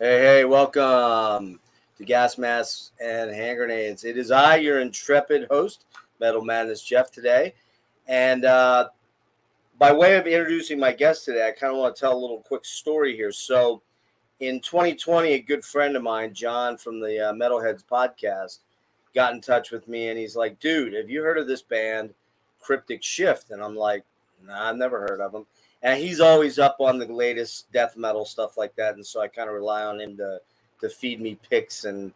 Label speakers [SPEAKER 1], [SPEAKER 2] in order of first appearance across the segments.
[SPEAKER 1] Hey, welcome to Gas Masks and Hand Grenades. It is I, your intrepid host, Metal Madness Jeff, today. And by way of introducing my guest today, I kind of want to tell a little quick story here. So, in 2020, a good friend of mine, John from the Metalheads podcast, got in touch with me and he's like, dude, have you heard of this band, Cryptic Shift? And I'm like, nah, I've never heard of them. And he's always up on the latest death metal stuff like that. And so I kind of rely on him to feed me picks and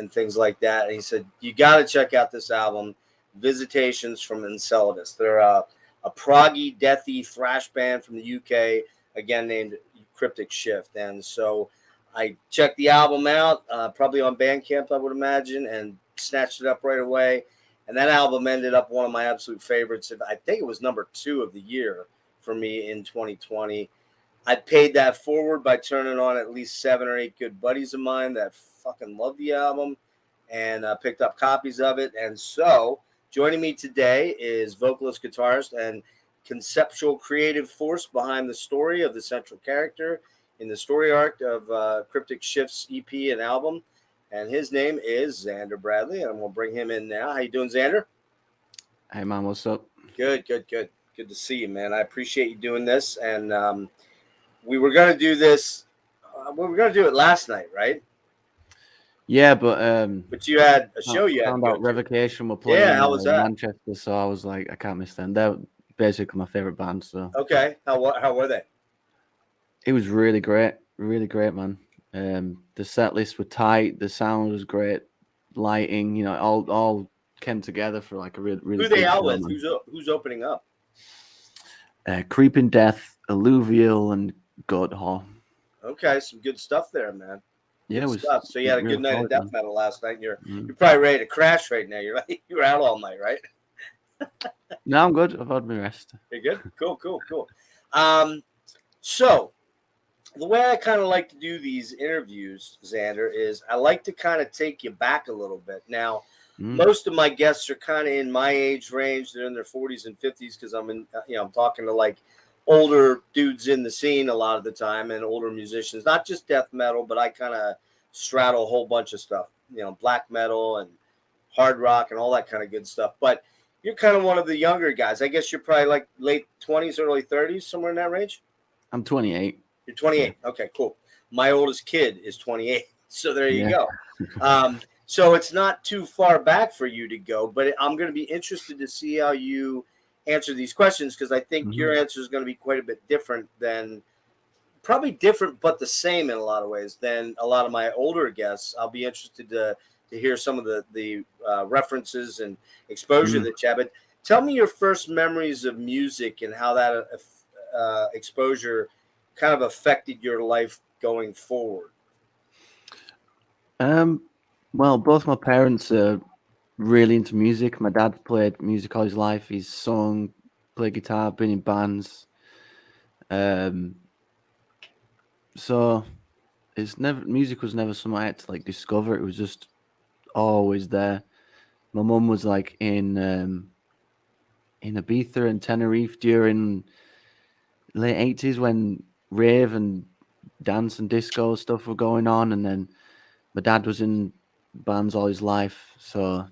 [SPEAKER 1] things like that. And he said, you got to check out this album, Visitations from Enceladus. They're a proggy, deathy thrash band from the UK, again named Cryptic Shift. And so I checked the album out, probably on Bandcamp, I would imagine, and snatched it up right away. And that album ended up one of my absolute favorites. I think it was number 2 of the year for me in 2020. I paid that forward by turning on at least 7 or 8 good buddies of mine that fucking loved the album and picked up copies of it. And so joining me today is vocalist, guitarist, and conceptual creative force behind the story of the central character in the story arc of Cryptic Shift's EP and album. And his name is Xander Bradley, and I'm going to bring him in now. How you doing, Xander?
[SPEAKER 2] Hey, man, what's up?
[SPEAKER 1] Good. Good to see you, man. I appreciate you doing this. And we were going to do this. We were going to do it last night, right?
[SPEAKER 2] Yeah, but
[SPEAKER 1] you had a show you had
[SPEAKER 2] found
[SPEAKER 1] to go
[SPEAKER 2] out
[SPEAKER 1] to.
[SPEAKER 2] Revocation were playing
[SPEAKER 1] Yeah, how was that?
[SPEAKER 2] Manchester, so I was like, I can't miss them. They're basically my favorite band. So
[SPEAKER 1] Okay, how were they?
[SPEAKER 2] it was really great, man. The set lists were tight, the sound was great, lighting, all came together for like a really
[SPEAKER 1] Who
[SPEAKER 2] good
[SPEAKER 1] they out
[SPEAKER 2] show,
[SPEAKER 1] with?
[SPEAKER 2] man.
[SPEAKER 1] Who's opening up?
[SPEAKER 2] Creeping Death, Alluvial, and Goat.
[SPEAKER 1] Okay, some good stuff there, man.
[SPEAKER 2] Yeah,
[SPEAKER 1] Good
[SPEAKER 2] it was
[SPEAKER 1] stuff. So you had a
[SPEAKER 2] really
[SPEAKER 1] good night of
[SPEAKER 2] solid,
[SPEAKER 1] death
[SPEAKER 2] man.
[SPEAKER 1] metal last night. And you're probably ready to crash right now. You're like you were out all night, right?
[SPEAKER 2] No, I'm good. I've had my rest.
[SPEAKER 1] You're good. Cool. So the way I kind of like to do these interviews, Xander, is I like to kind of take you back a little bit. Now, most of my guests are kind of in my age range. They're in their 40s and 50s because I'm talking to like older dudes in the scene a lot of the time and older musicians, not just death metal, but I kind of straddle a whole bunch of stuff, black metal and hard rock and all that kind of good stuff. But you're kind of one of the younger guys. I guess you're probably like late 20s, early 30s, somewhere in that range.
[SPEAKER 2] I'm 28.
[SPEAKER 1] You're 28. Yeah. Okay, cool. My oldest kid is 28. So there you go. So it's not too far back for you to go, but I'm going to be interested to see how you answer these questions because I think your answer is going to be quite a bit different probably different, but the same in a lot of ways than a lot of my older guests. I'll be interested to hear some of the references and exposure that you have. But tell me your first memories of music and how that exposure kind of affected your life going forward.
[SPEAKER 2] Well, both my parents are really into music. My dad played music all his life. He's sung, played guitar, been in bands. So music was never something I had to like discover. It was just always there. My mum was like in Ibiza and Tenerife during late 80s when rave and dance and disco stuff were going on, and then my dad was in bands all his life. So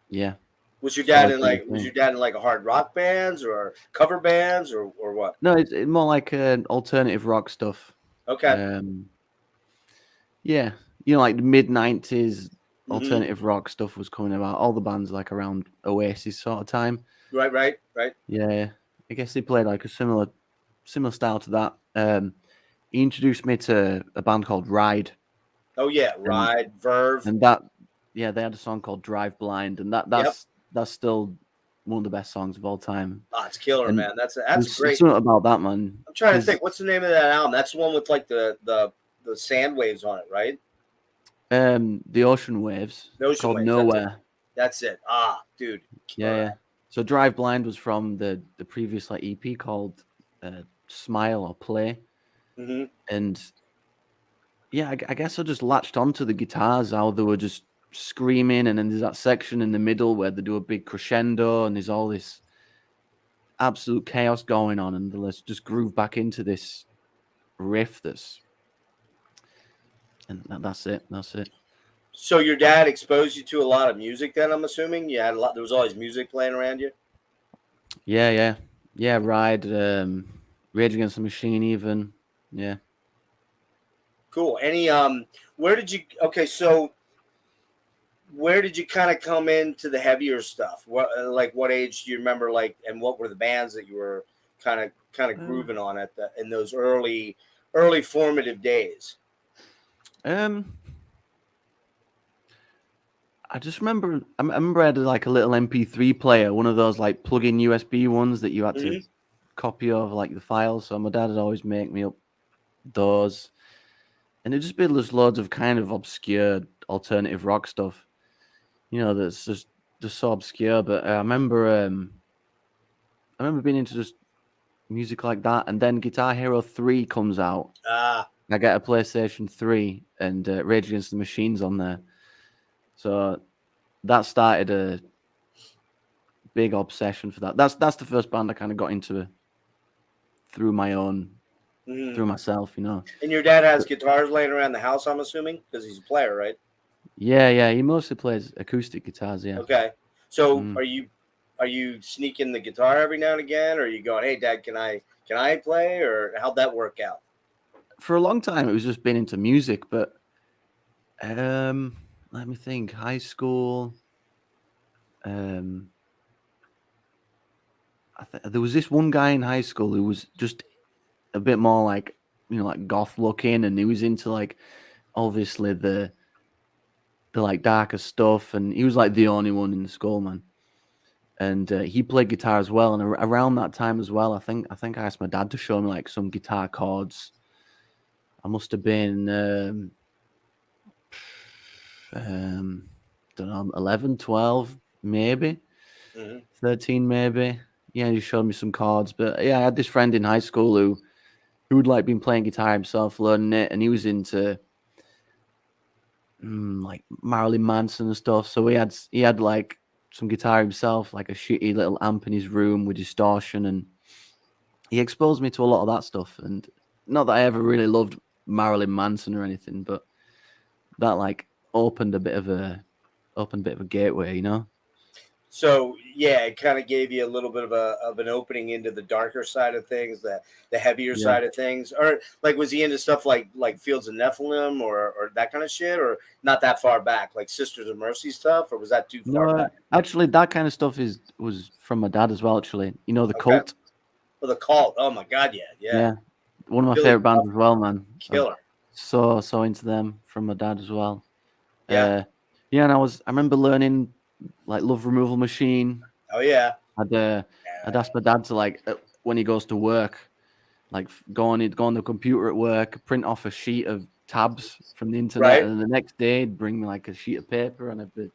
[SPEAKER 2] yeah.
[SPEAKER 1] Was your dad in like a hard rock bands or cover bands or what?
[SPEAKER 2] No, it's more like alternative rock stuff.
[SPEAKER 1] Okay.
[SPEAKER 2] Yeah, like the mid-90s alternative rock stuff was coming about. All the bands like around Oasis sort of time.
[SPEAKER 1] Right.
[SPEAKER 2] Yeah, I guess they played like a similar style to that. He introduced me to a band called Ride.
[SPEAKER 1] Oh yeah, Ride, Verve,
[SPEAKER 2] and that. Yeah, they had a song called Drive Blind, and that's still one of the best songs of all time.
[SPEAKER 1] Oh, it's killer, and man. That's great.
[SPEAKER 2] Something about that, man.
[SPEAKER 1] I'm trying to think. What's the name of that album? That's the one with like the sand waves on it, right?
[SPEAKER 2] The Ocean Waves. Called Nowhere.
[SPEAKER 1] That's it. Ah, dude.
[SPEAKER 2] Yeah. So Drive Blind was from the previous like EP called Smile or Play. And yeah, I guess I just latched onto the guitars, how they were just screaming, and then there's that section in the middle where they do a big crescendo and there's all this absolute chaos going on, and let's just groove back into this riff that's and that's it. That's it.
[SPEAKER 1] So your dad exposed you to a lot of music then, I'm assuming? You had a lot, there was always music playing around you?
[SPEAKER 2] Yeah. Ride, Rage Against the Machine, even. Yeah.
[SPEAKER 1] Cool. Where did you okay, so where did you kind of come into the heavier stuff? What like what age do you remember, like, and what were the bands that you were kind of grooving on at the in those early formative days?
[SPEAKER 2] Um, I just remember. I remember I had like a little MP3 player, one of those like plug-in USB ones that you had to
[SPEAKER 1] Hmm.
[SPEAKER 2] copy over like the files. So my dad would always make me up those, and it'd just be just loads of kind of obscure alternative rock stuff. That's just so obscure. But I remember being into just music like that, and then Guitar Hero 3 comes out.
[SPEAKER 1] Ah,
[SPEAKER 2] I get a PlayStation 3, and Rage Against the Machine's on there. So that started a big obsession for that. That's the first band I kind of got into through
[SPEAKER 1] mhm.
[SPEAKER 2] through myself.
[SPEAKER 1] And your dad has guitars laying around the house, I'm assuming, because he's a player, right?
[SPEAKER 2] Yeah. He mostly plays acoustic guitars. Yeah.
[SPEAKER 1] Okay. So
[SPEAKER 2] Mm.
[SPEAKER 1] are you sneaking the guitar every now and again, or are you going, "Hey, Dad, can I play?" Or how'd that work out?
[SPEAKER 2] For a long time, it was just been into music, but let me think. High school. Um, there was this one guy in high school who was just a bit more like like goth looking, and he was into like obviously the like darker stuff, and he was like the only one in the school, man. And he played guitar as well. And around that time as well, I think I asked my dad to show me like some guitar chords. I must have been don't know, 11, 12, maybe
[SPEAKER 1] Hmm.
[SPEAKER 2] 13, maybe. Yeah, he showed me some chords. But yeah, I had this friend in high school who'd like been playing guitar himself, learning it, and he was into like Marilyn Manson and stuff. So he had like some guitar himself, like a shitty little amp in his room with distortion, and he exposed me to a lot of that stuff. And not that I ever really loved Marilyn Manson or anything, but that like opened a bit of a gateway.
[SPEAKER 1] So yeah, it kind of gave you a little bit of an opening into the darker side of things, the heavier
[SPEAKER 2] Yeah.
[SPEAKER 1] side of things. Or like, was he into stuff like Fields of Nephilim or that kind of shit, or not that far back, like Sisters of Mercy stuff, or was that too far
[SPEAKER 2] No,
[SPEAKER 1] back?
[SPEAKER 2] actually, that kind of stuff was from my dad as well. Actually, the
[SPEAKER 1] Okay.
[SPEAKER 2] Cult.
[SPEAKER 1] Well, the Cult. Oh my God, yeah.
[SPEAKER 2] Yeah, one of my
[SPEAKER 1] Billy
[SPEAKER 2] favorite bands as well, man. I'm
[SPEAKER 1] Killer.
[SPEAKER 2] so into them from my dad as well.
[SPEAKER 1] Yeah.
[SPEAKER 2] Uh, yeah, and I remember learning like Love Removal Machine.
[SPEAKER 1] Oh yeah.
[SPEAKER 2] I'd ask my dad to like when he goes to work, like he'd go on the computer at work, print off a sheet of tabs from the internet,
[SPEAKER 1] Right.
[SPEAKER 2] and then the next day he'd bring me like a sheet of paper, and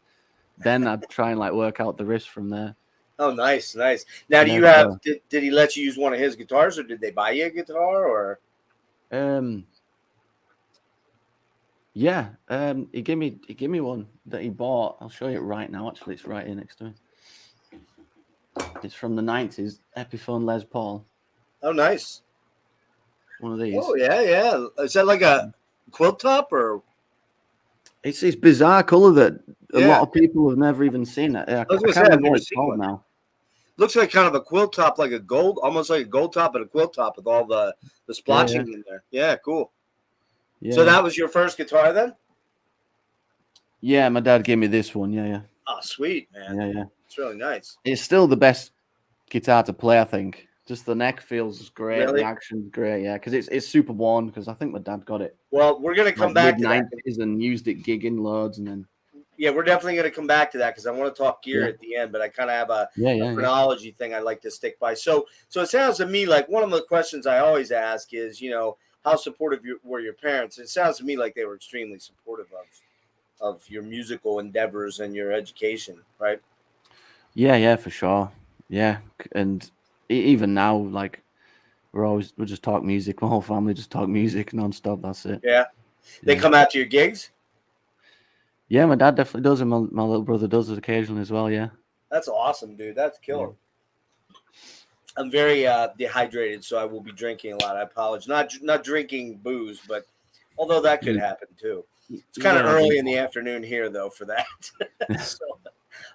[SPEAKER 2] then I'd try and like work out the riffs from there.
[SPEAKER 1] Oh, nice, nice. Now, do
[SPEAKER 2] Yeah,
[SPEAKER 1] you have?
[SPEAKER 2] so
[SPEAKER 1] Did he let you use one of his guitars, or did they buy you a guitar? Or
[SPEAKER 2] um yeah, he gave me one that he bought. I'll show you it right now. Actually, it's right here next to me. It's from the 90s, Epiphone Les Paul.
[SPEAKER 1] oh, nice.
[SPEAKER 2] One of
[SPEAKER 1] Oh
[SPEAKER 2] these.
[SPEAKER 1] yeah. Is that like a quilt top or?
[SPEAKER 2] It's this bizarre color that a
[SPEAKER 1] Yeah,
[SPEAKER 2] lot of people have never even seen. I
[SPEAKER 1] I was
[SPEAKER 2] I
[SPEAKER 1] gonna say
[SPEAKER 2] can't
[SPEAKER 1] I've
[SPEAKER 2] remember
[SPEAKER 1] never
[SPEAKER 2] what it's
[SPEAKER 1] seen
[SPEAKER 2] called
[SPEAKER 1] one.
[SPEAKER 2] now.
[SPEAKER 1] Looks like kind of a quilt top, like a gold, almost like a gold top, but a quilt top with all the
[SPEAKER 2] Yeah.
[SPEAKER 1] splotching in there. Yeah, cool. So
[SPEAKER 2] Yeah.
[SPEAKER 1] that was your first guitar then?
[SPEAKER 2] Yeah, my dad gave me this one. Yeah.
[SPEAKER 1] Oh, sweet, man.
[SPEAKER 2] Yeah.
[SPEAKER 1] It's really nice.
[SPEAKER 2] It's still the best guitar to play, I think. Just the neck feels great, the
[SPEAKER 1] Really?
[SPEAKER 2] action's great, yeah. Because it's super worn. Because I think my dad got it
[SPEAKER 1] Well, we're gonna
[SPEAKER 2] like
[SPEAKER 1] come
[SPEAKER 2] mid
[SPEAKER 1] back to that.
[SPEAKER 2] '90s and used it gigging loads, and then
[SPEAKER 1] Yeah, we're definitely going to come back to that because I want to talk gear
[SPEAKER 2] yeah,
[SPEAKER 1] at the end, but I kind of have a
[SPEAKER 2] yeah.
[SPEAKER 1] chronology thing I like to stick by. So it sounds to me like one of the questions I always ask is, how supportive were your parents? It sounds to me like they were extremely supportive of your musical endeavors and your education, right?
[SPEAKER 2] Yeah, for sure. Yeah, and even now, like we just talk music. My whole family just talk music nonstop. That's it.
[SPEAKER 1] Yeah. They
[SPEAKER 2] Yeah.
[SPEAKER 1] come out to your gigs?
[SPEAKER 2] Yeah, my dad definitely does, and my little brother does it occasionally as well. Yeah.
[SPEAKER 1] That's awesome, dude. That's
[SPEAKER 2] Yeah.
[SPEAKER 1] killer. I'm very dehydrated, so I will be drinking a lot. I apologize. Not drinking booze, but Although that could happen too. It's kind of
[SPEAKER 2] Yeah,
[SPEAKER 1] early in the afternoon here, though, for that. so,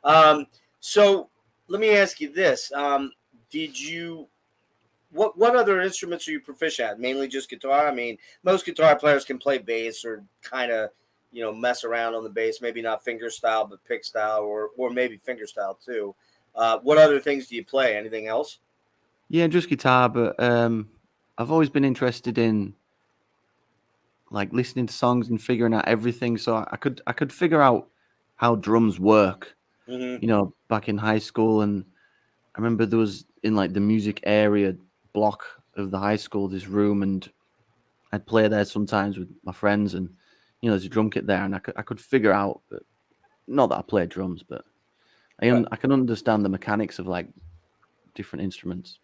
[SPEAKER 1] um, so let me ask you this: did you what other instruments are you proficient at? Mainly just guitar. I mean, most guitar players can play bass or kind of mess around on the bass. Maybe not finger style, but pick style, or maybe finger style too. What other things do you play? Anything else?
[SPEAKER 2] yeah, just guitar. But I've always been interested in like listening to songs and figuring out everything. So I could figure out how drums work.
[SPEAKER 1] Mm-hmm.
[SPEAKER 2] Back in high school, and I remember there was in like the music area block of the high school this room, and I'd play there sometimes with my friends, and there's a drum kit there, and I could figure out, but not that I play drums, but
[SPEAKER 1] Right.
[SPEAKER 2] I can understand the mechanics of like different instruments.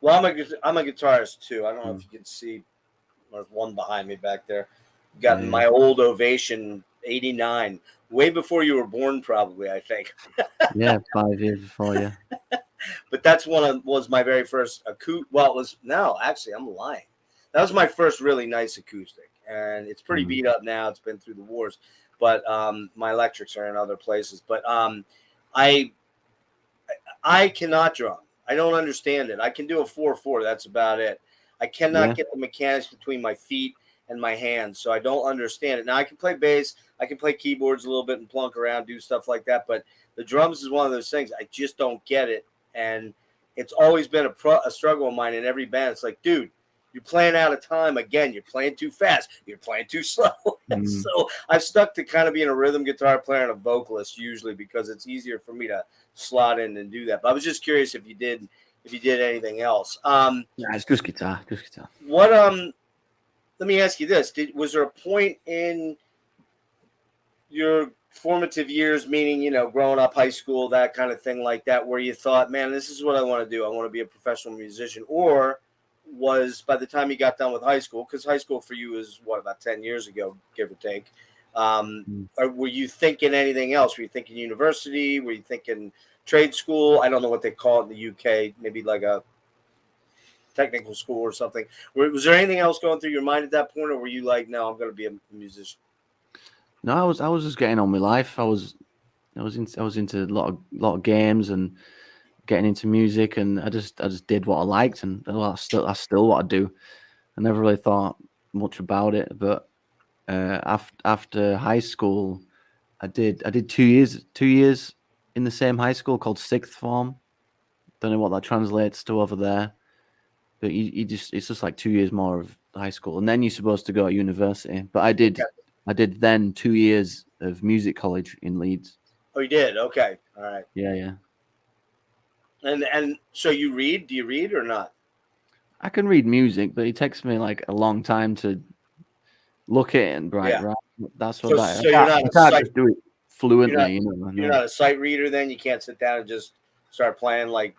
[SPEAKER 1] Well, I'm a guitarist too. I don't know
[SPEAKER 2] Mm.
[SPEAKER 1] if you can see. There's one behind me back there.
[SPEAKER 2] Yeah,
[SPEAKER 1] Got
[SPEAKER 2] yeah,
[SPEAKER 1] my old Ovation '89, way before you were born, probably. I think.
[SPEAKER 2] yeah. 5 years before, yeah.
[SPEAKER 1] But that's was my very first acoustic. Well, it was no, actually, I'm lying. That was my first really nice acoustic, and it's pretty
[SPEAKER 2] Mm.
[SPEAKER 1] beat up now. It's been through the wars, but my electrics are in other places. But I I cannot drum. I don't understand it. I can do a 4/4. That's about it. I cannot
[SPEAKER 2] Yeah.
[SPEAKER 1] get the mechanics between my feet and my hands, so I don't understand it. Now I can play bass, I can play keyboards a little bit and plunk around, do stuff like that. But the drums is one of those things I just don't get it, and it's always been a struggle of mine in every band. It's like, dude, you're playing out of time again. You're playing too fast. You're playing too slow.
[SPEAKER 2] Mm.
[SPEAKER 1] So I've stuck to kind of being a rhythm guitar player and a vocalist usually because it's easier for me to slot in and do that. But I was just curious if you did anything else.
[SPEAKER 2] Yeah, it's just guitar, just guitar.
[SPEAKER 1] What let me ask you this: was there a point in your formative years, meaning growing up, high school, that kind of thing like that, where you thought, man, this is what I want to do. I want to be a professional musician, or was by the time you got done with high school, because high school for you is what, about 10 years ago, give or take.
[SPEAKER 2] Mm.
[SPEAKER 1] Or were you thinking anything else? Were you thinking university? Were you thinking trade school? I don't know what they call it in the UK, maybe like a technical school or something. Was there anything else going through your mind at that point, or were you like, no, I'm going to be a musician?
[SPEAKER 2] No, I was just getting on with life. I was into a lot of games and getting into music, and I just did what I liked, and well, that's still what I do. I never really thought much about it, but after high school, I did 2 years in the same high school called sixth form. Don't know what that translates to over there, but you just it's just like 2 years more of high school, and then you're supposed to go to university. But I did then 2 years of music college in Leeds.
[SPEAKER 1] Oh, you did? Okay. All right.
[SPEAKER 2] Yeah, yeah.
[SPEAKER 1] And so you read? Do you read or not?
[SPEAKER 2] I can read music, but it takes me like a long time to look at it and
[SPEAKER 1] Yeah.
[SPEAKER 2] right. That's what
[SPEAKER 1] So
[SPEAKER 2] that
[SPEAKER 1] so you're not
[SPEAKER 2] I
[SPEAKER 1] a
[SPEAKER 2] can't
[SPEAKER 1] sight
[SPEAKER 2] just do it
[SPEAKER 1] you're not
[SPEAKER 2] fluently,
[SPEAKER 1] you're
[SPEAKER 2] No.
[SPEAKER 1] not a sight reader then? You can't sit down and just start playing like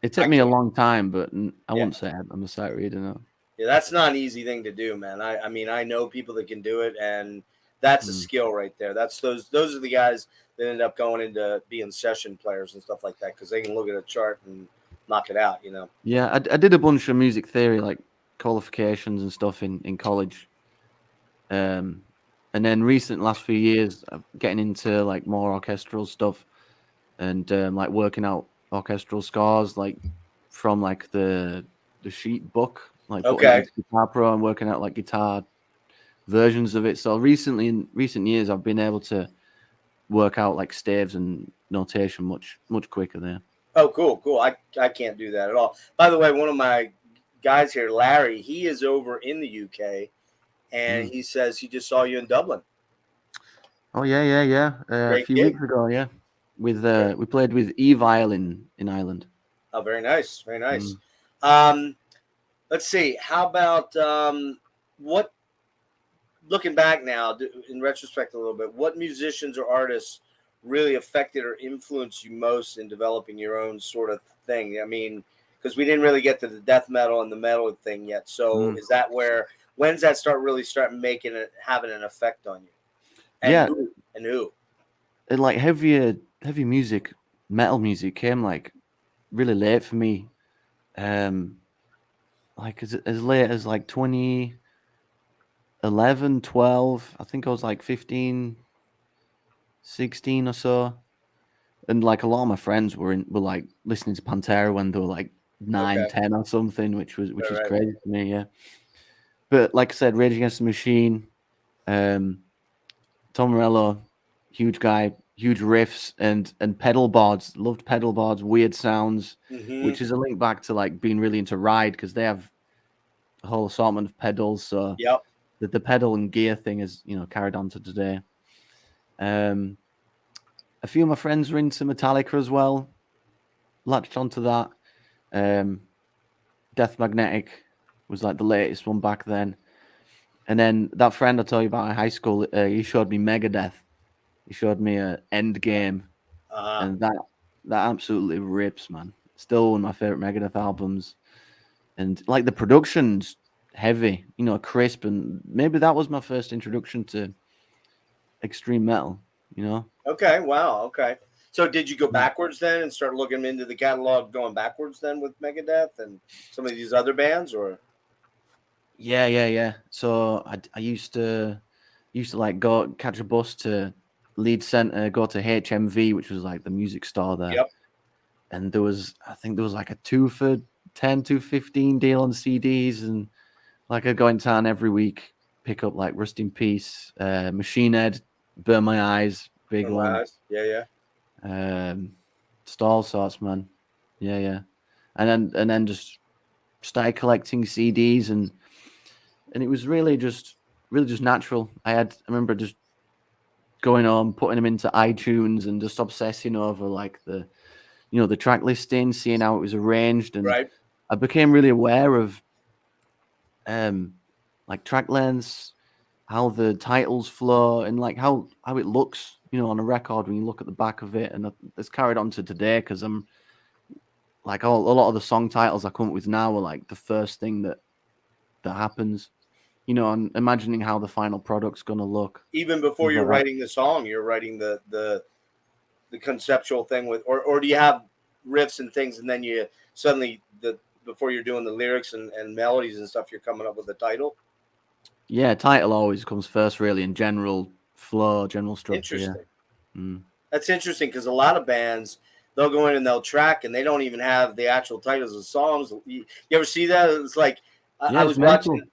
[SPEAKER 2] It
[SPEAKER 1] I
[SPEAKER 2] took me a
[SPEAKER 1] can't.
[SPEAKER 2] long time, but I
[SPEAKER 1] Yeah.
[SPEAKER 2] wouldn't say I'm a sight reader. No.
[SPEAKER 1] Yeah, that's not an easy thing to do, man. I mean, I know people that can do it, and that's a
[SPEAKER 2] Mm.
[SPEAKER 1] skill right there. That's those are the guys that end up going into being session players and stuff like that because they can look at a chart and knock it out.
[SPEAKER 2] Yeah, I did a bunch of music theory, like qualifications and stuff in college. Um, and then last few years, I'm getting into like more orchestral stuff and like working out orchestral scores, like from like the sheet book, like putting it
[SPEAKER 1] Okay.
[SPEAKER 2] into Guitar Pro and working out like guitar versions of it. So recently, in recent years, I've been able to work out like staves and notation much quicker there.
[SPEAKER 1] Oh, cool, cool. I can't do that at all. By the way, one of my guys here, Larry, he is over in the UK, and
[SPEAKER 2] Mm.
[SPEAKER 1] he says he just saw you in Dublin.
[SPEAKER 2] Oh yeah. A
[SPEAKER 1] Great
[SPEAKER 2] few
[SPEAKER 1] gig.
[SPEAKER 2] weeks ago, yeah, with we played with Evil in Ireland.
[SPEAKER 1] Oh, very nice, very nice.
[SPEAKER 2] Mm.
[SPEAKER 1] Um, let's see. How about what? Looking back now, in retrospect, a little bit, what musicians or artists really affected or influenced you most in developing your own sort of thing? I mean, because we didn't really get to the death metal and the metal thing yet. So,
[SPEAKER 2] Mm.
[SPEAKER 1] is that where? When's that start making it having an effect on you? And
[SPEAKER 2] Yeah,
[SPEAKER 1] who? And who?
[SPEAKER 2] and like heavy music, metal music came like really late for me. Um, like as late as like 11, 12. I think I was like 15, 16 or so. And like a lot of my friends were like listening to Pantera when they were like 9,
[SPEAKER 1] Okay.
[SPEAKER 2] 10 or something, which was
[SPEAKER 1] Right.
[SPEAKER 2] crazy to me, yeah. But like I said, Rage Against the Machine, Tom Morello, huge guy, huge riffs and pedal boards. Loved pedal boards, weird sounds, which is a link back to like being really into Ride because they have a whole assortment of pedals. So
[SPEAKER 1] Yep.
[SPEAKER 2] the pedal and gear thing is carried on to today. A few of my friends were into Metallica as well. Latched onto that. Death Magnetic was like the latest one back then. And then that friend I told you about in high school, he showed me Megadeth. He showed me a Endgame, and that absolutely rips, man. Still one of my favorite Megadeth albums, and like the production's heavy, crisp, and maybe that was my first introduction to extreme metal.
[SPEAKER 1] Okay. Wow. Okay. So did you go backwards then and start looking into the catalog going backwards then with Megadeth and some of these other bands, or?
[SPEAKER 2] Yeah. So I used to like go catch a bus to Leeds Centre, go to HMV, which was like the music store there.
[SPEAKER 1] Yep.
[SPEAKER 2] And I think there was like a 2 for 10, 2 for 15 deal on CDs, and like I go in town every week, pick up like Rust in Peace, Machine Head, Burn My Eyes, big
[SPEAKER 1] Oh,
[SPEAKER 2] one.
[SPEAKER 1] nice. Yeah.
[SPEAKER 2] Just all sorts, man. Yeah. And then just started collecting CDs, and it was really just natural. I remember just going on, putting them into iTunes and just obsessing over like the track listing, seeing how it was arranged, and
[SPEAKER 1] Right.
[SPEAKER 2] I became really aware of like track lengths, how the titles flow, and like how it looks, on a record when you look at the back of it. And it's carried on to today because I'm like a lot of the song titles I come up with now are like the first thing that happens, and imagining how the final product's gonna look.
[SPEAKER 1] Even before
[SPEAKER 2] Things
[SPEAKER 1] you're
[SPEAKER 2] like that.
[SPEAKER 1] writing the song, you're writing the conceptual thing with, or do you have riffs and things, and then you suddenly before you're doing the lyrics and melodies and stuff, you're coming up with a title?
[SPEAKER 2] Yeah, title always comes first, really, in general flow, general structure. Yeah.
[SPEAKER 1] Interesting. That's interesting because a lot of bands, they'll go in and they'll track and they don't even have the actual titles of songs. You ever see that? It's like
[SPEAKER 2] Yeah,
[SPEAKER 1] I
[SPEAKER 2] it's
[SPEAKER 1] was
[SPEAKER 2] mental.
[SPEAKER 1] watching.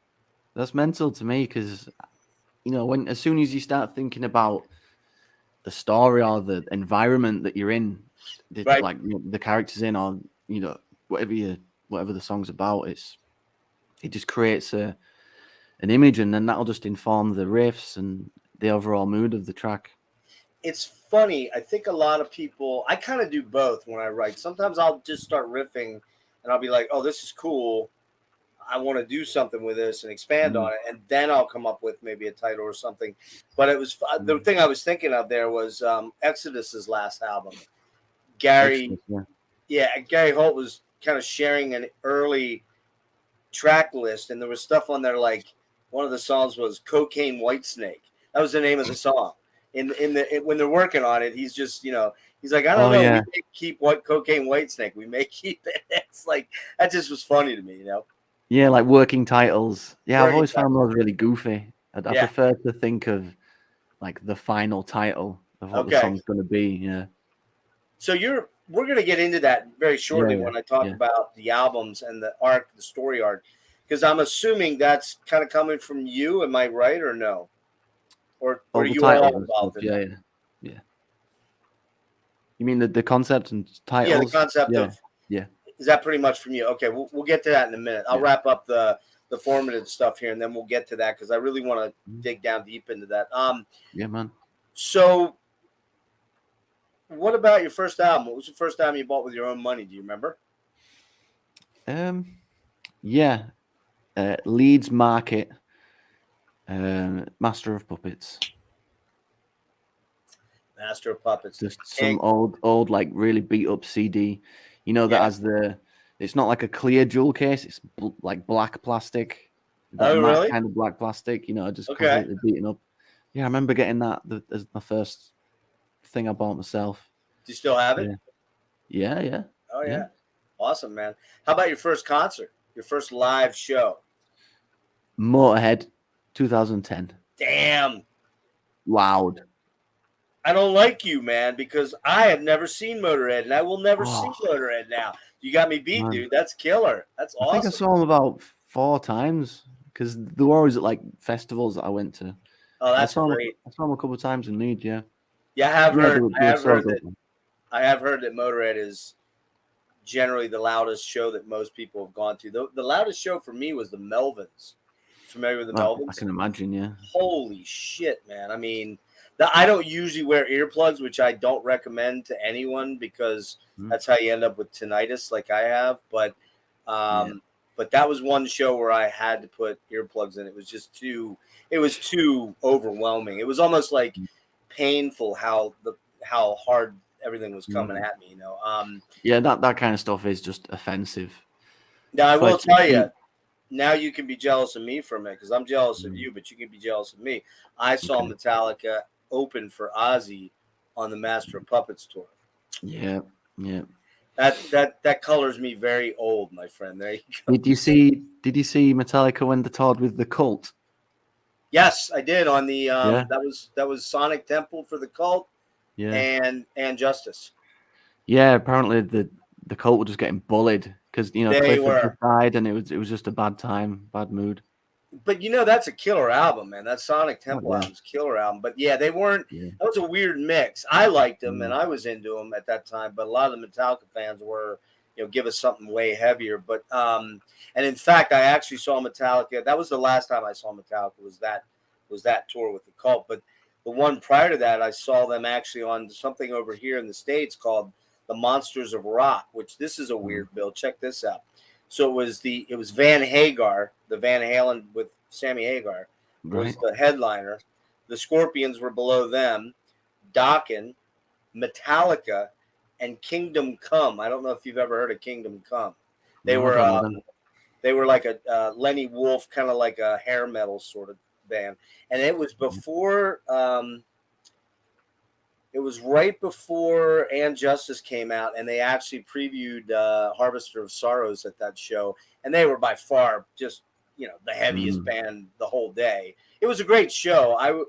[SPEAKER 2] That's mental to me because when as soon as you start thinking about the story or the environment that you're in,
[SPEAKER 1] Right.
[SPEAKER 2] like the characters in, or whatever the song's about, it just creates an image, and then that'll just inform the riffs and the overall mood of the track.
[SPEAKER 1] It's funny. I think a lot of people, I kind of do both when I write. Sometimes I'll just start riffing and I'll be like, oh, this is cool. I want to do something with this and expand on
[SPEAKER 2] Mm,
[SPEAKER 1] it. And then I'll come up with maybe a title or something. But it was the
[SPEAKER 2] mm.
[SPEAKER 1] thing I was thinking of there was Exodus's last album. Gary,
[SPEAKER 2] Excellent,
[SPEAKER 1] Gary Holt was kind of sharing an early track list, and there was stuff on there like one of the songs was Cocaine White Snake. That was the name of the song. When they're working on it, he's just he's like, I don't
[SPEAKER 2] Oh
[SPEAKER 1] know, we
[SPEAKER 2] yeah,
[SPEAKER 1] may keep what Cocaine White Snake, we may keep it. It's like that just was funny to me,
[SPEAKER 2] yeah, like working titles. Yeah, I've
[SPEAKER 1] Working
[SPEAKER 2] always found
[SPEAKER 1] title.
[SPEAKER 2] those really goofy. I
[SPEAKER 1] Yeah.
[SPEAKER 2] prefer to think of like the final title of what the
[SPEAKER 1] Okay.
[SPEAKER 2] song's going to be. Yeah,
[SPEAKER 1] So we're gonna get into that very shortly
[SPEAKER 2] yeah,
[SPEAKER 1] when I talk
[SPEAKER 2] yeah.
[SPEAKER 1] about the albums and the story arc, because I'm assuming that's kind of coming from you. Am I right or no? Or
[SPEAKER 2] All
[SPEAKER 1] are
[SPEAKER 2] the
[SPEAKER 1] you all
[SPEAKER 2] titles and stuff.
[SPEAKER 1] involved in that?
[SPEAKER 2] Yeah. You mean the concept and
[SPEAKER 1] Yeah, the
[SPEAKER 2] titles?
[SPEAKER 1] concept
[SPEAKER 2] Yeah,
[SPEAKER 1] of,
[SPEAKER 2] yeah.
[SPEAKER 1] is that pretty much from you? Okay, we'll get to that in a minute. I'll
[SPEAKER 2] Yeah.
[SPEAKER 1] wrap up the formative stuff here, and then we'll get to that because I really want to
[SPEAKER 2] Mhm.
[SPEAKER 1] dig down deep into that.
[SPEAKER 2] Yeah, man.
[SPEAKER 1] So what about your first album? What was the first album you bought with your own money? Do you remember?
[SPEAKER 2] Yeah. Leeds Market, Master of Puppets.
[SPEAKER 1] Master of Puppets.
[SPEAKER 2] Just some
[SPEAKER 1] And
[SPEAKER 2] old, like really beat up CD. That
[SPEAKER 1] yeah.
[SPEAKER 2] has it's not like a clear jewel case. It's like black plastic, that
[SPEAKER 1] Oh,
[SPEAKER 2] matte
[SPEAKER 1] really?
[SPEAKER 2] kind of black plastic. Just
[SPEAKER 1] Okay.
[SPEAKER 2] completely beaten up. Yeah, I remember getting that as my first thing I bought myself.
[SPEAKER 1] Do you still have it?
[SPEAKER 2] Yeah, yeah.
[SPEAKER 1] Oh
[SPEAKER 2] Yeah.
[SPEAKER 1] yeah. Awesome, man. How about your first concert? Your first live show?
[SPEAKER 2] Motorhead. 2010.
[SPEAKER 1] Damn.
[SPEAKER 2] Loud.
[SPEAKER 1] I don't like you, man, because I have never seen Motorhead, and I will never see
[SPEAKER 2] Oh,
[SPEAKER 1] Motorhead now. You got me beat,
[SPEAKER 2] man.
[SPEAKER 1] dude. That's killer. That's
[SPEAKER 2] I think I
[SPEAKER 1] awesome.
[SPEAKER 2] saw him about 4 times because they were always at like festivals that I went to.
[SPEAKER 1] Oh,
[SPEAKER 2] I
[SPEAKER 1] that's
[SPEAKER 2] saw him.
[SPEAKER 1] great.
[SPEAKER 2] I saw him a couple of times in Leeds. Yeah,
[SPEAKER 1] Yeah, I have
[SPEAKER 2] yeah,
[SPEAKER 1] heard.
[SPEAKER 2] they were so good.
[SPEAKER 1] I have heard that Motorhead is generally the loudest show that most people have gone to. The loudest show for me was the Melvins. Familiar with the
[SPEAKER 2] I
[SPEAKER 1] Melvins?
[SPEAKER 2] can imagine. Yeah.
[SPEAKER 1] Holy shit, man! I mean, I don't usually wear earplugs, which I don't recommend to anyone because that's how you end up with tinnitus, like I have.
[SPEAKER 2] Yeah.
[SPEAKER 1] But that was one show where I had to put earplugs in. It was just too. It was too overwhelming. It was almost like painful how hard everything was coming at me.
[SPEAKER 2] Yeah, that kind of stuff is just offensive.
[SPEAKER 1] Now I
[SPEAKER 2] It's
[SPEAKER 1] will
[SPEAKER 2] like
[SPEAKER 1] tell you. Now you can be jealous of me from it because I'm jealous of you, but you can be jealous of me. I saw Metallica open for Ozzy on the Master of Puppets tour.
[SPEAKER 2] Yeah, yeah.
[SPEAKER 1] That colors me very old, my friend. There you go.
[SPEAKER 2] Did you see Metallica when they toured with the Cult?
[SPEAKER 1] Yes, I did on the
[SPEAKER 2] Yeah.
[SPEAKER 1] that was Sonic Temple for the Cult
[SPEAKER 2] Yeah.
[SPEAKER 1] and Justice.
[SPEAKER 2] Yeah, apparently the Cult were just getting bullied because
[SPEAKER 1] They
[SPEAKER 2] Cliff had
[SPEAKER 1] were.
[SPEAKER 2] just died and it was just a bad time, bad mood.
[SPEAKER 1] But that's a killer album, man. That Sonic Temple
[SPEAKER 2] yeah.
[SPEAKER 1] album's a killer album. But yeah, they weren't.
[SPEAKER 2] Yeah.
[SPEAKER 1] That was a weird mix. I liked them and I was into them at that time, but a lot of the Metallica fans were, give us something way heavier. But and in fact, I actually saw Metallica. That was the last time I saw Metallica. Was that tour with the Cult? But the one prior to that, I saw them actually on something over here in the States called the Monsters of Rock. Which this is a weird bill. Check this out. So it was Van Hagar, the Van Halen with Sammy Hagar, was the headliner. The Scorpions were below them, Dokken, Metallica, and Kingdom Come. I don't know if you've ever heard of Kingdom Come. They
[SPEAKER 2] No, I don't know them.
[SPEAKER 1] They were like a Lenny Wolf, kind of like a hair metal sort of band, and it was before. It was right before And Justice came out, and they actually previewed Harvester of Sorrows at that show, and they were by far just the heaviest band the whole day. It was a great show. I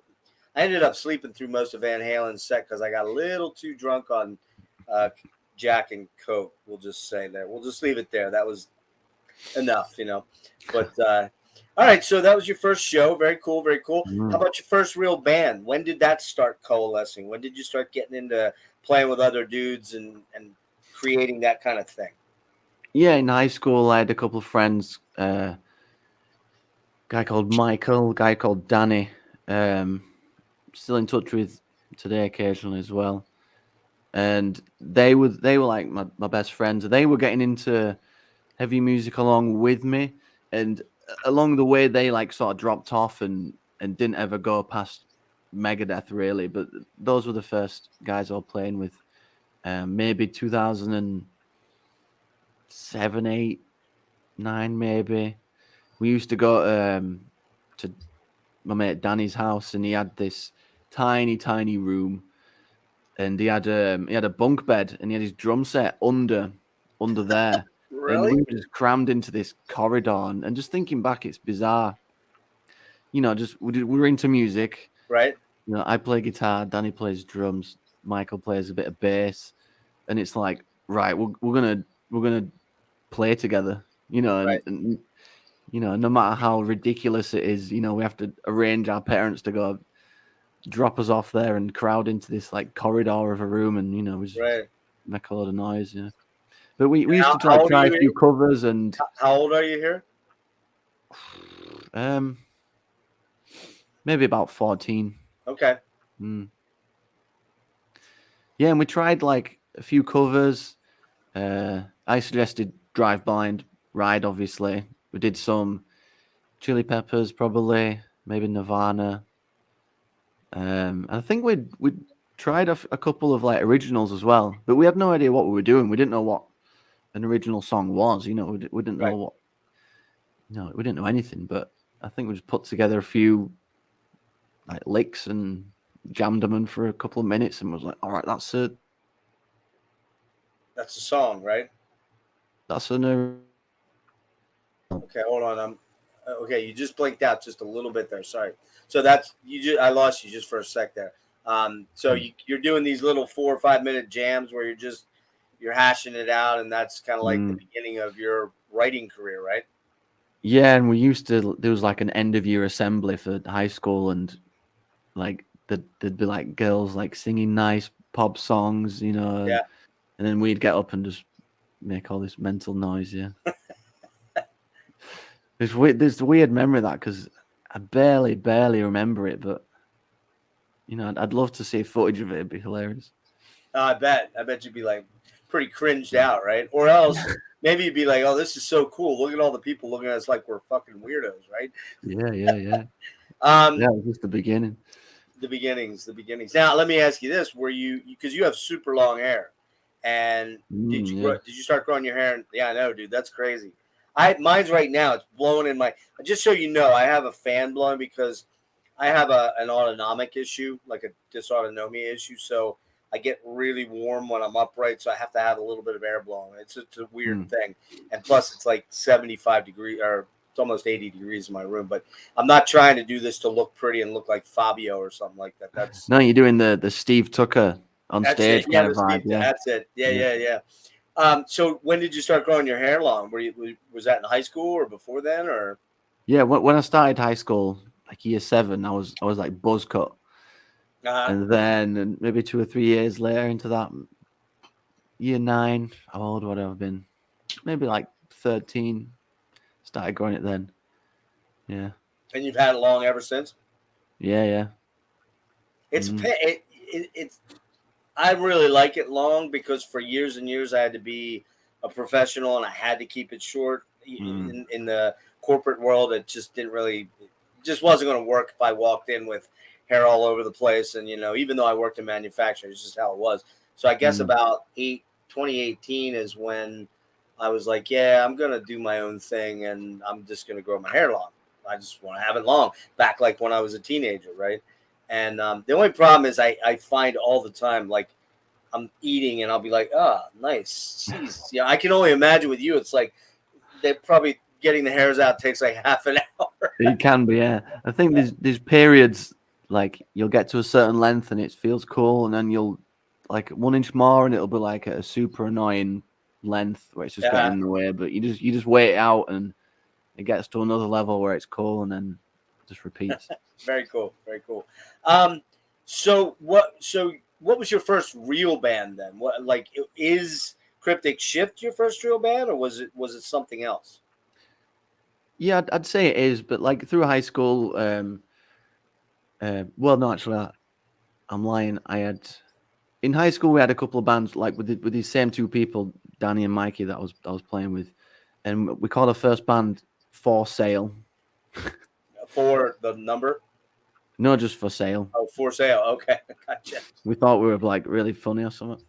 [SPEAKER 1] ended up sleeping through most of Van Halen's set because I got a little too drunk on Jack and Coke. We'll just say that. We'll just leave it there. That was enough, But all right, so that was your first show. Very cool, very cool. How about your first real band? When did that start coalescing? When did you start getting into playing with other dudes and creating that kind of thing?
[SPEAKER 2] Yeah, in high school, I had a couple of friends. Guy called Michael, guy called Danny. Still in touch with today occasionally as well. And they were like my best friends. They were getting into heavy music along with me, and along the way they like sort of dropped off and didn't ever go past Megadeth really. But those were the first guys I was playing with. Maybe 2007, 8, 9, maybe. We used to go to my mate Danny's house, and he had this tiny room, and he had a bunk bed, and he had his drum set under there. And
[SPEAKER 1] Really?
[SPEAKER 2] we were just crammed into this corridor, and just thinking back, it's bizarre. Just we were into music,
[SPEAKER 1] right?
[SPEAKER 2] I play guitar, Danny plays drums, Michael plays a bit of bass, and it's like, right, we're gonna play together,
[SPEAKER 1] Right.
[SPEAKER 2] and no matter how ridiculous it is, we have to arrange our parents to go drop us off there and crowd into this like corridor of a room, and we just make a lot of noise, But we used to try a few covers, and
[SPEAKER 1] how old are you here?
[SPEAKER 2] Maybe about 14.
[SPEAKER 1] Okay.
[SPEAKER 2] Yeah, and we tried like a few covers. I suggested Drive Blind, Ride, obviously. We did some Chili Peppers, probably, maybe Nirvana. I think we'd tried a couple of like originals as well, but we had no idea what we were doing. We didn't know what an original song was. We didn't know what. No, we didn't know anything. But I think we just put together a few like licks and jammed them in for a couple of minutes, and was like, "All right, that's a
[SPEAKER 1] song, right?"
[SPEAKER 2] That's an.
[SPEAKER 1] Okay, hold on. Okay, you just blinked out just a little bit there. Sorry. So that's you. I lost you just for a sec there. So you're doing these little 4 or 5 minute jams where you're hashing it out, and that's kind of like the beginning of your writing career, right?
[SPEAKER 2] Yeah, and we used to. There was like an end of year assembly for high school, and like there'd be like girls like singing nice pop songs,
[SPEAKER 1] Yeah.
[SPEAKER 2] and then we'd get up and just make all this mental noise. Yeah, there's a weird memory of that because I barely remember it, but I'd love to see footage of it. It'd be hilarious.
[SPEAKER 1] I bet you'd be like pretty cringed out, right? Or else maybe you'd be like, "Oh, this is so cool! Look at all the people looking at us like we're fucking weirdos," right?
[SPEAKER 2] Yeah.
[SPEAKER 1] Yeah,
[SPEAKER 2] It was just the beginning.
[SPEAKER 1] the beginnings. Now, let me ask you this: were you because you have super long hair, and did you start growing your hair? Yeah, I know, dude. That's crazy. Mine's right now. It's blowing in my. Just so you know, I have a fan blowing because I have an autonomic issue, like a dysautonomia issue. So I get really warm when I'm upright, so I have to have a little bit of air blowing. It's a weird thing, and plus it's like 75 degrees or it's almost 80 degrees in my room. But I'm not trying to do this to look pretty and look like Fabio or something like that.
[SPEAKER 2] No, you're doing the Steve Tucker on stage kind of vibe.
[SPEAKER 1] Yeah, that's it. Yeah. So when did you start growing your hair long? Was that in high school or before then, or?
[SPEAKER 2] Yeah, when I started high school, like year 7, I was like buzz cut. And then maybe 2 or 3 years later into that, year 9, how old would I have been? Maybe like 13. Started growing it then. Yeah.
[SPEAKER 1] And you've had it long ever since?
[SPEAKER 2] Yeah.
[SPEAKER 1] It's I really like it long because for years and years I had to be a professional and I had to keep it short. In the corporate world, it just just wasn't going to work if I walked in with hair all over the place. And, even though I worked in manufacturing, it's just how it was. So I guess about 2018 is when I was like, yeah, I'm going to do my own thing and I'm just going to grow my hair long. I just want to have it long, back like when I was a teenager, right? And the only problem is I find all the time, like I'm eating and I'll be like, oh, nice. Jeez. I can only imagine with you, it's like they're probably getting the hairs out takes like half an hour.
[SPEAKER 2] It can be, yeah. I think there's periods like you'll get to a certain length and it feels cool, and then you'll like 1 inch more and it'll be like a super annoying length where it's just getting in the way. But you just wait it out and it gets to another level where it's cool and then it just repeats.
[SPEAKER 1] Very cool. So what was your first real band then? What is Cryptic Shift your first real band, or was it something else?
[SPEAKER 2] Yeah, I'd say it is, but like through high school, well, no, actually, I'm lying. In high school we had a couple of bands like with these same 2 people, Danny and Mikey, that I was playing with, and we called our first band For Sale.
[SPEAKER 1] For the number?
[SPEAKER 2] No, just For Sale.
[SPEAKER 1] Oh, For Sale. Okay, gotcha.
[SPEAKER 2] We thought we were like really funny or something.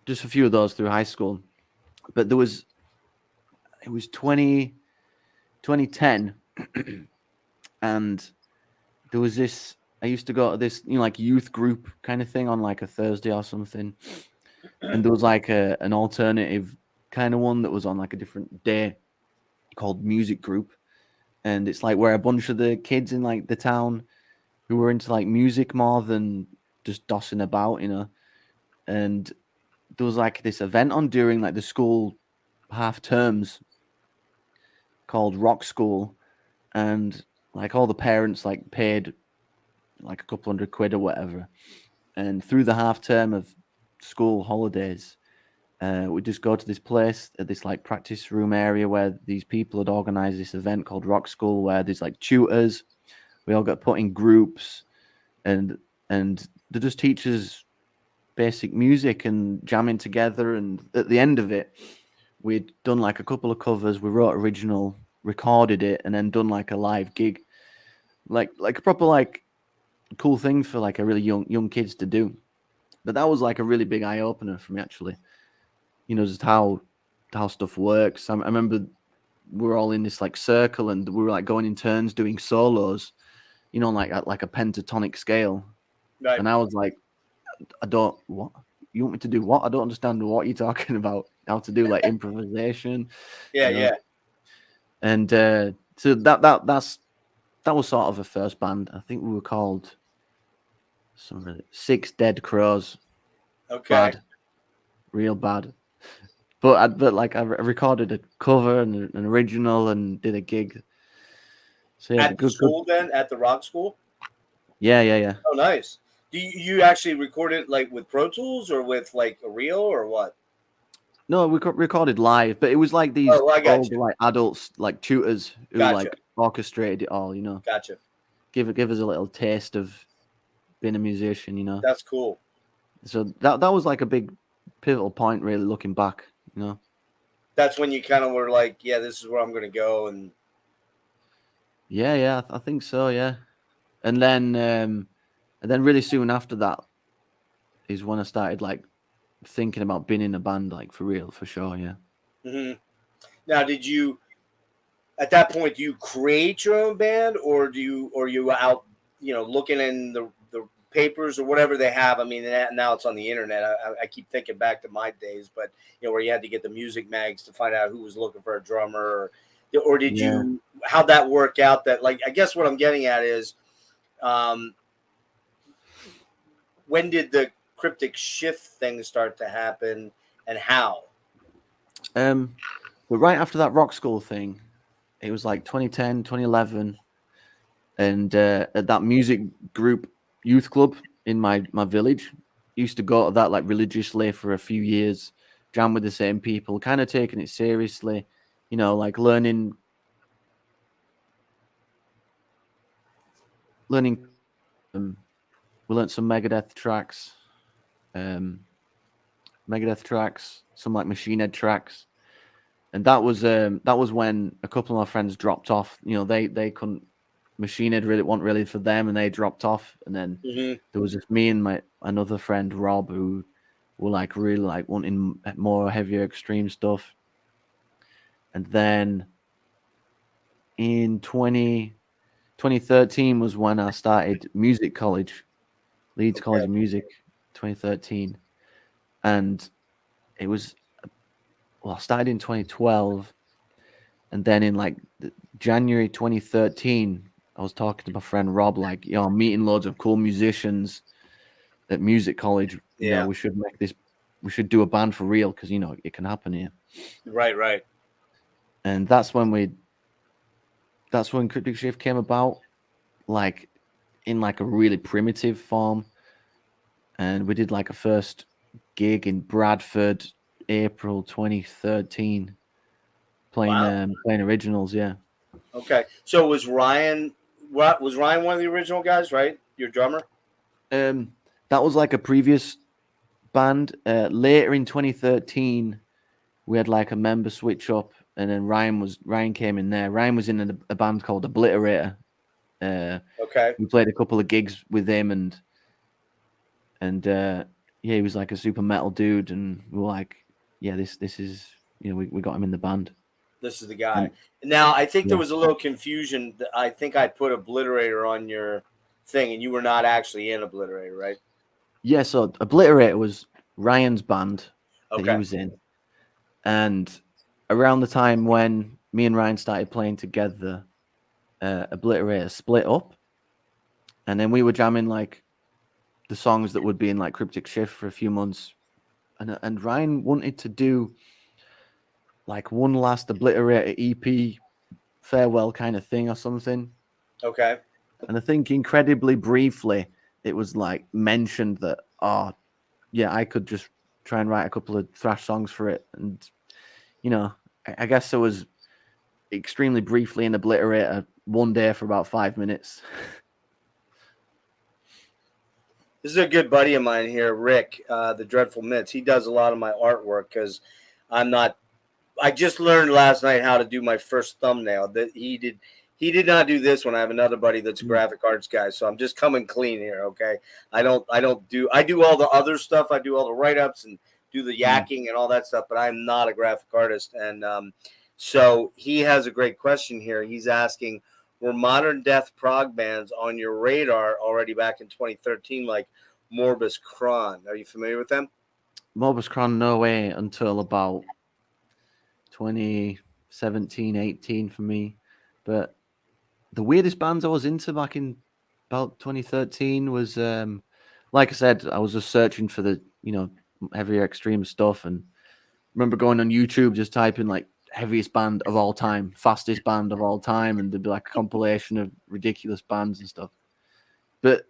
[SPEAKER 2] Just a few of those through high school, but it was 2010, and there was this. I used to go to this, like youth group kind of thing on like a Thursday or something, and there was like an alternative kind of one that was on like a different day called Music Group, and it's like where a bunch of the kids in like the town who were into like music more than just dossing about, and there was like this event on during like the school half terms called Rock School, and like all the parents like paid like a couple £100 or whatever, and through the half term of school holidays we just go to this place at this like practice room area where these people had organized this event called Rock School, where there's like tutors, we all got put in groups, and they just teach us basic music and jamming together, and at the end of it we'd done like a couple of covers, we wrote original, recorded it, and then done like a live gig, like a proper like cool thing for like a really young kids to do. But that was like a really big eye opener for me, actually. Just how stuff works. I remember we were all in this like circle and we were like going in turns doing solos, like at like a pentatonic scale. Right. And I was like, what? You want me to do what? I don't understand what you're talking about. how to do like improvisation,
[SPEAKER 1] Yeah,
[SPEAKER 2] you know.
[SPEAKER 1] yeah.
[SPEAKER 2] And so that was sort of a first band. I think we were called Six Dead Crows.
[SPEAKER 1] Okay.
[SPEAKER 2] Bad, real bad. But like I recorded a cover and an original and did a gig. So yeah,
[SPEAKER 1] At the school then, at the rock school.
[SPEAKER 2] Yeah.
[SPEAKER 1] Oh, nice. Do you actually record it like with Pro Tools or with like a reel or what?
[SPEAKER 2] No, we recorded live, but it was like these
[SPEAKER 1] Oh, I got
[SPEAKER 2] old
[SPEAKER 1] you.
[SPEAKER 2] like adults, like tutors who
[SPEAKER 1] Gotcha.
[SPEAKER 2] like orchestrated it all. You know,
[SPEAKER 1] Gotcha.
[SPEAKER 2] give us a little taste of being a musician. You know,
[SPEAKER 1] That's cool.
[SPEAKER 2] so that was like a big pivotal point, really, looking back. You know.
[SPEAKER 1] That's when you kind of were like, yeah, this is where I'm going to go. And
[SPEAKER 2] Yeah, I think so. Yeah, and then really soon after that is when I started like thinking about being in a band, like for real, for sure. Yeah.
[SPEAKER 1] hmm now, did you at that point do you create your own band or or you out, looking in the papers or whatever they have? I mean, now it's on the internet. I keep thinking back to my days, but where you had to get the music mags to find out who was looking for a drummer, or did
[SPEAKER 2] Yeah.
[SPEAKER 1] you? How'd that work out? That like, I guess what I'm getting at is, um, when did the Cryptic Shift thing start to happen, and how?
[SPEAKER 2] But right after that rock school thing, it was like 2010, 2011, and at that music group youth club in my village, used to go to that like religiously for a few years, jam with the same people, kind of taking it seriously, like learning. Um, we learned some um, Megadeth tracks, some like Machine Head tracks, and that was when a couple of my friends dropped off. They couldn't. Machine Head really wasn't really for them, and they dropped off. And then
[SPEAKER 1] hmm
[SPEAKER 2] there was just me and my another friend Rob, who were like really like wanting more heavier extreme stuff. And then in 2013 was when I started music college, Leeds College
[SPEAKER 1] Okay.
[SPEAKER 2] of Music, 2013, and it was I started in 2012, and then in like January 2013, I was talking to my friend Rob, like, I'm meeting loads of cool musicians at music college.
[SPEAKER 1] Yeah.
[SPEAKER 2] We should do a band for real because it can happen here.
[SPEAKER 1] Right. Right.
[SPEAKER 2] And that's when Cryptic Shift came about, like in like a really primitive form. And we did like a first gig in Bradford, April 2013,
[SPEAKER 1] Wow.
[SPEAKER 2] playing originals. Yeah.
[SPEAKER 1] Okay. So was Ryan? What was Ryan one of the original guys? Right, your drummer.
[SPEAKER 2] Um, that was like a previous band. Later in 2013, we had like a member switch up, and then Ryan came in there. Ryan was in a band called Obliterator.
[SPEAKER 1] Okay.
[SPEAKER 2] We played a couple of gigs with him, and yeah, he was like a super metal dude, and we were like, yeah, this is we got him in the band.
[SPEAKER 1] This is the guy.
[SPEAKER 2] And
[SPEAKER 1] Now, I think there
[SPEAKER 2] yeah,
[SPEAKER 1] was a little confusion. I think I put Obliterator on your thing, and you were not actually in Obliterator, right?
[SPEAKER 2] yeah. So Obliterator was Ryan's band that he
[SPEAKER 1] Okay.
[SPEAKER 2] was in, and around the time when me and Ryan started playing together, Obliterator split up, and then we were jamming like the songs that would be in like Cryptic Shift for a few months, and Ryan wanted to do like one last Obliterator EP farewell kind of thing or something.
[SPEAKER 1] Okay.
[SPEAKER 2] And I think incredibly briefly it was like mentioned that, oh yeah, I could just try and write a couple of thrash songs for it. And I guess there was extremely briefly in Obliterator one day for about 5 minutes.
[SPEAKER 1] This is a good buddy of mine here, Rick, the Dreadful Mitts. He does a lot of my artwork because I'm not. I just learned last night how to do my first thumbnail. That he did. He did not do this one. I have another buddy that's a graphic arts guy, so I'm just coming clean here. Okay, I don't do. I do all the other stuff. I do all the write ups and do the yakking and all that stuff, but I'm not a graphic artist. And so he has a great question here. He's asking, were modern death prog bands on your radar already back in 2013, like Morbus Kron? Are you familiar with them?
[SPEAKER 2] Morbus Crohn, no way until about 2017, 18 for me. But the weirdest bands I was into back in about 2013 was, like I said, I was just searching for the, heavier extreme stuff. And remember going on YouTube, just typing like heaviest band of all time, fastest band of all time. And there'd be like a compilation of ridiculous bands and stuff. But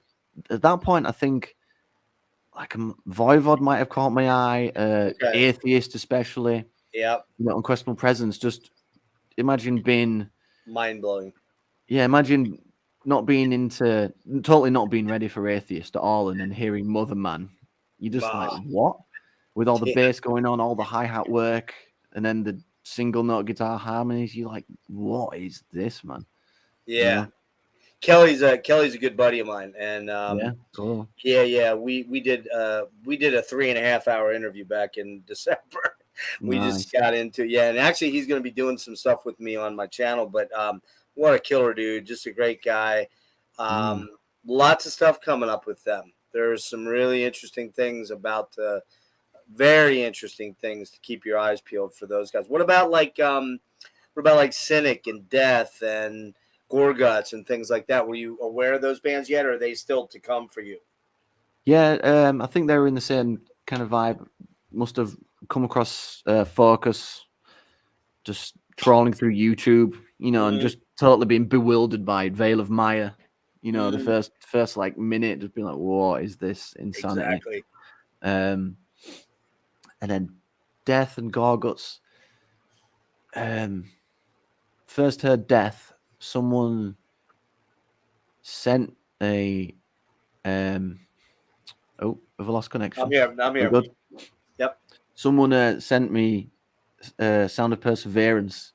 [SPEAKER 2] at that point, I think like Voivod might have caught my eye,
[SPEAKER 1] Okay.
[SPEAKER 2] Atheist especially.
[SPEAKER 1] Yep.
[SPEAKER 2] Unquestionable Presence. Just imagine being,
[SPEAKER 1] Mind blowing.
[SPEAKER 2] yeah, imagine totally not being ready for Atheist at all, and then hearing Mother Man. You're just like, what? With all the
[SPEAKER 1] Yeah.
[SPEAKER 2] bass going on, all the hi-hat work, and then the single note guitar harmonies, you're like, what is this, man?
[SPEAKER 1] Yeah. Kelly's a good buddy of mine, and
[SPEAKER 2] Yeah, cool.
[SPEAKER 1] yeah. We did a 3.5 hour interview back in December. We just got into and actually he's going to be doing some stuff with me on my channel. But what a killer dude! Just a great guy. Lots of stuff coming up with them. There's some really interesting things very interesting things to keep your eyes peeled for those guys. What about like Cynic and Death and Gorguts and things like that? Were you aware of those bands yet, or are they still to come for you?
[SPEAKER 2] Yeah, I think they were in the same kind of vibe. Must have come across Focus, just trawling through YouTube, and just totally being bewildered by Veil of Maya. The first like minute, just being like, "What is this insanity?"
[SPEAKER 1] Exactly.
[SPEAKER 2] And then Death and Gorguts. First heard Death. Someone sent a Oh, have I lost connection?
[SPEAKER 1] I'm here.
[SPEAKER 2] Good.
[SPEAKER 1] Yep.
[SPEAKER 2] Someone sent me Sound of Perseverance,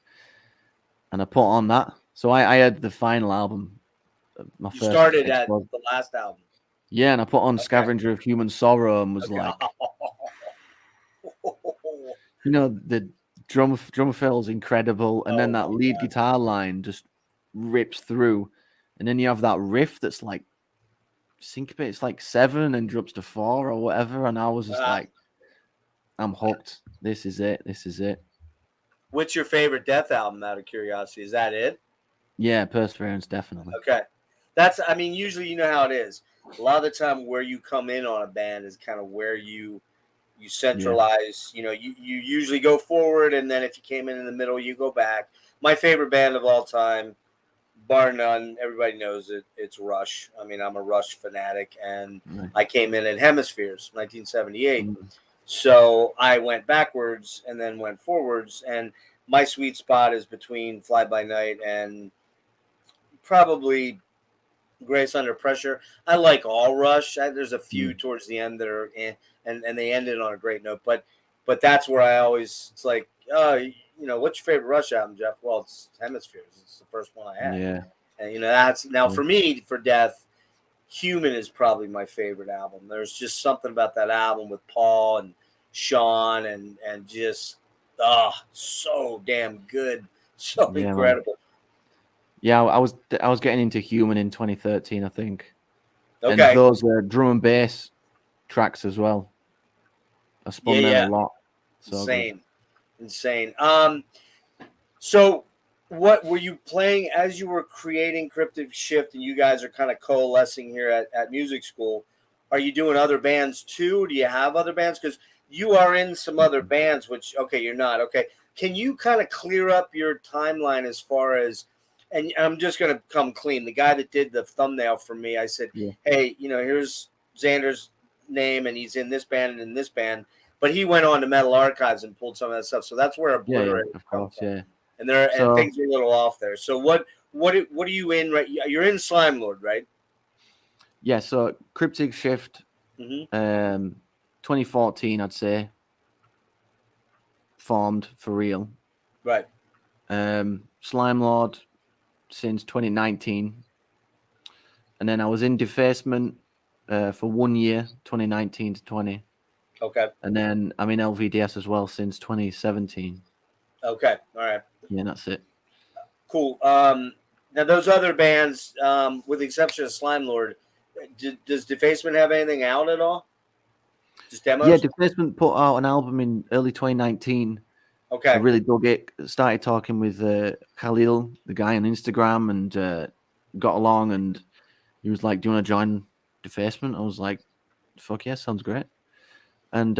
[SPEAKER 2] and I put on that. So I had the final album.
[SPEAKER 1] You started at the last album.
[SPEAKER 2] Yeah, and I put on Scavenger of Human Sorrow and was like, the drum fill is incredible, and then that lead guitar line just rips through, and then you have that riff that's like syncopated. It's like 7 and drops to 4 or whatever, and I was just like, I'm hooked. This is it.
[SPEAKER 1] What's your favorite Death album, out of curiosity? Is that it?
[SPEAKER 2] Yeah, Perseverance, definitely.
[SPEAKER 1] Okay. Usually you know how it is. A lot of the time where you come in on a band is kind of where you centralize. You usually go forward, and then if you came in the middle, you go back. My favorite band of all time, bar none, everybody knows it. It's Rush. I'm a Rush fanatic, and I came in Hemispheres, 1978. So I went backwards and then went forwards, and my sweet spot is between Fly By Night and probably Grace Under Pressure. I like all Rush. There's a few towards the end that are and they ended on a great note, but that's where I always, it's like, what's your favorite Rush album, Jeff? Well, it's Hemispheres. It's the first one I had.
[SPEAKER 2] Yeah.
[SPEAKER 1] And that's now for me, for Death, Human is probably my favorite album. There's just something about that album with Paul and Sean and just so damn good, so incredible.
[SPEAKER 2] Man. Yeah, I was getting into Human in 2013, I think.
[SPEAKER 1] Okay.
[SPEAKER 2] And those drum and bass tracks as well. I spun them a lot. So
[SPEAKER 1] Insane. So what were you playing as you were creating Cryptic Shift, and you guys are kind of coalescing here at music school? Are you doing other bands too? Do you have other bands? Because you are in some other bands, which, okay, you're not. Okay. Can you kind of clear up your timeline as far as, and I'm just going to come clean. The guy that did the thumbnail for me, I said, hey, here's Xander's name, and he's in this band and in this band. But he went on to Metal Archives and pulled some of that stuff. So that's where Obliterate
[SPEAKER 2] of course, yeah.
[SPEAKER 1] And things are a little off there. So what are you in? Right, you're in Slimelord, right?
[SPEAKER 2] Yeah. So Cryptic Shift, 2014, I'd say, formed for real.
[SPEAKER 1] Right.
[SPEAKER 2] Slimelord since 2019, and then I was in Defacement for 1 year, 2019 to 20.
[SPEAKER 1] Okay.
[SPEAKER 2] And then I'm in LVDS as well since 2017.
[SPEAKER 1] Okay. All right.
[SPEAKER 2] Yeah, that's it.
[SPEAKER 1] Cool. Now those other bands, with the exception of Slimelord, does Defacement have anything out at all? Just demos?
[SPEAKER 2] Yeah, Defacement put out an album in early 2019. I
[SPEAKER 1] Okay.
[SPEAKER 2] really dug it. Started talking with Khalil, the guy on Instagram, and got along. And he was like, "Do you want to join Defacement?" I was like, "Fuck yeah, sounds great." And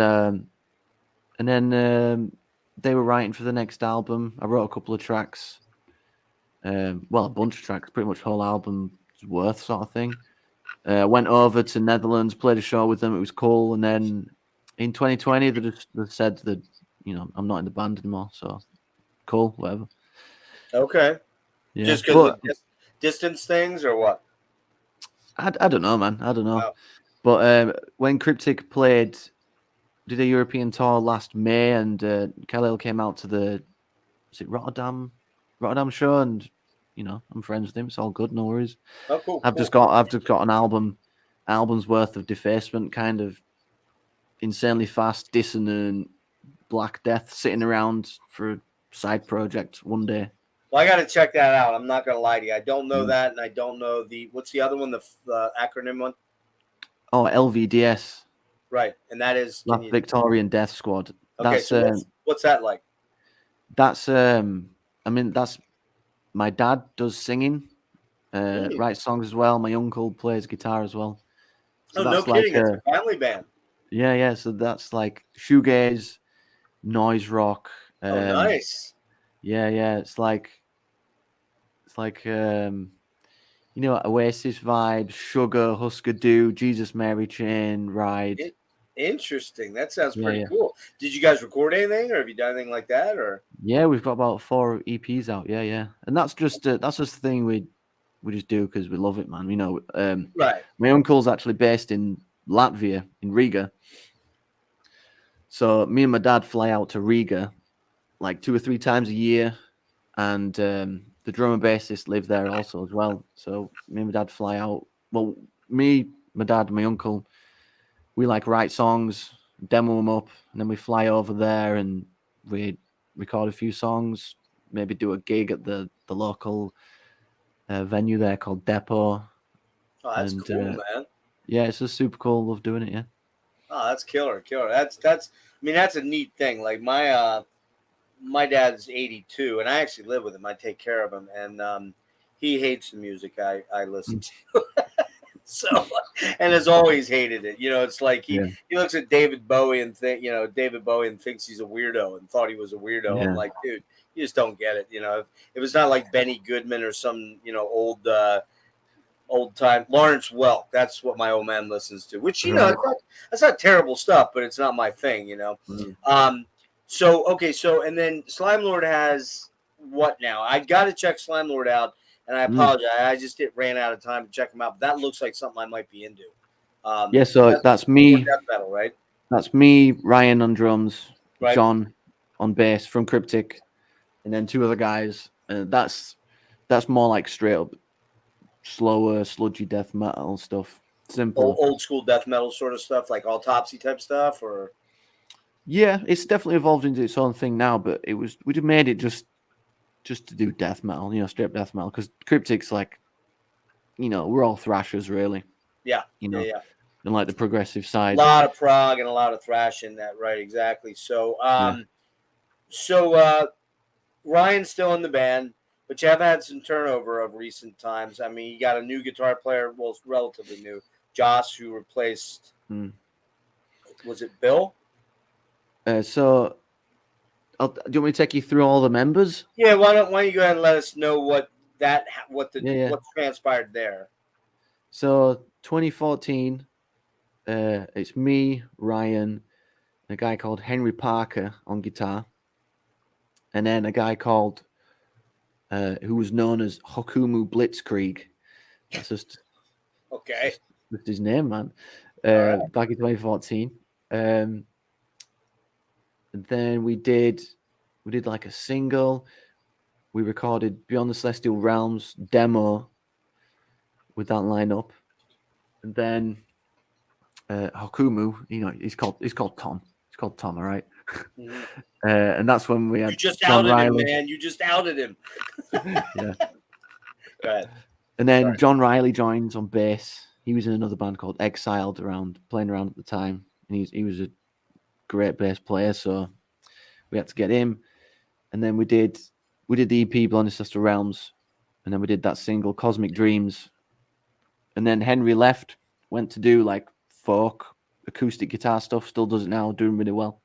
[SPEAKER 2] then they were writing for the next album. I wrote a couple of tracks. Well, a bunch of tracks, pretty much whole album's worth, sort of thing. Went over to Netherlands, played a show with them. It was cool. And then in 2020, they said that, I'm not in the band anymore. So cool, whatever.
[SPEAKER 1] Okay.
[SPEAKER 2] Yeah.
[SPEAKER 1] Just because of distance things or what?
[SPEAKER 2] I don't know, man. I don't know.
[SPEAKER 1] Oh.
[SPEAKER 2] But when Cryptic did a European tour last May, and Khalil came out to was it Rotterdam show, and I'm friends with him. It's all good, no worries.
[SPEAKER 1] Oh, cool.
[SPEAKER 2] I've just got an album's worth of Defacement, kind of insanely fast, dissonant, Black Death sitting around for a side project one day.
[SPEAKER 1] Well, I got to check that out. I'm not going to lie to you. I don't know that, and I don't know what's the other one, the acronym one?
[SPEAKER 2] Oh, LVDS.
[SPEAKER 1] Right, and that is
[SPEAKER 2] Victorian Death Squad.
[SPEAKER 1] Okay,
[SPEAKER 2] that's,
[SPEAKER 1] so what's that like?
[SPEAKER 2] That's that's my dad does singing, writes songs as well. My uncle plays guitar as well.
[SPEAKER 1] So no kidding, it's a family band.
[SPEAKER 2] Yeah. So that's like shoegaze, noise rock.
[SPEAKER 1] Nice.
[SPEAKER 2] Yeah. It's like Oasis vibes, Sugar, Husker Du, Jesus Mary Chain, Ride.
[SPEAKER 1] Interesting. That sounds pretty cool. Did you guys record anything, or have you done anything like that? Or
[SPEAKER 2] yeah, we've got about 4 EPs out. Yeah, and that's just the thing we just do because we love it, man.
[SPEAKER 1] Right.
[SPEAKER 2] My uncle's actually based in Latvia, in Riga. So me and my dad fly out to Riga like 2 or 3 times a year, and the drummer bassist live there also as well. So me and my dad fly out. Well, me, my dad, my uncle, we like write songs, demo them up, and then we fly over there and we record a few songs, maybe do a gig at the local venue there called Depot.
[SPEAKER 1] Oh, that's cool, man.
[SPEAKER 2] Yeah, it's just super cool. Love doing it. Yeah.
[SPEAKER 1] Oh, that's killer. That's a neat thing. Like my dad's 82, and I actually live with him. I take care of him, and he hates the music I listen to. So, and has always hated it. It's like he looks at David Bowie and thinks he's a weirdo and thought he was a weirdo. Yeah. I'm like, dude, you just don't get it. If it's not like Benny Goodman or some old time Lawrence Welk, that's what my old man listens to. Which that's not terrible stuff, but it's not my thing. So and then Slimelord has what now? I got to check Slimelord out. And I apologize. I just ran out of time to check them out. But that looks like something I might be into.
[SPEAKER 2] So that's me.
[SPEAKER 1] Death metal, right?
[SPEAKER 2] That's me, Ryan on drums,
[SPEAKER 1] right.
[SPEAKER 2] John on bass from Cryptic, and then 2 other guys. That's more like straight up slower, sludgy death metal stuff. Simple.
[SPEAKER 1] Old school death metal sort of stuff, like autopsy type stuff, or
[SPEAKER 2] yeah, it's definitely evolved into its own thing now. But we just made it just to do death metal, straight up death metal, because Cryptic's like, we're all thrashers, really.
[SPEAKER 1] Yeah.
[SPEAKER 2] And like the progressive side.
[SPEAKER 1] A lot of prog and a lot of thrash in that, right? Exactly. So, Ryan's still in the band, but you have had some turnover of recent times. I mean, you got a new guitar player, well, it's relatively new, Josh, who replaced, was it Bill?
[SPEAKER 2] Do you want me to take you through all the members?
[SPEAKER 1] Yeah, why don't you go ahead and let us know what transpired there.
[SPEAKER 2] So 2014, it's me, Ryan, a guy called Henry Parker on guitar, and then a guy called who was known as Hokumu Blitzkrieg. That's just
[SPEAKER 1] okay.
[SPEAKER 2] That's his name, man. Back in 2014. And then we did like a single. We recorded Beyond the Celestial Realms demo with that lineup. And then Hokumu, he's called Tom. He's called Tom, all right? Mm-hmm. And that's when we had
[SPEAKER 1] You just outed him, man. You just outed him.
[SPEAKER 2] Yeah.
[SPEAKER 1] Go ahead.
[SPEAKER 2] And then John Riley joins on bass. He was in another band called Exiled playing around at the time. and he was a great bass player, so we had to get him. And then we did the EP Blind Ancestor Realms, and then we did that single Cosmic Dreams. And then Henry left, went to do like folk acoustic guitar stuff. Still does it now, doing really well.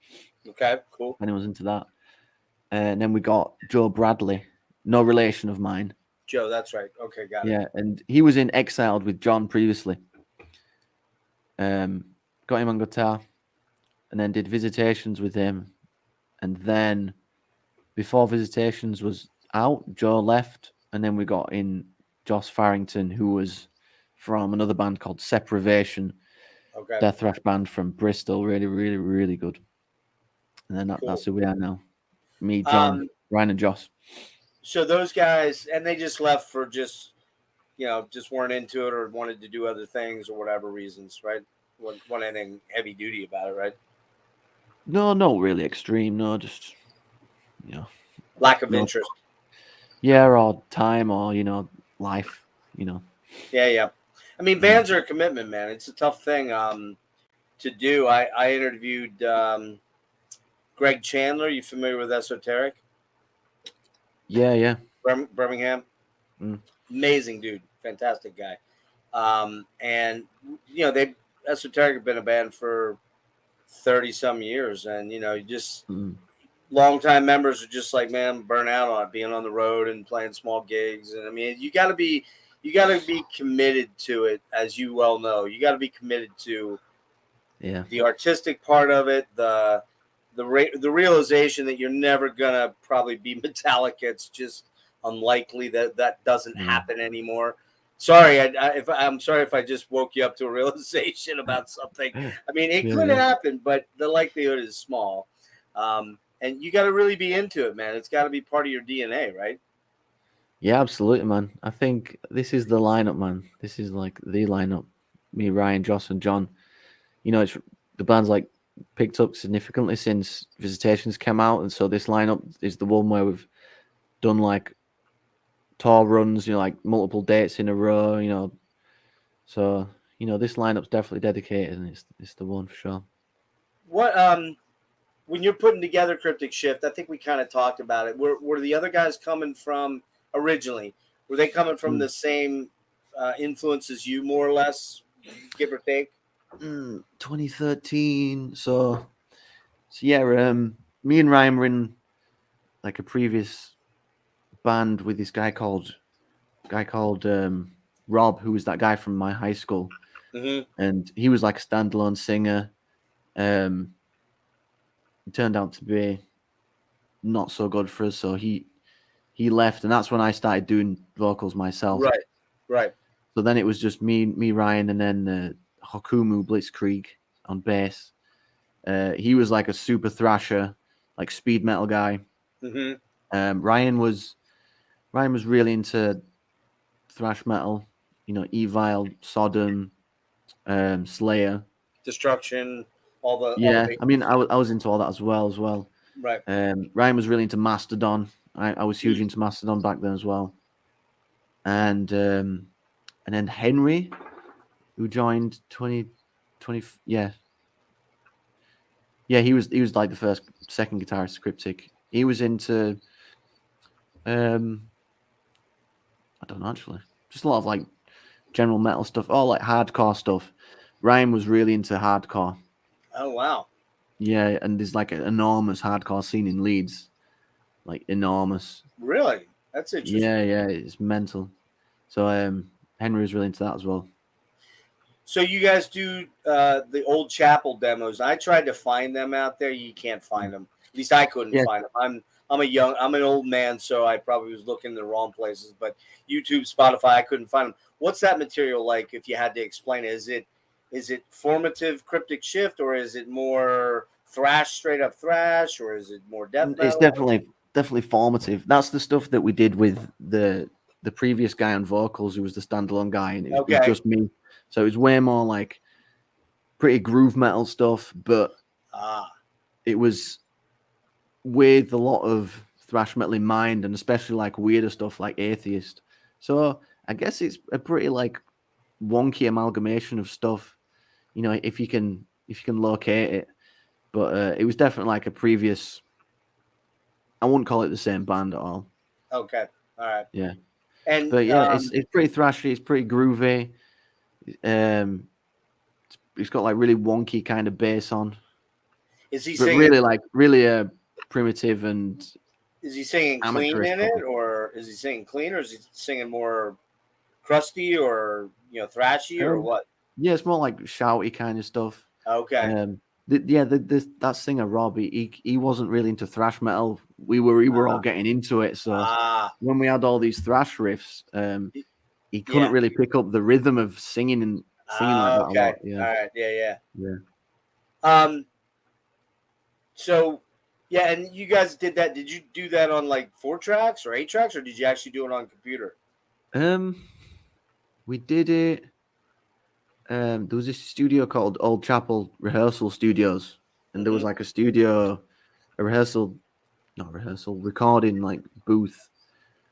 [SPEAKER 1] Okay, cool.
[SPEAKER 2] If anyone's into that. And then we got Joe Bradley, no relation of mine.
[SPEAKER 1] Joe, that's right. Okay, got it.
[SPEAKER 2] Yeah, and he was in Exiled with John previously. Got him on guitar, and then did Visitations with him. And then before Visitations was out, Joe left, and then we got in Joss Farrington, who was from another band called Separation,
[SPEAKER 1] Okay.
[SPEAKER 2] death thrash band from Bristol. Really, really, really good. And then that's who we are now. Me, John, Ryan, and Joss.
[SPEAKER 1] So those guys, and they just left for just weren't into it or wanted to do other things or whatever reasons, right? Wasn't anything heavy duty about it, right?
[SPEAKER 2] No, not really extreme. No, just
[SPEAKER 1] lack of interest.
[SPEAKER 2] Yeah, or time, or life.
[SPEAKER 1] Yeah. I mean, bands are a commitment, man. It's a tough thing to do. I interviewed Greg Chandler. You familiar with Esoteric?
[SPEAKER 2] Yeah.
[SPEAKER 1] Birmingham. Amazing dude, fantastic guy. And they Esoteric have been a band for 30 some years, and just longtime members are just like, man, burn out on it, being on the road and playing small gigs. And I mean, you got to be committed to it, as you well know. You got to be committed to the artistic part of it, the realization that you're never gonna probably be Metallica. It's just unlikely that doesn't happen anymore. Sorry, I'm sorry if I just woke you up to a realization about something. I mean, it could happen, but the likelihood is small. And you got to really be into it, man. It's got to be part of your DNA, right?
[SPEAKER 2] Yeah, absolutely, man. I think this is the lineup, man. This is like the lineup. Me, Ryan, Joss, and John. It's the band's like picked up significantly since Visitations came out, and so this lineup is the one where we've done like tour runs, like multiple dates in a row, So this lineup's definitely dedicated, and it's the one for sure.
[SPEAKER 1] What when you're putting together Cryptic Shift, I think we kind of talked about it. Were the other guys coming from originally? Were they coming from the same influences you, more or less, give or take?
[SPEAKER 2] 2013. So yeah, me and Ryan were in like a previous band with this guy called Rob, who was that guy from my high school, and he was like a standalone singer. It turned out to be not so good for us, so he left, and that's when I started doing vocals myself.
[SPEAKER 1] Right.
[SPEAKER 2] So then it was just me, Ryan, and then Hokumu Blitzkrieg on bass. He was like a super thrasher, like speed metal guy. Ryan was really into thrash metal, Evil, Sodom, Slayer,
[SPEAKER 1] Destruction, all the
[SPEAKER 2] I mean, I was into all that as well.
[SPEAKER 1] Right.
[SPEAKER 2] Ryan was really into Mastodon. I was huge into Mastodon back then as well. And then Henry, who joined 2020, yeah, he was like the second guitarist, Cryptic. He was into I don't know, actually, just a lot of like general metal stuff, all like hardcore stuff. Ryan was really into hardcore.
[SPEAKER 1] Oh wow.
[SPEAKER 2] Yeah, and there's like an enormous hardcore scene in Leeds, like enormous.
[SPEAKER 1] Really? That's interesting.
[SPEAKER 2] Yeah, it's mental. So Henry was really into that as well.
[SPEAKER 1] So you guys do the old chapel demos. I tried to find them out there. You can't find them. At least I couldn't find them. I'm an old man, so I probably was looking in the wrong places. But YouTube, Spotify, I couldn't find them. What's that material like? If you had to explain it, is it formative Cryptic Shift, or is it more thrash, straight up thrash, or is it more death metal?
[SPEAKER 2] It's definitely formative. That's the stuff that we did with the previous guy on vocals, who was the standalone guy, and it was just me. So it was way more like pretty groove metal stuff, but it was with a lot of thrash metal in mind, and especially like weirder stuff like Atheist. So I guess it's a pretty like wonky amalgamation of stuff. If you can if you can locate it. But it was definitely like a previous. I wouldn't call it the same band at all.
[SPEAKER 1] Okay, all right.
[SPEAKER 2] Yeah,
[SPEAKER 1] And
[SPEAKER 2] but yeah, it's pretty thrashy. It's pretty groovy. It's got like really wonky kind of bass on,
[SPEAKER 1] is he
[SPEAKER 2] but
[SPEAKER 1] singing?
[SPEAKER 2] really primitive and
[SPEAKER 1] Is he singing clean
[SPEAKER 2] amateurish.
[SPEAKER 1] in it, or is he singing clean, or is he singing more crusty, or thrashy, or what?
[SPEAKER 2] Yeah, it's more like shouty kind of stuff.
[SPEAKER 1] Okay.
[SPEAKER 2] That singer Rob, he wasn't really into thrash metal. We were all getting into it. So when we had all these thrash riffs, he couldn't
[SPEAKER 1] yeah.
[SPEAKER 2] really pick up the rhythm of singing like that a
[SPEAKER 1] Okay.
[SPEAKER 2] lot. Yeah.
[SPEAKER 1] All right. Yeah.
[SPEAKER 2] Yeah.
[SPEAKER 1] So, yeah, and you guys did that. Did you do that on like 4 tracks or 8 tracks, or did you actually do it on computer?
[SPEAKER 2] We did it. There was this studio called Old Chapel Rehearsal Studios, and there was like recording like booth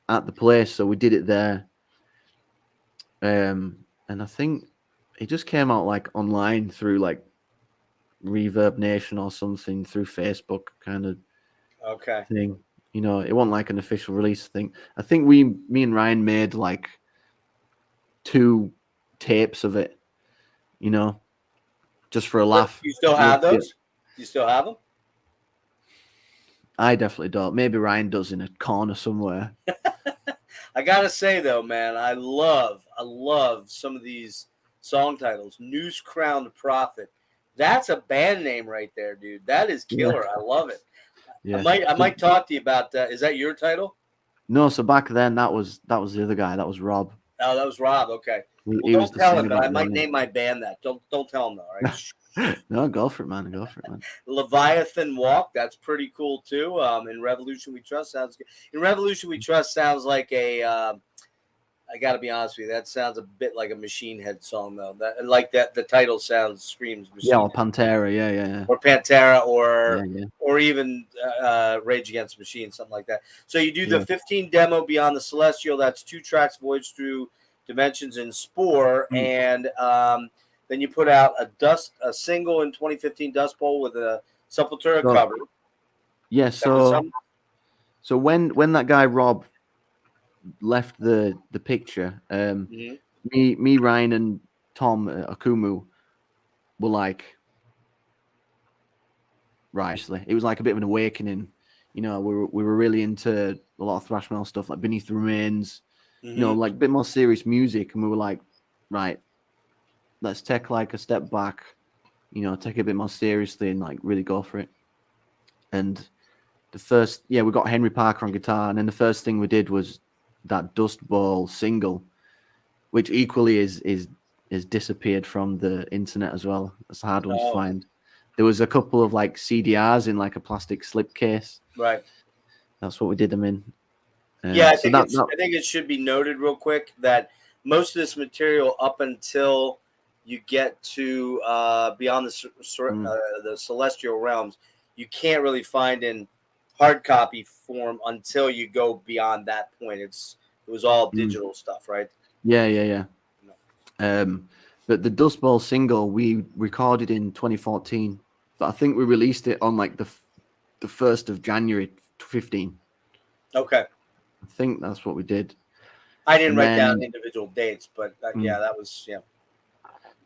[SPEAKER 2] at the place. So we did it there. And I think it just came out like online through like Reverb Nation or something, through Facebook kind of thing. It wasn't like an official release thing. I think me and Ryan made like 2 tapes of it, just for a laugh.
[SPEAKER 1] You still have those? You still have them?
[SPEAKER 2] I definitely don't. Maybe Ryan does in a corner somewhere.
[SPEAKER 1] I gotta say though, man, I love some of these song titles. Noose Crowned Prophet. That's a band name right there, dude. That is killer. Yeah. I love it. Yeah. I might talk to you about that. Is that your title?
[SPEAKER 2] No, so back then that was the other guy. That was Rob.
[SPEAKER 1] Oh, that was Rob. Okay. Well, don't tell him, but I might name my band that. Don't tell him though, all right?
[SPEAKER 2] No, go for it, man.
[SPEAKER 1] Leviathan Walk. That's pretty cool too. In Revolution We Trust sounds good. In Revolution We Trust sounds like a. I got to be honest with you. That sounds a bit like a Machine Head song, though. That the title screams Machine
[SPEAKER 2] Head. Or Pantera, yeah.
[SPEAKER 1] Or Pantera, or even Rage Against the Machine, something like that. So you do the 15 demo Beyond the Celestial. That's 2 tracks, Voyage Through Dimensions and Spore, and then you put out a single in 2015, Dust Bowl, with a Sepultura cover.
[SPEAKER 2] Yeah. So when that guy Rob left the picture, me, Ryan, and Tom Akumu were like, right. It was like a bit of an awakening. We were really into a lot of thrash metal stuff, like Beneath the Remains. Like a bit more serious music, and we were like, right, let's take like a step back, take it a bit more seriously and like really go for it. And we got Henry Parker on guitar, and then the first thing we did was that Dust Bowl single, which equally is disappeared from the internet as well. That's a hard one to find. There was a couple of like CDRs in like a plastic slipcase.
[SPEAKER 1] Right.
[SPEAKER 2] That's what we did them in.
[SPEAKER 1] I think it should be noted real quick that most of this material, up until you get to Beyond the Celestial Realms, you can't really find in hard copy form until you go beyond that point. It was all digital stuff, right?
[SPEAKER 2] Yeah. But the Dust Bowl single we recorded in 2014, but I think we released it on like the 1st of January 2015.
[SPEAKER 1] Okay.
[SPEAKER 2] I think that's what we did.
[SPEAKER 1] I didn't write down individual dates, but that was.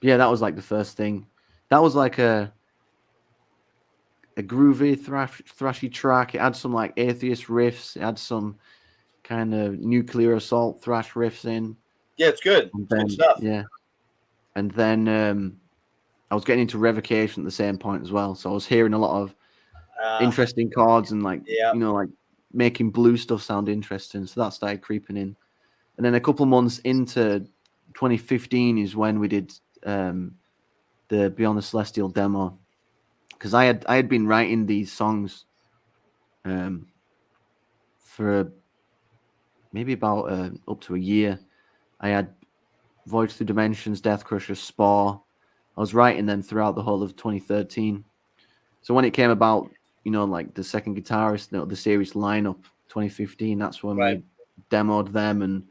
[SPEAKER 2] Yeah, that was like the first thing. That was like a groovy thrashy track. It had some like Atheist riffs. It had some kind of Nuclear Assault thrash riffs in.
[SPEAKER 1] Yeah, it's good. Good stuff.
[SPEAKER 2] Yeah. And then I was getting into Revocation at the same point as well. So I was hearing a lot of interesting chords and like like making blue stuff sound interesting. So that started creeping in. And then a couple months into 2015 is when we did the Beyond the Celestial demo. Because I had been writing these songs for maybe about up to a year. I had Voyage Through Dimensions, Death Crusher, Spore. I was writing them throughout the whole of 2013. So when it came about, like the second guitarist, the series lineup, 2015, that's when we demoed them, and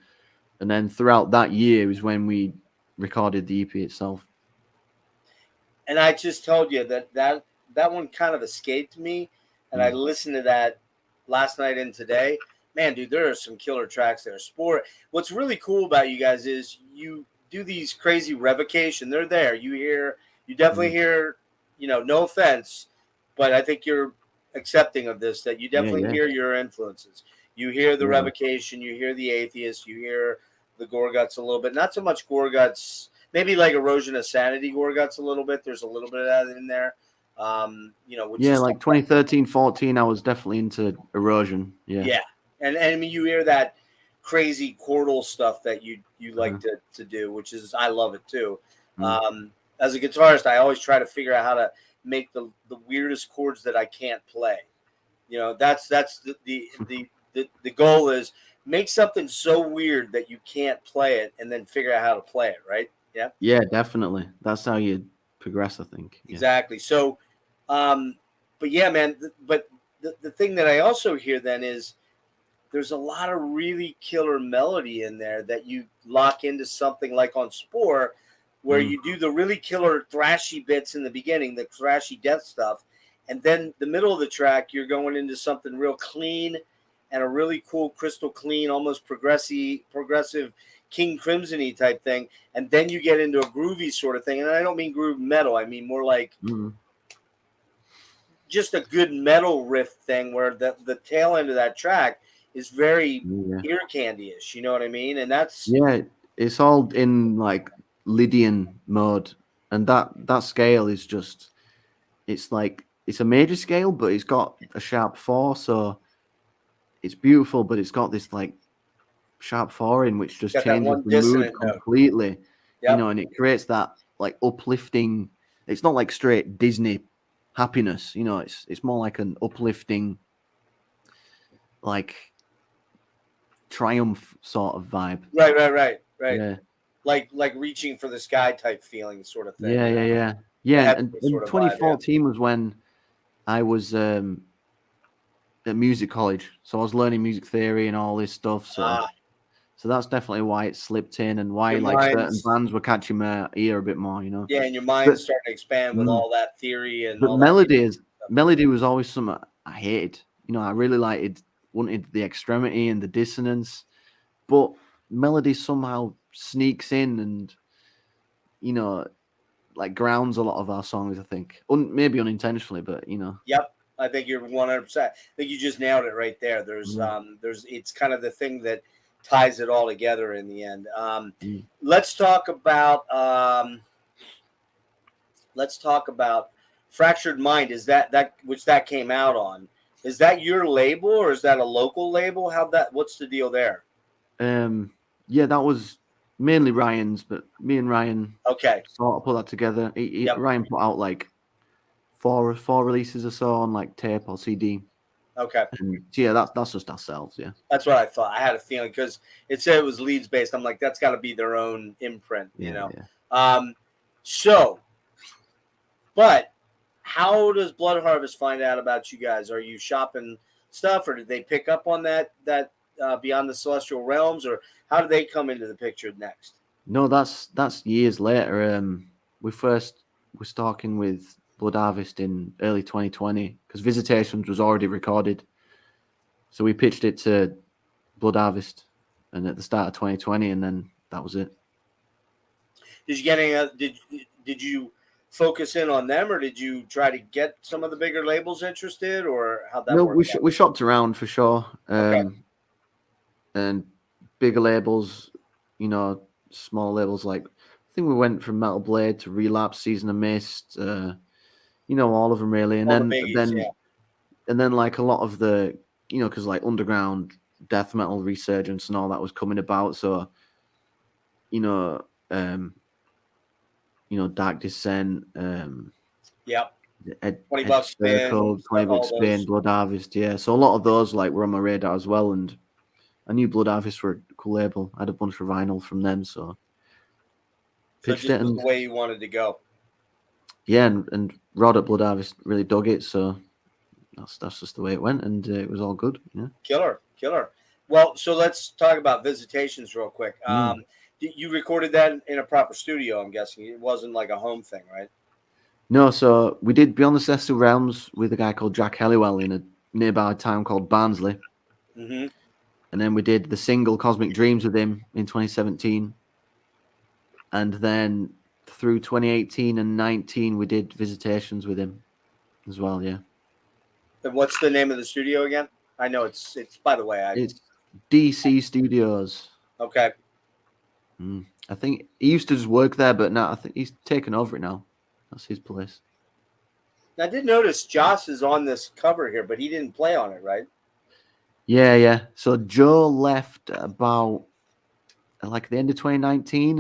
[SPEAKER 2] then throughout that year is when we recorded the EP itself.
[SPEAKER 1] And I just told you that one kind of escaped me, and I listened to that last night and today. Man, dude, there are some killer tracks there. Sport. What's really cool about you guys is you do these crazy revocation. They're there. You definitely hear, no offense, but I think you're accepting of this, that you definitely hear your influences. You hear the revocation, you hear the Atheist, you hear the Gorguts a little bit. Not so much Gorguts, maybe like Erosion of Sanity Gorguts a little bit. There's a little bit of that in there. Which is
[SPEAKER 2] like 2013, 14, I was definitely into Erosion. Yeah.
[SPEAKER 1] And I mean, you hear that crazy chordal stuff that you like to do, which is, I love it too. As a guitarist, I always try to figure out how to make the weirdest chords that I can't play. That's the goal is make something so weird that you can't play it, and then figure out how to play it, right? Yeah.
[SPEAKER 2] Yeah, definitely. That's how you progress, I think. Yeah.
[SPEAKER 1] Exactly. So, but yeah, man. But the thing that I also hear then is there's a lot of really killer melody in there that you lock into something like on Spore, where you do the really killer thrashy bits in the beginning, the thrashy death stuff, and then the middle of the track you're going into something real clean and a really cool crystal clean, almost progressive King Crimson-y type thing, and then you get into a groovy sort of thing. And I don't mean groove metal, I mean more like just a good metal riff thing, where the tail end of that track is very ear candy-ish, you know what I mean? And that's
[SPEAKER 2] it's all in like Lydian mode, and that scale is just, it's like, it's a major scale, but it's got a sharp 4, so it's beautiful, but it's got this like sharp 4 in, which just changes the mood completely. And it creates that like uplifting. It's not like straight Disney happiness, it's more like an uplifting, like triumph sort of vibe.
[SPEAKER 1] Right. Yeah. Like reaching for the sky type feeling sort of thing.
[SPEAKER 2] Yeah. And 2014 was when I was at music college, so I was learning music theory and all this stuff. So that's definitely why it slipped in, and why certain bands were catching my ear a bit more,
[SPEAKER 1] Yeah, and your mind's starting to expand with all that theory and all
[SPEAKER 2] that. Melody was always something I hated. I really wanted the extremity and the dissonance, but melody somehow sneaks in and like grounds a lot of our songs, I think. Maybe unintentionally, but
[SPEAKER 1] Yep, I think you're 100%. I think you just nailed it right there. There's it's kind of the thing that ties it all together in the end. Let's talk about Fractured Mind. Is that which that came out on? Is that your label, or is that a local label? What's the deal there?
[SPEAKER 2] Yeah, that was mainly Ryan's, but me and Ryan sort of put that together. Ryan put out like four releases or so on like tape or CD.
[SPEAKER 1] Okay.
[SPEAKER 2] And yeah, that's just ourselves. Yeah.
[SPEAKER 1] That's what I thought. I had a feeling, because it said it was Leeds based. I'm like, that's got to be their own imprint, you know. Yeah. But how does Blood Harvest find out about you guys? Are you shopping stuff, or did they pick up on that Beyond the Celestial Realms, or how did they come into the picture next?
[SPEAKER 2] No, that's years later. We first was talking with Blood Harvest in early 2020, because Visitations was already recorded. So we pitched it to Blood Harvest, and at the start of 2020, and then that was it.
[SPEAKER 1] Did you get any? Did you focus in on them, or did you try to get some of the bigger labels interested, or how'd that work?
[SPEAKER 2] We shopped around for sure. And bigger labels, small labels, like I think we went from Metal Blade to Relapse, Season of Mist, all of them really, and then like a lot of the, because like underground death metal resurgence and all that was coming about, so Dark Descent, $20 spin, $20 spin, Blood Harvest, so a lot of those like were on my radar as well, and I knew Blood Harvest were a cool label. I had a bunch of vinyl from them, so
[SPEAKER 1] pitched it, and the way you wanted to go.
[SPEAKER 2] Yeah, and Rod at Blood Harvest really dug it, so that's just the way it went, and it was all good. Yeah.
[SPEAKER 1] Killer. Well, so let's talk about Visitations real quick. You recorded that in a proper studio, I'm guessing. It wasn't like a home thing, right?
[SPEAKER 2] No, so we did Beyond the Celestial Realms with a guy called Jack Helliwell in a nearby town called Barnsley.
[SPEAKER 1] Mm-hmm.
[SPEAKER 2] And then we did the single Cosmic Dreams with him in 2017. And then through 2018 and 19, we did Visitations with him as well, yeah.
[SPEAKER 1] And what's the name of the studio again? I know it's by the way,
[SPEAKER 2] It's DC Studios.
[SPEAKER 1] okay.
[SPEAKER 2] I think he used to just work there, but now I think he's taken over it now. That's his place.
[SPEAKER 1] I did notice Joss is on this cover here, but he didn't play on it, right?
[SPEAKER 2] Yeah. So Joe left about like the end of 2019,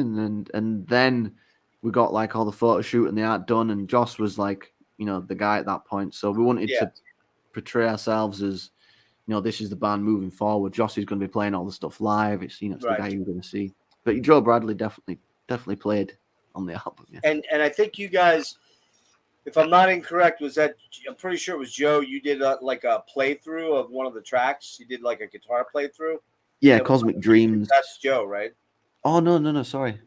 [SPEAKER 2] and then we got like all the photo shoot and the art done, and Joss was like, the guy at that point. So we wanted to portray ourselves as, this is the band moving forward. Joss is going to be playing all the stuff live. It's it's the guy you're going to see. But Joe Bradley definitely played on the album. Yeah.
[SPEAKER 1] And I think you guys, if I'm not incorrect, I'm pretty sure it was Joe. You did like a playthrough of one of the tracks. You did like a guitar playthrough.
[SPEAKER 2] Yeah, Cosmic Dreams.
[SPEAKER 1] That's Joe, right?
[SPEAKER 2] Oh no, sorry.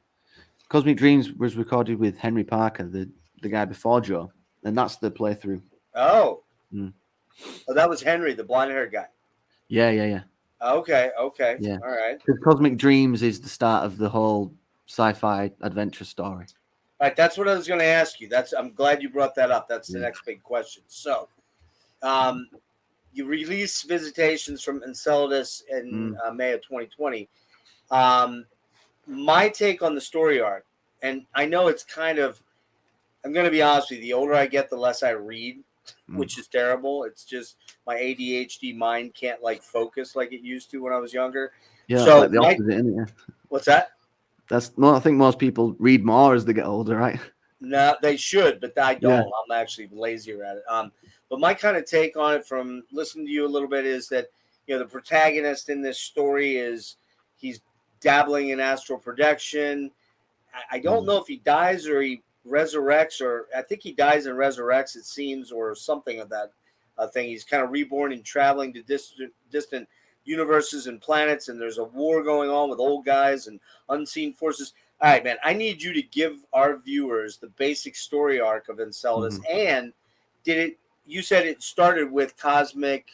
[SPEAKER 2] Cosmic Dreams was recorded with Henry Parker, the guy before Joe, and that's the playthrough.
[SPEAKER 1] Oh, that was Henry, the blonde-haired guy.
[SPEAKER 2] Yeah.
[SPEAKER 1] Okay.
[SPEAKER 2] Yeah.
[SPEAKER 1] All right.
[SPEAKER 2] Because Cosmic Dreams is the start of the whole sci-fi adventure story.
[SPEAKER 1] All right, that's what I was going to ask you. I'm glad you brought that up. That's the next big question. So, you released Visitations from Enceladus in May of 2020. My take on the story arc, and I know it's kind of, I'm going to be honest with you, the older I get, the less I read, which is terrible. It's just my ADHD mind can't like focus like it used to when I was younger.
[SPEAKER 2] Yeah,
[SPEAKER 1] so
[SPEAKER 2] like the opposite, isn't it?
[SPEAKER 1] What's that?
[SPEAKER 2] I think most people read more as they get older, right?
[SPEAKER 1] No, they should, but I don't. Yeah. I'm actually lazier at it. But my kind of take on it from listening to you a little bit is that, the protagonist in this story he's dabbling in astral projection. I don't know if he dies or he resurrects, or I think he dies and resurrects, it seems, or something of that thing. He's kind of reborn and traveling to distant universes and planets, and there's a war going on with old guys and unseen forces. All right, man, I need you to give our viewers the basic story arc of Enceladus. And you said it started with Cosmic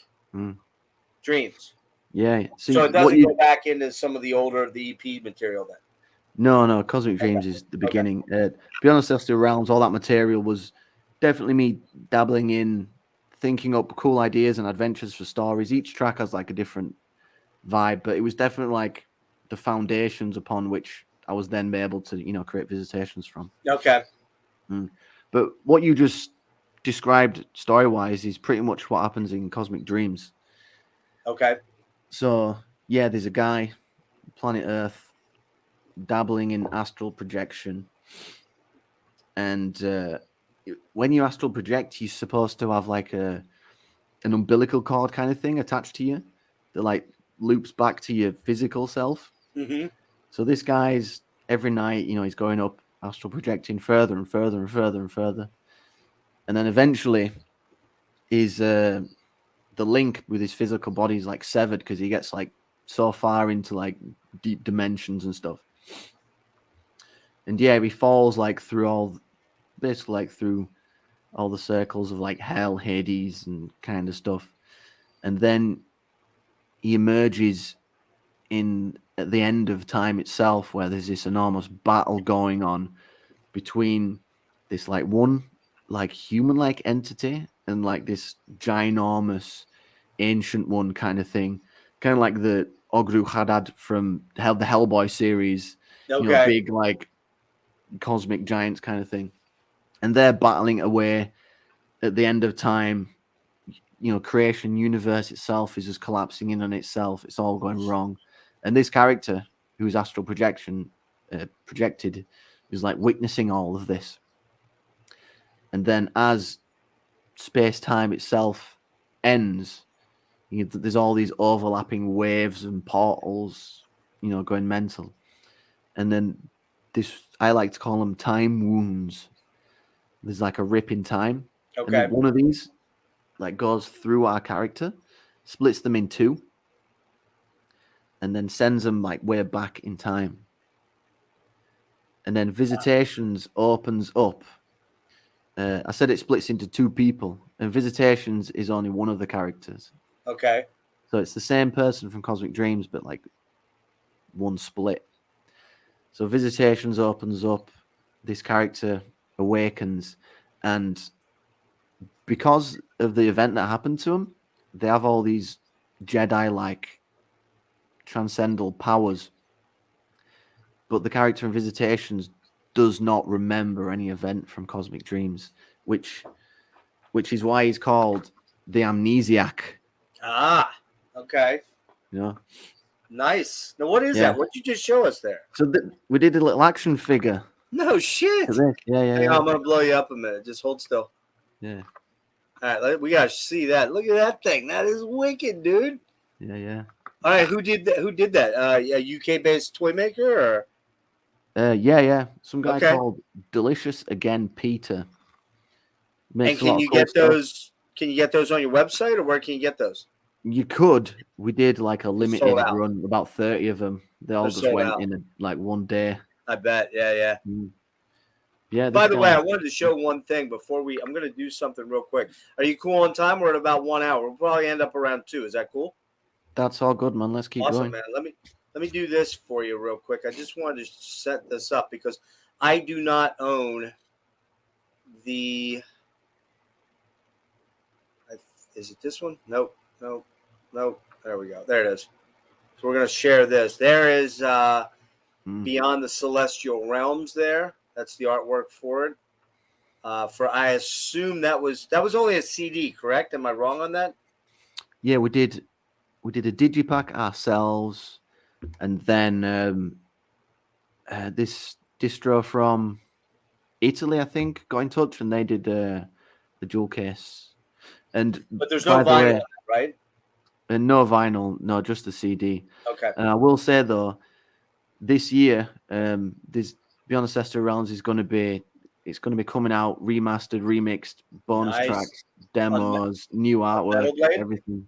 [SPEAKER 1] Dreams.
[SPEAKER 2] Yeah. See,
[SPEAKER 1] so it doesn't go back into some of the EP material then?
[SPEAKER 2] No. Cosmic Dreams is the beginning. Beyond the Celestial Realms, all that material was definitely me dabbling in thinking up cool ideas and adventures for stories. Each track has like a different vibe, but it was definitely like the foundations upon which I was then able to, create Visitations from.
[SPEAKER 1] Okay.
[SPEAKER 2] But what you just described story-wise is pretty much what happens in Cosmic Dreams.
[SPEAKER 1] Okay.
[SPEAKER 2] So, yeah, there's a guy, planet Earth, dabbling in astral projection. And when you astral project, you're supposed to have like an umbilical cord kind of thing attached to you that like loops back to your physical self.
[SPEAKER 1] Mm-hmm.
[SPEAKER 2] So this guy's every night, he's going up, astral projecting further and further and further and further. And then eventually the link with his physical body is like severed because he gets like so far into like deep dimensions and stuff. And yeah, he falls like through through all the circles of like hell, Hades and kind of stuff. And then he emerges at the end of time itself, where there's this enormous battle going on between this like one like human-like entity and like this ginormous ancient one kind of thing, kind of like the Ogru Haddad from the Hellboy series.
[SPEAKER 1] Okay.
[SPEAKER 2] Big like cosmic giants kind of thing, and they're battling away at the end of time. Creation universe itself is just collapsing in on itself. It's all going wrong. And this character, who's astral projected, is like witnessing all of this. And then as space-time itself ends, there's all these overlapping waves and portals, going mental. And then I like to call them time wounds. There's like a rip in time.
[SPEAKER 1] Okay.
[SPEAKER 2] And one of these like goes through our character, splits them in two, and then sends them like way back in time. And then Visitations opens up I said it splits into two people, and Visitations is only one of the characters.
[SPEAKER 1] Okay.
[SPEAKER 2] So it's the same person from Cosmic Dreams, but like one split. So Visitations opens up, this character awakens, and because of the event that happened to him, they have all these Jedi-like transcendental powers. But the character in Visitations does not remember any event from Cosmic Dreams, which is why he's called the Amnesiac.
[SPEAKER 1] Ah, okay.
[SPEAKER 2] You know?
[SPEAKER 1] Nice. Now, what is
[SPEAKER 2] Yeah.
[SPEAKER 1] that? What did you just show us there?
[SPEAKER 2] So we did a little action figure.
[SPEAKER 1] No shit.
[SPEAKER 2] Yeah.
[SPEAKER 1] Hang on, I'm going to blow you up a minute. Just hold still.
[SPEAKER 2] Yeah.
[SPEAKER 1] All right, we got to see that. Look at that thing. That is wicked, dude.
[SPEAKER 2] Yeah.
[SPEAKER 1] All right, who did that? A UK-based toy maker or?
[SPEAKER 2] Yeah. Some guy
[SPEAKER 1] Okay.
[SPEAKER 2] called Delicious Again Peter.
[SPEAKER 1] And can you get those? Can you get those on your website, or where can you get those?
[SPEAKER 2] You could. We did like a limited
[SPEAKER 1] sold out.
[SPEAKER 2] run, about 30 of them. They all
[SPEAKER 1] They're
[SPEAKER 2] just
[SPEAKER 1] sold
[SPEAKER 2] went
[SPEAKER 1] out.
[SPEAKER 2] in like one day.
[SPEAKER 1] I bet. Yeah.
[SPEAKER 2] Yeah.
[SPEAKER 1] By the
[SPEAKER 2] guy-
[SPEAKER 1] way, I wanted to show one thing before I'm going to do something real quick. Are you cool on time? We're at about 1 hour. We'll probably end up around 2. Is that cool?
[SPEAKER 2] That's all good, man. Let's keep
[SPEAKER 1] Awesome,
[SPEAKER 2] going.
[SPEAKER 1] man. Let me do this for you real quick. I just wanted to set this up because I do not own the. Is it this one? Nope. There we go. There it is. So we're going to share this. There is Beyond the Celestial Realms there. That's the artwork for it. I assume that was only a CD, correct? Am I wrong on that?
[SPEAKER 2] Yeah, we did a digipack ourselves, and then this distro from Italy, I think, got in touch, and they did the jewel case.
[SPEAKER 1] But there's no vinyl on it, right?
[SPEAKER 2] And no vinyl, no, just the CD.
[SPEAKER 1] Okay.
[SPEAKER 2] And I will say though, this year, this Beyond the Celestial Realms is going to be coming out remastered, remixed, bonus tracks, demos, new artwork, everything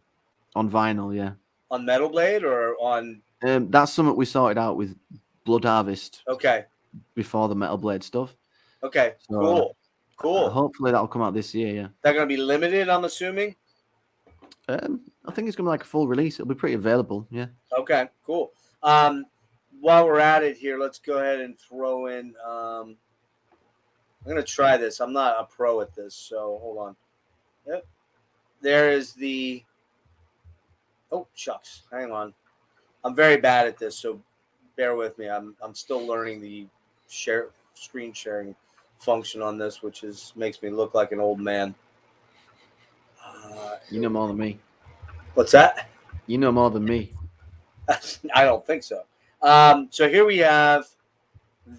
[SPEAKER 2] on vinyl. Yeah. On
[SPEAKER 1] Metal Blade or on?
[SPEAKER 2] That's something we sorted out with Blood Harvest.
[SPEAKER 1] Okay.
[SPEAKER 2] Before the Metal Blade stuff.
[SPEAKER 1] Okay. So, cool.
[SPEAKER 2] Hopefully that'll come out this year. Yeah.
[SPEAKER 1] They're going to be limited, I'm assuming.
[SPEAKER 2] I think it's going to be like a full release. It'll be pretty available. Yeah.
[SPEAKER 1] Okay. Cool. While we're at it here, let's go ahead and throw in. I'm going to try this. I'm not a pro at this, so hold on. Yep. There is the. Oh, shucks. Hang on. I'm very bad at this, so bear with me. I'm still learning the screen sharing function on this, which makes me look like an old man.
[SPEAKER 2] You know more than me.
[SPEAKER 1] What's that?
[SPEAKER 2] You know more than me.
[SPEAKER 1] I don't think so. So here we have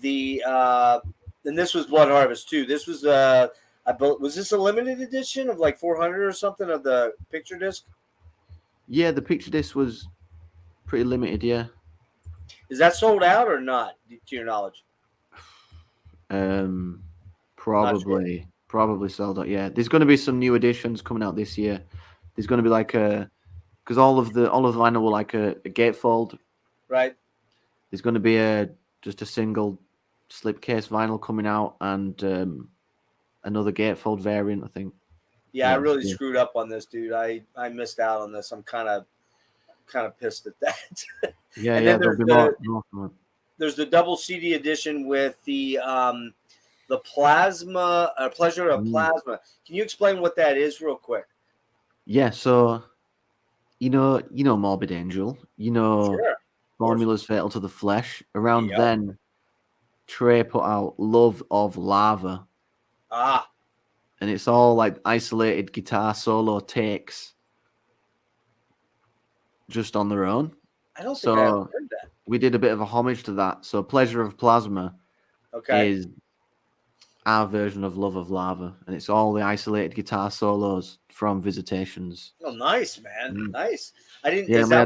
[SPEAKER 1] the, and this was Blood Harvest too. This was was this a limited edition of like 400 or something of the picture disc?
[SPEAKER 2] Yeah, the picture disc was pretty limited. Yeah.
[SPEAKER 1] Is that sold out or not, to your knowledge?
[SPEAKER 2] Probably sold out. Yeah, there's going to be some new editions coming out this year. There's going to be like because all of the vinyl were like a gatefold.
[SPEAKER 1] Right.
[SPEAKER 2] There's going to be just a single slipcase vinyl coming out and another gatefold variant, I think.
[SPEAKER 1] Yeah, I really screwed up on this, dude. I missed out on this. I'm kind of pissed at that.
[SPEAKER 2] Yeah,
[SPEAKER 1] and
[SPEAKER 2] yeah.
[SPEAKER 1] There's the double CD edition with the plasma, pleasure of plasma. Can you explain what that is, real quick?
[SPEAKER 2] Yeah. So, you know, Morbid Angel. Sure. Formulas Fatal to the Flesh. Around then, Trey put out Love of Lava.
[SPEAKER 1] Ah.
[SPEAKER 2] And it's all like isolated guitar solo takes just on their own.
[SPEAKER 1] I don't think I ever heard that.
[SPEAKER 2] We did a bit of a homage to that. So Pleasure of Plasma is our version of Love of Lava. And it's all the isolated guitar solos from Visitations.
[SPEAKER 1] Oh, nice, man. Nice. I didn't. Yeah,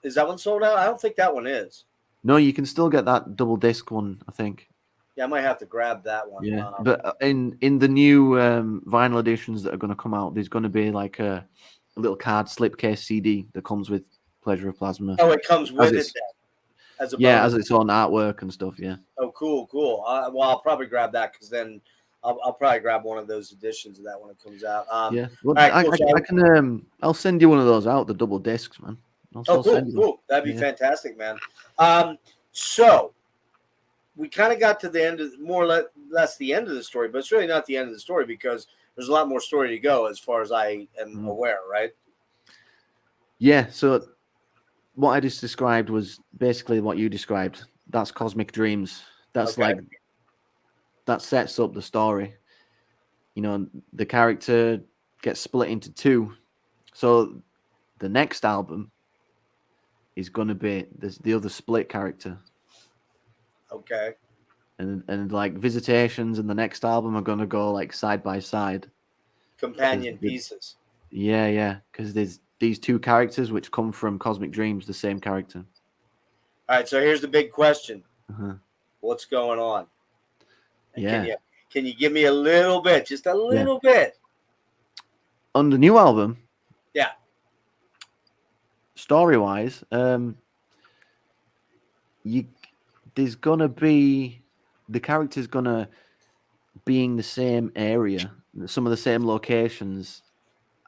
[SPEAKER 1] is that one sold out? I don't think that one is.
[SPEAKER 2] No, you can still get that double disc one, I think.
[SPEAKER 1] Yeah, I might have to grab that one.
[SPEAKER 2] Yeah, but in the new vinyl editions that are going to come out, there's going to be like a little card slipcase CD that comes with Pleasure of Plasma.
[SPEAKER 1] Oh, it comes with it then? As its own artwork and stuff. Yeah. Oh, cool. Well, I'll probably grab that because then I'll probably grab one of those editions of that when it comes out.
[SPEAKER 2] Yeah, well,
[SPEAKER 1] all right, cool.
[SPEAKER 2] I can. I'll send you one of those out, the double discs, man.
[SPEAKER 1] Oh, cool, cool. That'd be fantastic, man. So we kind of got to the end of more or less the end of the story, but it's really not the end of the story because there's a lot more story to go as far as I am aware, right?
[SPEAKER 2] Yeah. So what I just described was basically what you described. That's Cosmic Dreams. That's like that sets up the story. You know, the character gets split into two. So the next album is going to be the other split character.
[SPEAKER 1] Okay.
[SPEAKER 2] And like Visitations and the next album are going to go like side by side.
[SPEAKER 1] Companion pieces.
[SPEAKER 2] Yeah. Because there's these two characters which come from Cosmic Dreams, the same character.
[SPEAKER 1] All right. So here's the big question. What's going on? And can you give me a little bit, just a little bit?
[SPEAKER 2] On the new album?
[SPEAKER 1] Yeah.
[SPEAKER 2] Story-wise, there's gonna be the character's gonna be in the same area, some of the same locations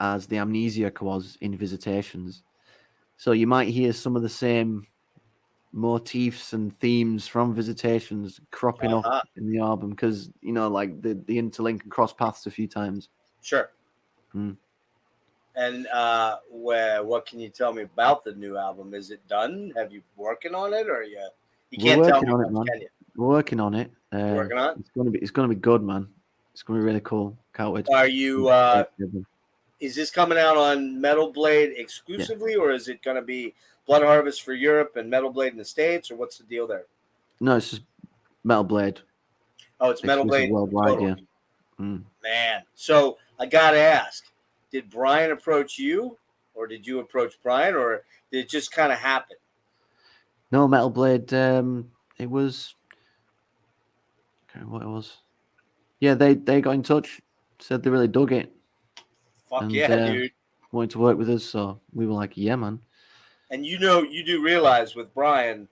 [SPEAKER 2] as the Amnesiac was in Visitations. So you might hear some of the same motifs and themes from Visitations cropping up in the album because you know, like the interlink and cross paths a few times.
[SPEAKER 1] Sure. And what can you tell me about the new album? Is it done? Have you working on it, or you can't tell me much, can you?
[SPEAKER 2] We're working on it.
[SPEAKER 1] Working on it?
[SPEAKER 2] It's gonna be good, man. It's gonna be really cool. Can't wait.
[SPEAKER 1] Are you? Is this coming out on Metal Blade exclusively, or is it gonna be Blood Harvest for Europe and Metal Blade in the States, or what's the deal there?
[SPEAKER 2] No, it's just Metal Blade.
[SPEAKER 1] Oh, it's Metal Blade
[SPEAKER 2] worldwide, yeah.
[SPEAKER 1] Man, so I gotta ask. Did Brian approach you, or did you approach Brian, or did it just kind of happen?
[SPEAKER 2] No, Metal Blade. It was. Okay, what it was? Yeah, they got in touch, said they really dug it.
[SPEAKER 1] Fuck yeah, dude!
[SPEAKER 2] Wanted to work with us, so we were like, yeah, man.
[SPEAKER 1] And you do realize with Brian,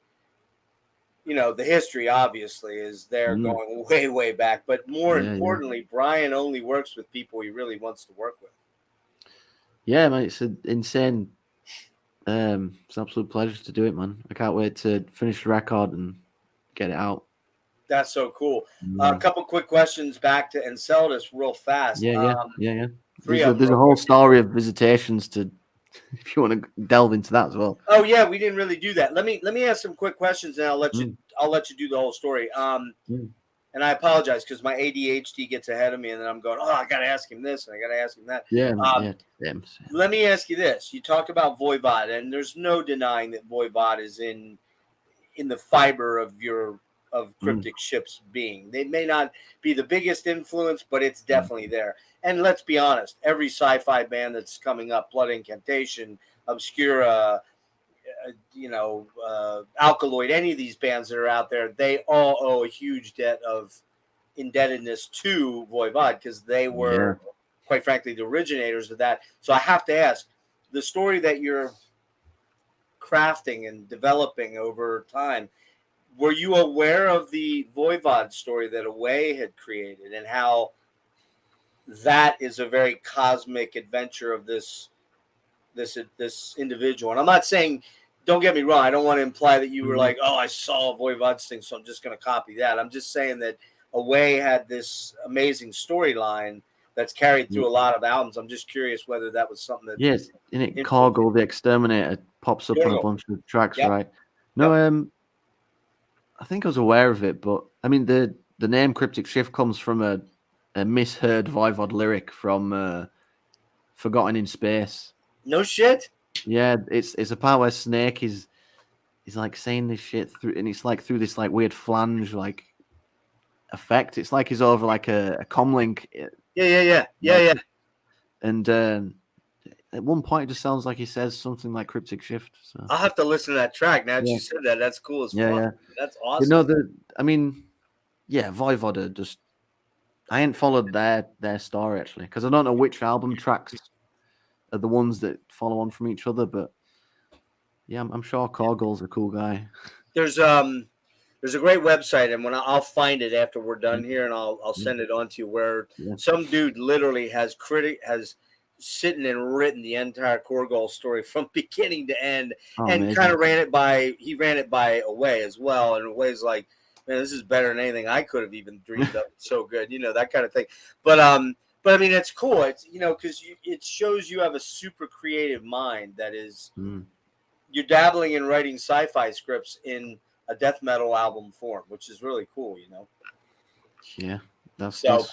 [SPEAKER 1] you know, the history obviously is they're going way, way back. But more importantly, Brian only works with people he really wants to work with.
[SPEAKER 2] Yeah, man, it's insane. It's an absolute pleasure to do it, man. I can't wait to finish the record and get it out.
[SPEAKER 1] That's so cool. A couple quick questions back to Enceladus real fast.
[SPEAKER 2] Yeah. There's a whole story of Visitations to, if you want to delve into that as well.
[SPEAKER 1] Oh yeah, we didn't really do that. Let me ask some quick questions, and I'll let you do the whole story. And I apologize because my ADHD gets ahead of me, and then I'm going, I got to ask him this, and I got to ask him that. Let me ask you this. You talked about Voivod, and there's no denying that Voivod is in the fiber of Cryptic Shift's being. They may not be the biggest influence, but it's definitely there. And let's be honest, every sci-fi band that's coming up, Blood Incantation, Obscura, Alkaloid, any of these bands that are out there, they all owe a huge debt of indebtedness to Voivod because they were, quite frankly, the originators of that. So I have to ask, the story that you're crafting and developing over time, were you aware of the Voivod story that Away had created and how that is a very cosmic adventure of this individual? And I'm not saying, don't get me wrong, I don't want to imply that you were like, I saw Voivod's thing, so I'm just going to copy that. I'm just saying that Away had this amazing storyline that's carried through a lot of albums. I'm just curious whether that was something that...
[SPEAKER 2] Yes, in it, Cargill the Exterminator pops up on a bunch of tracks, right? No, I think I was aware of it, but I mean, the name Cryptic Shift comes from a misheard Voivod lyric from Forgotten in Space.
[SPEAKER 1] No shit?
[SPEAKER 2] Yeah, it's a part where Snake is like saying this shit through, and it's like through this like weird flange like effect. It's like he's over like a comlink.
[SPEAKER 1] Yeah.
[SPEAKER 2] And at one point, it just sounds like he says something like Cryptic Shift. So
[SPEAKER 1] I'll have to listen to that track now that you said that. That's cool as fuck.
[SPEAKER 2] Yeah.
[SPEAKER 1] That's awesome.
[SPEAKER 2] Voivod are just... I ain't followed their story actually because I don't know which album tracks are the ones that follow on from each other. But yeah, I'm sure Cargill's a cool guy.
[SPEAKER 1] There's There's a great website, and I'll find it after we're done here, and I'll send it on to you. Where some dude literally has sitting and written the entire Gorguts story from beginning to end, and kind of ran it by Away as well, and Away's like, man, this is better than anything I could have even dreamed of. It's so good, that kind of thing. But I mean, it's cool. It's because it shows you have a super creative mind that is. You're dabbling in writing sci-fi scripts in a death metal album form, which is really cool,
[SPEAKER 2] Yeah, that's
[SPEAKER 1] so.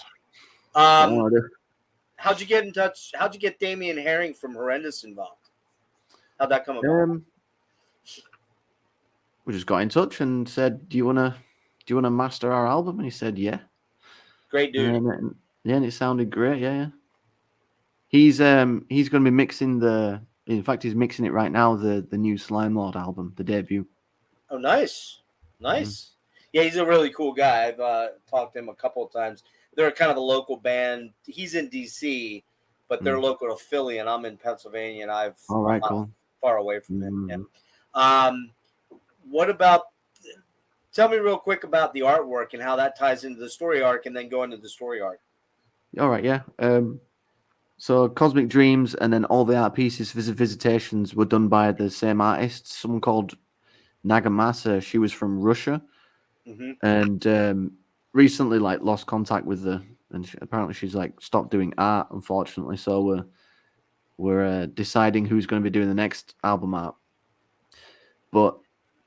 [SPEAKER 1] How'd you get in touch? How'd you get Damian Herring from Horrendous involved? How'd that come about?
[SPEAKER 2] We just got in touch and said, "Do you wanna master our album?" And he said, "Yeah."
[SPEAKER 1] Great dude.
[SPEAKER 2] And it sounded great. Yeah. He's going to be mixing in fact, he's mixing it right now. The new Slimelord album, the debut.
[SPEAKER 1] Oh, nice. Yeah, he's a really cool guy. I've talked to him a couple of times. They're kind of a local band. He's in DC, but they're local to Philly, and I'm in Pennsylvania, and
[SPEAKER 2] cool.
[SPEAKER 1] Far away from him. Yeah. What about? Tell me real quick about the artwork and how that ties into the story arc, and then go into the story arc.
[SPEAKER 2] All right, yeah. So Cosmic Dreams and then all the art pieces for Visitations were done by the same artist, someone called Nagamasa. She was from Russia, and recently lost contact with her, and apparently she's stopped doing art, unfortunately. So we're deciding who's going to be doing the next album art. But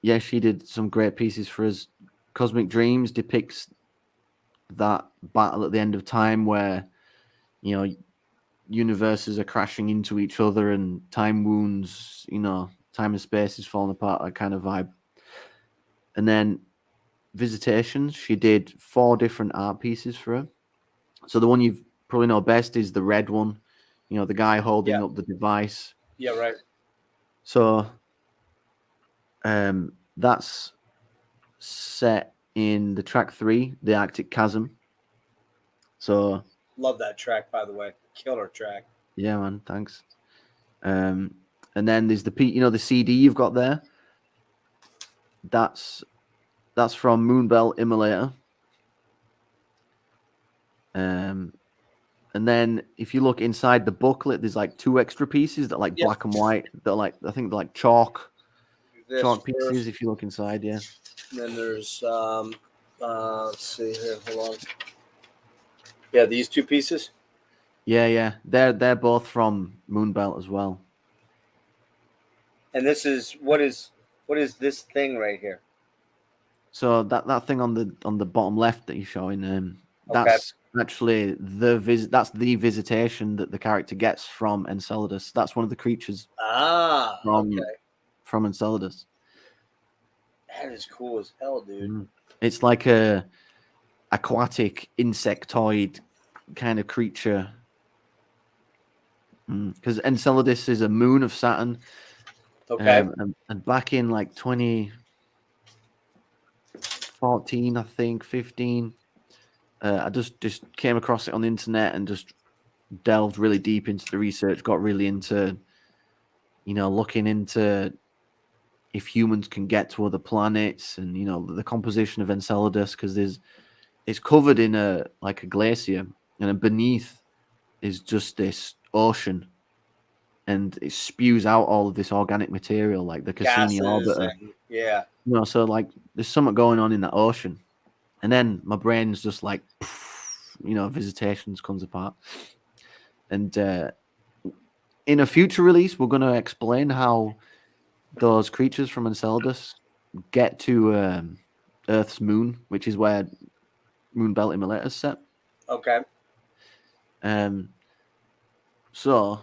[SPEAKER 2] yeah, she did some great pieces for us. Cosmic Dreams depicts that battle at the end of time where universes are crashing into each other and time wounds, time and space is falling apart, that kind of vibe. And then Visitations, she did 4 different art pieces for her. So the one you probably know best is the red one, the guy holding up the device.
[SPEAKER 1] Yeah, right.
[SPEAKER 2] So that's set in the track 3, the Arctic Chasm. So
[SPEAKER 1] love that track, by the way. Killer track.
[SPEAKER 2] Yeah, man. Thanks. And then there's the CD you've got there. That's from Moonbelt Immolator. And then if you look inside the booklet, there's 2 extra pieces that black and white. They're I think they're chalk pieces. If you look inside, yeah.
[SPEAKER 1] And then there's let's see here. Hold on. Yeah, these 2 pieces.
[SPEAKER 2] Yeah. They're both from Moonbelt as well.
[SPEAKER 1] And this is what is this thing right here?
[SPEAKER 2] So that thing on the bottom left that you're showing, that's actually the visitation that the character gets from Enceladus. That's one of the creatures. From Enceladus.
[SPEAKER 1] That is cool as hell, dude.
[SPEAKER 2] It's like a aquatic insectoid kind of creature. Because Enceladus is a moon of Saturn.
[SPEAKER 1] Okay.
[SPEAKER 2] And back in 2014, I think, 15, I just came across it on the internet and just delved really deep into the research, got really into, looking into if humans can get to other planets and, the composition of Enceladus, because it's covered in a glacier, and beneath is just this ocean, and it spews out all of this organic material like the Cassini orbiter.
[SPEAKER 1] Yeah.
[SPEAKER 2] So there's something going on in that ocean. And then my brain's just Visitations comes apart. And in a future release, we're going to explain how those creatures from Enceladus get to Earth's moon, which is where Moonbelt Immolator is set.
[SPEAKER 1] Okay.
[SPEAKER 2] So,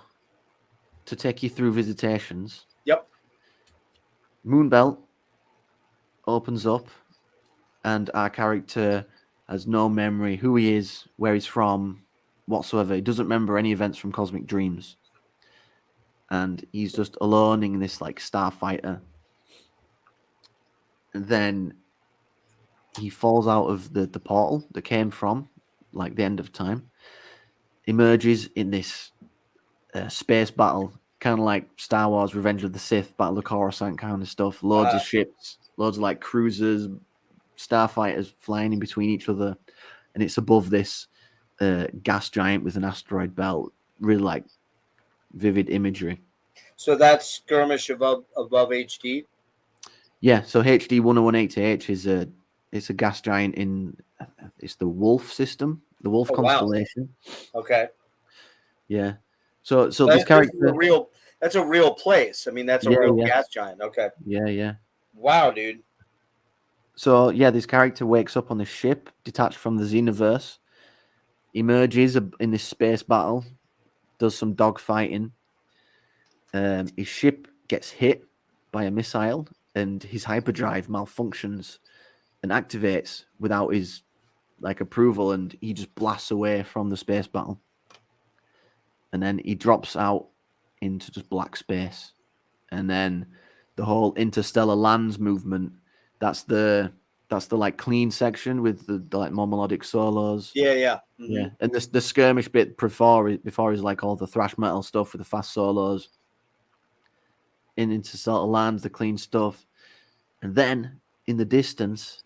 [SPEAKER 2] to take you through Visitations.
[SPEAKER 1] Yep.
[SPEAKER 2] Moonbelt opens up, and our character has no memory who he is, where he's from, whatsoever. He doesn't remember any events from Cosmic Dreams. And he's just alone in this starfighter. And then he falls out of the portal that came from the end of time, emerges in this space battle, kind of like Star Wars Revenge of the Sith, Battle of Coruscant kind of stuff. Loads of ships, loads of cruisers, starfighters flying in between each other, and it's above this gas giant with an asteroid belt. Really like vivid imagery.
[SPEAKER 1] So that's skirmish above HD.
[SPEAKER 2] Yeah, so HD 10180H is it's a gas giant in it's the Wolf system, the Wolf
[SPEAKER 1] Oh, wow.
[SPEAKER 2] constellation.
[SPEAKER 1] Okay.
[SPEAKER 2] Yeah. So this character,
[SPEAKER 1] that's a real place. I mean, that's a real gas giant. Okay.
[SPEAKER 2] Yeah.
[SPEAKER 1] Wow, dude.
[SPEAKER 2] So yeah, this character wakes up on this ship detached from the Xenoverse, emerges in this space battle, does some dogfighting. His ship gets hit by a missile, and his hyperdrive malfunctions and activates without his approval, and he just blasts away from the space battle. And then he drops out into just black space. And then the whole interstellar lands movement, that's the like clean section with the like more melodic solos.
[SPEAKER 1] Yeah.
[SPEAKER 2] Mm-hmm. Yeah. And the skirmish bit before is like all the thrash metal stuff with the fast solos. In interstellar lands, the clean stuff. And then in the distance,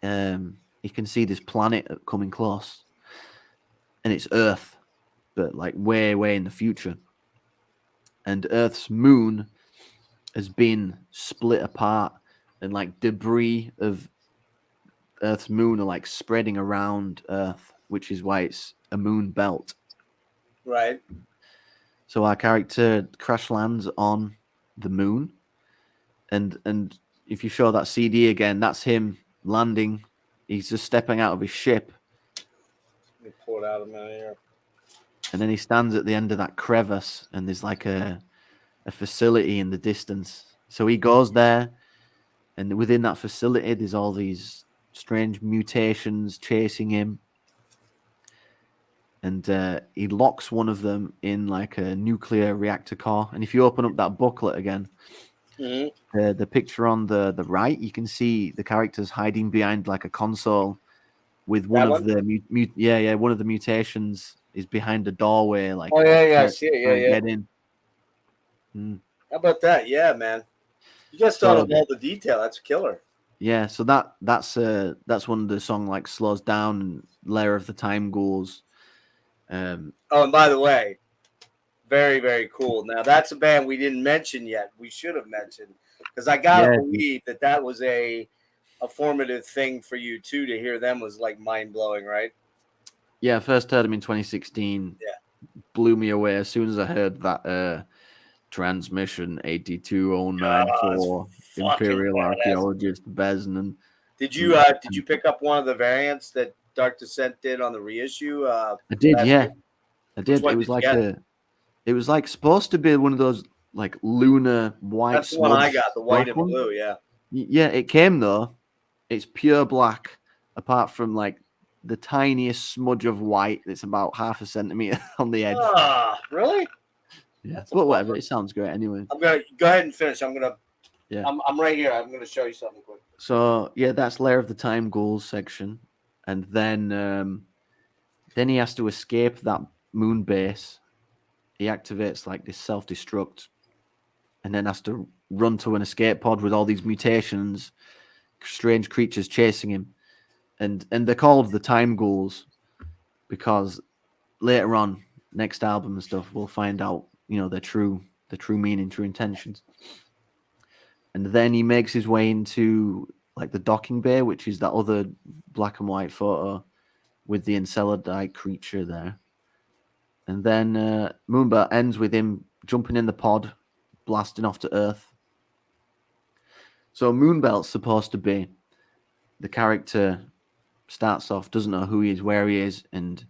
[SPEAKER 2] you can see this planet coming close. And it's Earth, but like way, way in the future. And Earth's moon has been split apart, and like debris of Earth's moon are like spreading around Earth, which is why it's a moon belt.
[SPEAKER 1] Right.
[SPEAKER 2] So our character crash lands on the moon, and if you show that CD again, that's him landing. He's just stepping out of his ship.
[SPEAKER 1] Let me pull it out of my ear.
[SPEAKER 2] And then he stands at the end of that crevice, and there's like a facility in the distance. So he goes there, and within that facility, there's all these strange mutations chasing him. And he locks one of them in like a nuclear reactor core. And if you open up that booklet again, the picture on the right, you can see the characters hiding behind like a console with one of the one of the mutations is behind a doorway. Like,
[SPEAKER 1] oh yeah, I see it. Yeah.
[SPEAKER 2] Get in.
[SPEAKER 1] How about that? Yeah, man. You just thought of all the detail. That's a killer.
[SPEAKER 2] Yeah, so that's when the song like slows down and Lair of the Time Ghouls.
[SPEAKER 1] And by the way, very, very cool. Now that's a band we didn't mention yet. We should have mentioned, because I gotta believe that was a formative thing for you too. To hear them was like mind blowing, right?
[SPEAKER 2] Yeah, first heard them in 2016.
[SPEAKER 1] Yeah,
[SPEAKER 2] blew me away as soon as I heard that transmission 82094 Imperial Archaeologist Besnan.
[SPEAKER 1] Did you pick up one of the variants that Dark Descent did on the reissue?
[SPEAKER 2] I did, yeah. I did. It was like supposed to be one of those like lunar white.
[SPEAKER 1] That's the one I got, the white and blue, yeah.
[SPEAKER 2] Yeah, it came though. It's pure black, apart from like the tiniest smudge of white that's about half a centimeter on the edge.
[SPEAKER 1] Ah, really?
[SPEAKER 2] Yeah, but whatever. It sounds great anyway.
[SPEAKER 1] I'm gonna go ahead and finish. I'm right here. I'm gonna show you something quick.
[SPEAKER 2] So yeah, that's Lair of the Time Ghouls section, and then he has to escape that moon base. He activates like this self-destruct, and then has to run to an escape pod with all these mutations, strange creatures chasing him, and they're called the Time Ghouls because later on, next album and stuff, we'll find out, their true meaning, true intentions. And then he makes his way into like the docking bay, which is that other black and white photo with the Enceladite creature there. And then Moonbelt ends with him jumping in the pod, blasting off to Earth. So Moonbelt's supposed to be the character starts off, doesn't know who he is, where he is, and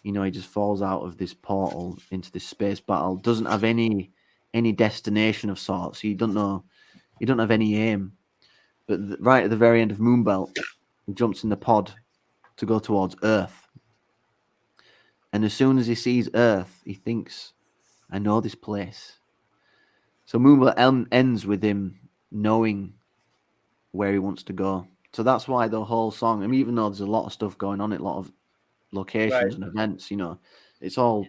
[SPEAKER 2] he just falls out of this portal into this space battle. Doesn't have any destination of sorts. He don't have any aim. But right at the very end of Moonbelt, he jumps in the pod to go towards Earth. And as soon as he sees Earth, he thinks, I know this place. So Moonbelt ends with him knowing where he wants to go. So that's why the whole song, I mean, even though there's a lot of stuff going on, a lot of locations and events, it's all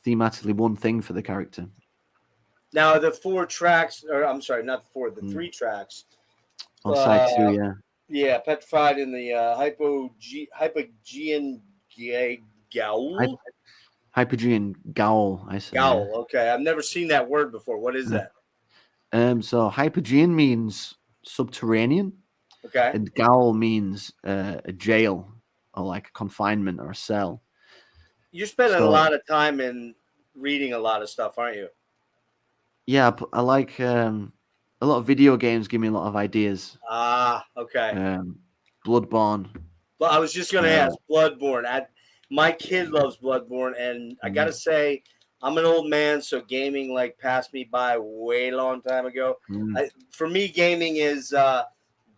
[SPEAKER 2] thematically one thing for the character.
[SPEAKER 1] Now the 4 tracks, or I'm sorry, not 4, the 3 tracks
[SPEAKER 2] On side 2, yeah.
[SPEAKER 1] Yeah, petrified in the hypogean
[SPEAKER 2] Hy-
[SPEAKER 1] gowl.
[SPEAKER 2] Hypogean Gowl, I say. Yeah.
[SPEAKER 1] Gowl. Okay, I've never seen that word before. What is that?
[SPEAKER 2] So hypogean means subterranean,
[SPEAKER 1] Okay,
[SPEAKER 2] and Gowl means a jail or like a confinement or a cell.
[SPEAKER 1] you're spending a
[SPEAKER 2] So
[SPEAKER 1] lot of time in reading a lot of stuff, aren't you?
[SPEAKER 2] yeah, I like a lot of video games. Give me a lot of ideas.
[SPEAKER 1] Ah, okay.
[SPEAKER 2] Bloodborne.
[SPEAKER 1] Well, I was just going to ask Bloodborne. My kid loves Bloodborne, and I got to say, I'm an old man, so gaming like passed me by way long time ago. For me, gaming is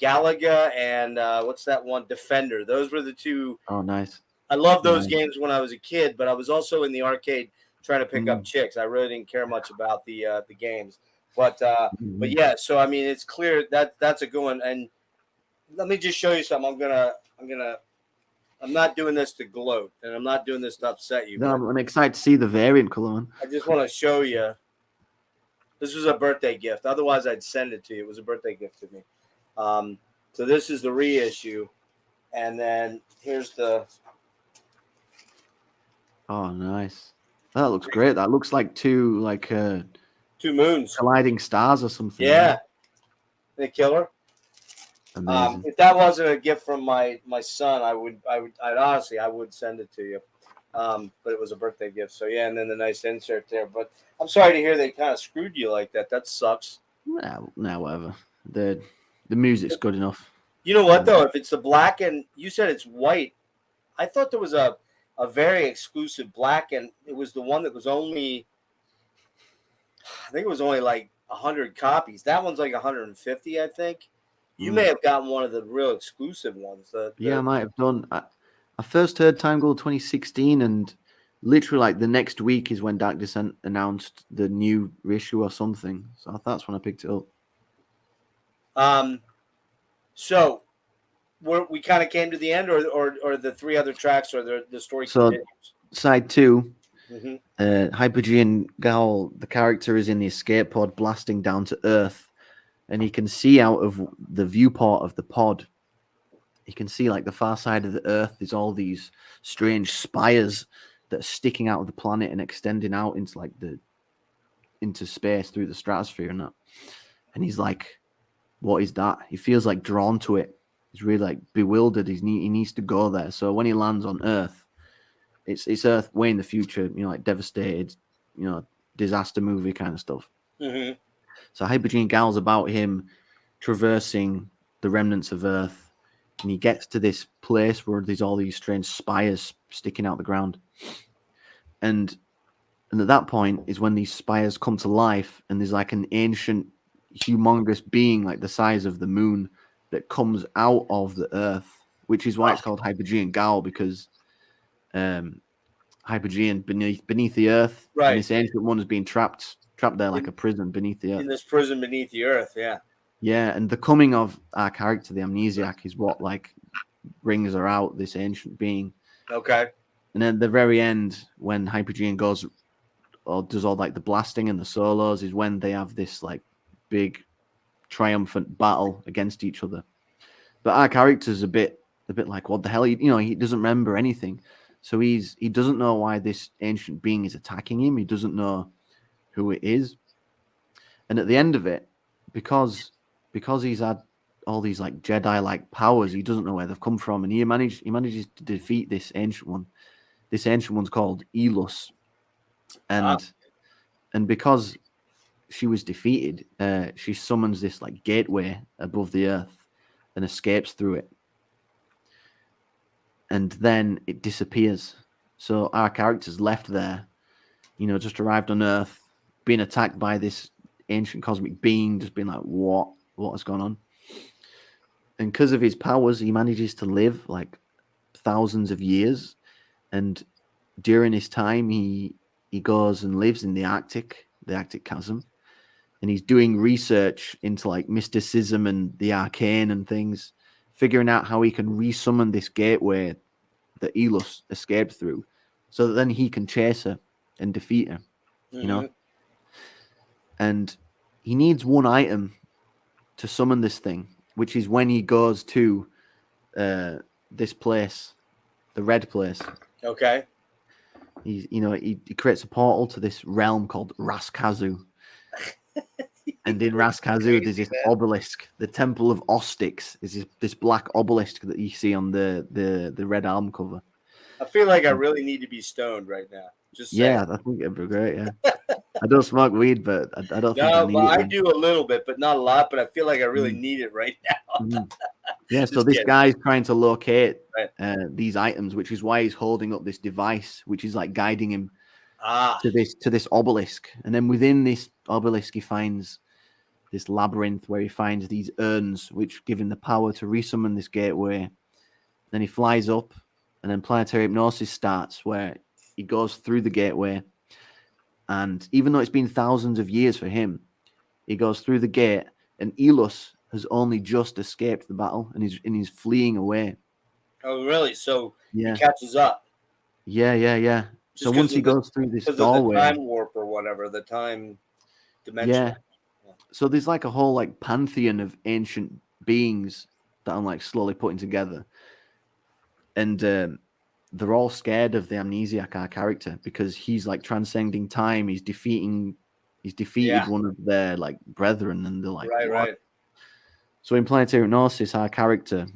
[SPEAKER 1] Galaga and what's that one? Defender. Those were the two.
[SPEAKER 2] Oh, nice.
[SPEAKER 1] I loved those games when I was a kid, but I was also in the arcade trying to pick up chicks. I really didn't care much about the games, but yeah. So I mean, it's clear that that's a good one. And let me just show you something. I'm not doing this to gloat, and I'm not doing this to upset you.
[SPEAKER 2] No, I'm excited to see the variant color one.
[SPEAKER 1] I just want to show you. This was a birthday gift. Otherwise, I'd send it to you. It was a birthday gift to me. So this is the reissue, and then here's the.
[SPEAKER 2] Oh, nice. That looks great. That looks like two
[SPEAKER 1] moons
[SPEAKER 2] colliding stars or something.
[SPEAKER 1] Yeah, the killer.
[SPEAKER 2] Amazing.
[SPEAKER 1] If that wasn't a gift from my son, I'd honestly I would send it to you. But it was a birthday gift, so yeah. And then the nice insert there. But I'm sorry to hear they kind of screwed you like that. That sucks.
[SPEAKER 2] Nah, whatever. The music's good enough.
[SPEAKER 1] You know what though? If it's the black and you said it's white, I thought there was a very exclusive black, and it was the one that was only. I think it was only like 100 copies. That one's like 150, I think. You may have gotten one of the real exclusive ones.
[SPEAKER 2] Yeah, I might have done. I first heard Time Goal 2016, and literally like the next week is when Dark Descent announced the new reissue or something. So that's when I picked it up.
[SPEAKER 1] So we kind of came to the end, or the three other tracks, or the story continues.
[SPEAKER 2] Side 2, Hypogean Gowl, the character is in the escape pod blasting down to Earth. And he can see out of the viewport of the pod. He can see like the far side of the Earth. There's all these strange spires that are sticking out of the planet and extending out into space through the stratosphere and that. And he's like, "What is that?" He feels like drawn to it. He's really like bewildered. He needs to go there. So when he lands on Earth, it's Earth way in the future. Like devastated, disaster movie kind of stuff.
[SPEAKER 1] Mm-hmm.
[SPEAKER 2] So Hypogean Gowl's about him traversing the remnants of Earth, and he gets to this place where there's all these strange spires sticking out the ground. And at that point is when these spires come to life, and there's like an ancient, humongous being like the size of the moon that comes out of the Earth, which is why it's called Hypogean Gowl, because Hypogean beneath the Earth,
[SPEAKER 1] right?
[SPEAKER 2] And this ancient one is being trapped there like a prison beneath the Earth.
[SPEAKER 1] In this prison beneath the Earth, yeah.
[SPEAKER 2] Yeah, and the coming of our character, the Amnesiac, is what like brings her out, this ancient being.
[SPEAKER 1] Okay.
[SPEAKER 2] And then at the very end, when Hypogean goes or does all like the blasting and the solos, is when they have this like big triumphant battle against each other. But our character's a bit like, what the hell? He doesn't remember anything. So he doesn't know why this ancient being is attacking him. He doesn't know who it is. And at the end of it, because he's had all these like Jedi like powers, he doesn't know where they've come from, and he manages to defeat this ancient one. This ancient one's called Elus, and because she was defeated, she summons this like gateway above the Earth and escapes through it, and then it disappears. So our character's left there, just arrived on Earth, being attacked by this ancient cosmic being, just being like, what has gone on? And because of his powers, he manages to live like thousands of years. And during his time, he goes and lives in the Arctic chasm. And he's doing research into like mysticism and the arcane and things, figuring out how he can resummon this gateway that Elus escaped through, so that then he can chase her and defeat her, And he needs one item to summon this thing, which is when he goes to this place, the red place.
[SPEAKER 1] Okay.
[SPEAKER 2] He creates a portal to this realm called Raskazu. And in Raskazu, there's this obelisk. The Temple of Ostix is this black obelisk that you see on the red album cover.
[SPEAKER 1] I feel like I really need to be stoned right now. Just saying.
[SPEAKER 2] I think it'd be great. Yeah, I don't smoke weed, but I don't think I need
[SPEAKER 1] but
[SPEAKER 2] it.
[SPEAKER 1] I do a little bit, but not a lot. But I feel like I really need it right now.
[SPEAKER 2] Yeah, so this guy's trying to locate these items, which is why he's holding up this device, which is like guiding him to this obelisk. And then within this obelisk, he finds this labyrinth where he finds these urns, which give him the power to resummon this gateway. Then he flies up, and then planetary hypnosis starts, where he goes through the gateway. And even though it's been thousands of years for him, he goes through the gate, and Elus has only just escaped the battle, and he's fleeing away.
[SPEAKER 1] Oh, really? So he catches up.
[SPEAKER 2] Yeah. So once he goes through this doorway,
[SPEAKER 1] the time warp or whatever, the time dimension.
[SPEAKER 2] Yeah. So there's like a whole like pantheon of ancient beings that I'm like slowly putting together, and they're all scared of the amnesiac, our character, because he's like transcending time. He's defeated one of their like brethren, and they're like,
[SPEAKER 1] right.
[SPEAKER 2] So in planetary hypnosis, our character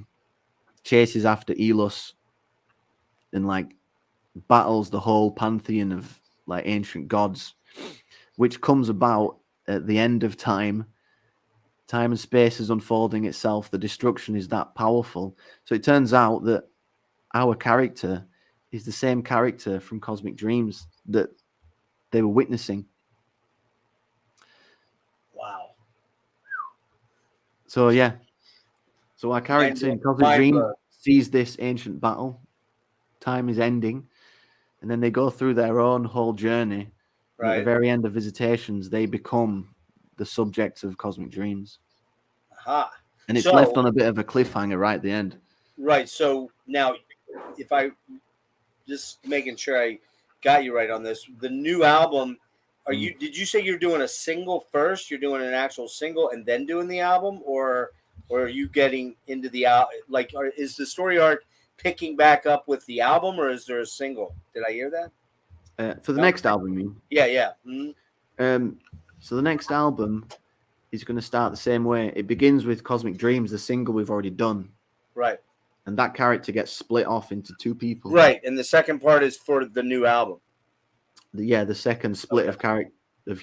[SPEAKER 2] chases after Elus and like battles the whole pantheon of like ancient gods, which comes about at the end of time. Time and space is unfolding itself. The destruction is that powerful. So it turns out that our character is the same character from Cosmic Dreams that they were witnessing.
[SPEAKER 1] Wow.
[SPEAKER 2] So yeah. So our character in Cosmic Dreams sees this ancient battle. Time is ending. And then they go through their own whole journey. Right. At the very end of Visitations, they become the subjects of Cosmic Dreams.
[SPEAKER 1] Aha.
[SPEAKER 2] And it's left on a bit of a cliffhanger right at the end.
[SPEAKER 1] Right. So now, if I just making sure I got you right on this, the new album, did you say you're doing a single first? You're doing an actual single and then doing the album, or are you getting into the is the story arc picking back up with the album, or is there a single? Did I hear that?
[SPEAKER 2] For the next album, you mean?
[SPEAKER 1] Yeah. Mm-hmm.
[SPEAKER 2] So the next album is going to start the same way. It begins with Cosmic Dreams, the single we've already done.
[SPEAKER 1] Right.
[SPEAKER 2] And that character gets split off into two people.
[SPEAKER 1] Right. And the second part is for the new album.
[SPEAKER 2] The second split of character of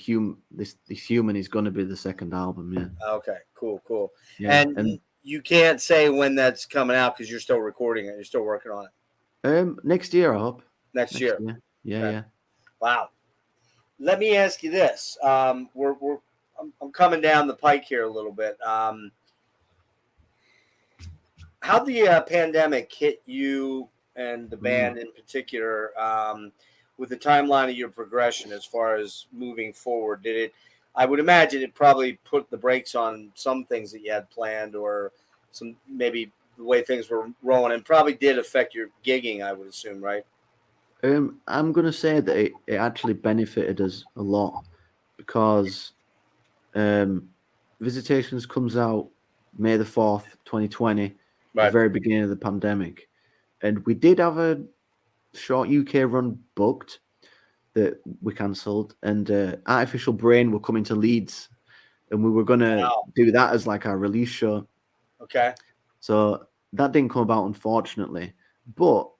[SPEAKER 2] this human is going to be the second album. Yeah.
[SPEAKER 1] Okay. Cool.
[SPEAKER 2] Yeah.
[SPEAKER 1] And you can't say when that's coming out because you're still recording it. You're still working on
[SPEAKER 2] it. Next year, I hope.
[SPEAKER 1] Next year.
[SPEAKER 2] Yeah.
[SPEAKER 1] Wow. Let me ask you this. I'm coming down the pike here a little bit. How the pandemic hit you and the band in particular, with the timeline of your progression as far as moving forward? I would imagine it probably put the brakes on some things that you had planned, or some maybe the way things were rolling, and probably did affect your gigging, I would assume, right?
[SPEAKER 2] I'm going to say that it actually benefited us a lot, because Visitations comes out May the 4th, 2020, the very beginning of the pandemic. And we did have a short UK run booked that we cancelled, and Artificial Brain were coming to Leeds, and we were going to do that as like our release show.
[SPEAKER 1] Okay.
[SPEAKER 2] So that didn't come about, unfortunately. But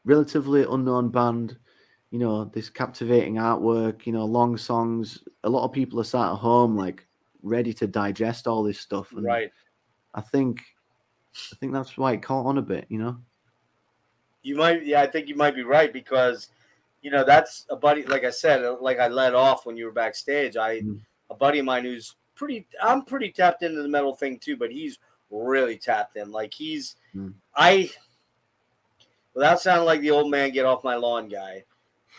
[SPEAKER 2] relatively unknown band, this captivating artwork, long songs. A lot of people are sat at home, like, ready to digest all this stuff. And
[SPEAKER 1] right.
[SPEAKER 2] I think that's why it caught on a bit,
[SPEAKER 1] You might, I think you might be right, because, that's a buddy, like I said, like I led off when you were backstage. A buddy of mine who's I'm pretty tapped into the metal thing too, but he's really tapped in. Like without sounding like the old man get off my lawn guy,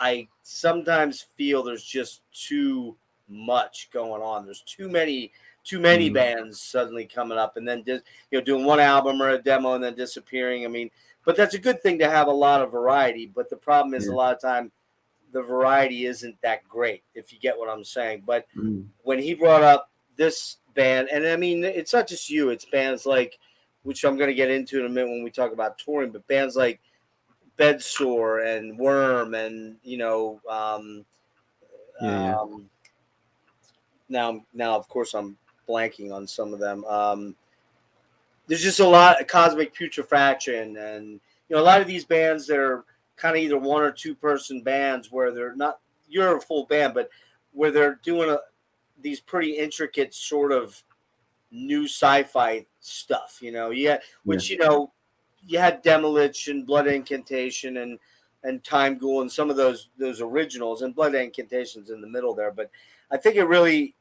[SPEAKER 1] I sometimes feel there's just too much going on. There's too many bands suddenly coming up, and then just doing one album or a demo and then disappearing. I mean, but that's a good thing to have a lot of variety. But the problem is a lot of time the variety isn't that great, if you get what I'm saying. But when he brought up this band, and I mean, it's not just you. It's bands like, which I'm going to get into in a minute when we talk about touring, but bands like Bedsore and Worm, and
[SPEAKER 2] Yeah.
[SPEAKER 1] now of course I'm blanking on some of them. There's just a lot of Cosmic Putrefaction, and a lot of these bands that are kind of either one or two person bands where they're not, you're a full band, but where they're doing these pretty intricate sort of new sci-fi stuff. Which you had Demolition, Blood Incantation, and Time Ghoul, and some of those originals, and Blood Incantation's in the middle there. But I think it really,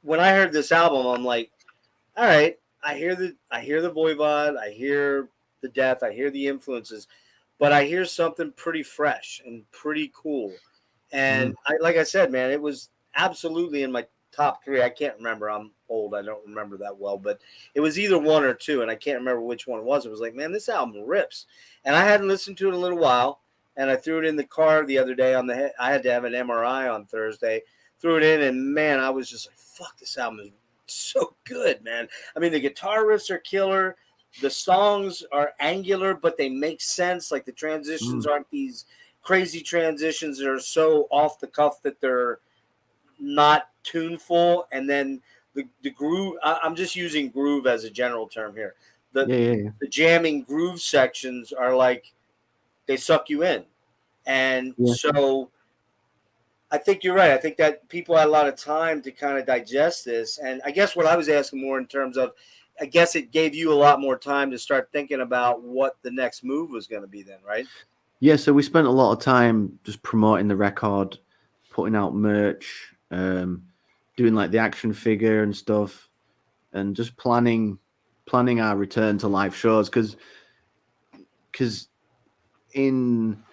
[SPEAKER 1] when I heard this album, I'm like, all right, I hear the Voivod, I hear the death, I hear the influences, but I hear something pretty fresh and pretty cool. And like I said, man, it was absolutely in my top 3. I can't remember. I'm old. I don't remember that well, but it was either 1 or 2, and I can't remember which one it was. It was like, man, this album rips. And I hadn't listened to it in a little while, and I threw it in the car the other day I had to have an MRI on Thursday. Threw it in, and man, I was just like, fuck, this album is so good, man. I mean, the guitar riffs are killer. The songs are angular, but they make sense. Like, the transitions aren't these crazy transitions that are so off the cuff that they're not tuneful. And then the groove, I'm just using groove as a general term here. The jamming groove sections are like, they suck you in. And so I think you're right. I think that people had a lot of time to kind of digest this. And I guess what I was asking more in terms of, I guess it gave you a lot more time to start thinking about what the next move was going to be then, right?
[SPEAKER 2] Yeah, so we spent a lot of time just promoting the record, putting out merch, doing like the action figure and stuff, and just planning our return to live shows, because in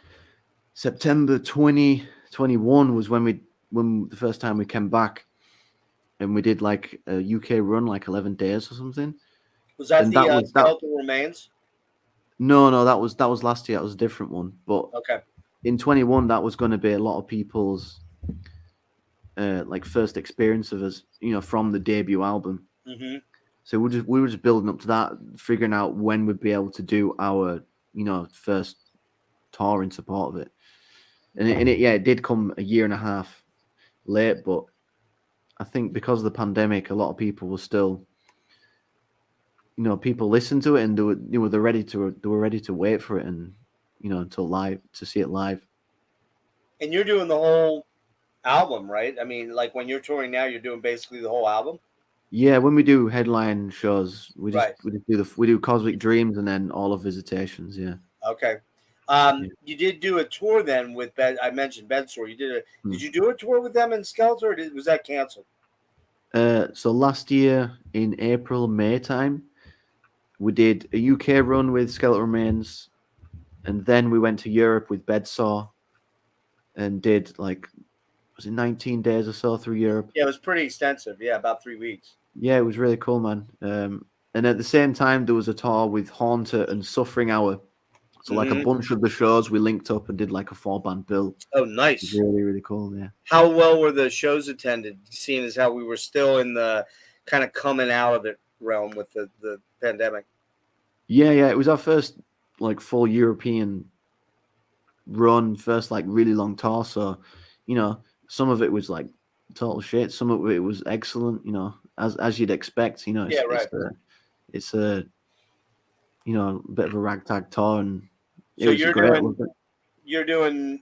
[SPEAKER 2] September 2021 was when the first time we came back, and we did like a UK run, like 11 days or something.
[SPEAKER 1] Was that the Skeletal Remains?
[SPEAKER 2] No, that was last year. That was a different one. But
[SPEAKER 1] okay,
[SPEAKER 2] in 21, that was going to be a lot of people's like first experience of us, from the debut album.
[SPEAKER 1] Mm-hmm.
[SPEAKER 2] So we were just building up to that, figuring out when we'd be able to do our first tour in support of it. And it did come a year and a half late, but I think because of the pandemic, a lot of people were still, people listened to it, and they were ready to wait for it, and to see it live.
[SPEAKER 1] And you're doing the whole album, right? I mean, like when you're touring now, you're doing basically the whole album.
[SPEAKER 2] Yeah, when we do headline shows, we do Cosmic Dreams and then all of Visitations. Yeah.
[SPEAKER 1] Okay. You did do a tour then with I mentioned Bedsore. Did you do a tour with them in Skeletor, or was that canceled?
[SPEAKER 2] So last year in April, May time, we did a UK run with Skeletal Remains, and then we went to Europe with Bedsore and did was it 19 days or so through Europe?
[SPEAKER 1] Yeah, it was pretty extensive. Yeah, about 3 weeks.
[SPEAKER 2] Yeah, it was really cool, man. And at the same time, there was a tour with Haunter and Suffering Hour. So like a bunch of the shows, we linked up and did like a 4-band bill.
[SPEAKER 1] Oh, nice.
[SPEAKER 2] It was really, really cool, yeah.
[SPEAKER 1] How well were the shows attended, seeing as how we were still in the kind of coming out of it realm with the pandemic?
[SPEAKER 2] Yeah, it was our first like full European run, first like really long tour. So, some of it was like total shit. Some of it was excellent, as you'd expect. It's a bit of a ragtag tour, and
[SPEAKER 1] so you're doing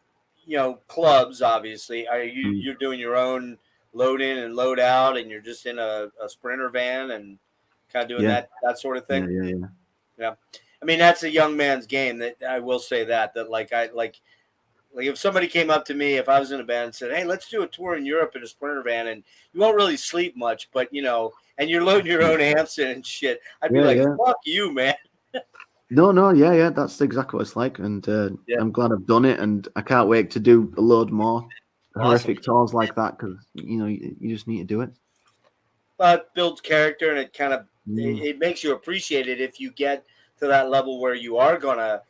[SPEAKER 1] clubs, obviously. Are you're doing your own load in and load out, and you're just in a Sprinter van and kind of doing that sort of thing? Yeah. I mean, that's a young man's game. That I will say that like if somebody came up to me, if I was in a band and said, "Hey, let's do a tour in Europe in a Sprinter van," and you won't really sleep much, but and you're loading your own amps in and shit, I'd be like, "Fuck you, man."
[SPEAKER 2] No, yeah, that's exactly what it's like, and I'm glad I've done it, and I can't wait to do a load more horrific tours like that, because you just need to do it.
[SPEAKER 1] Well, it builds character, and it kind of it makes you appreciate it if you get to that level where you are gonna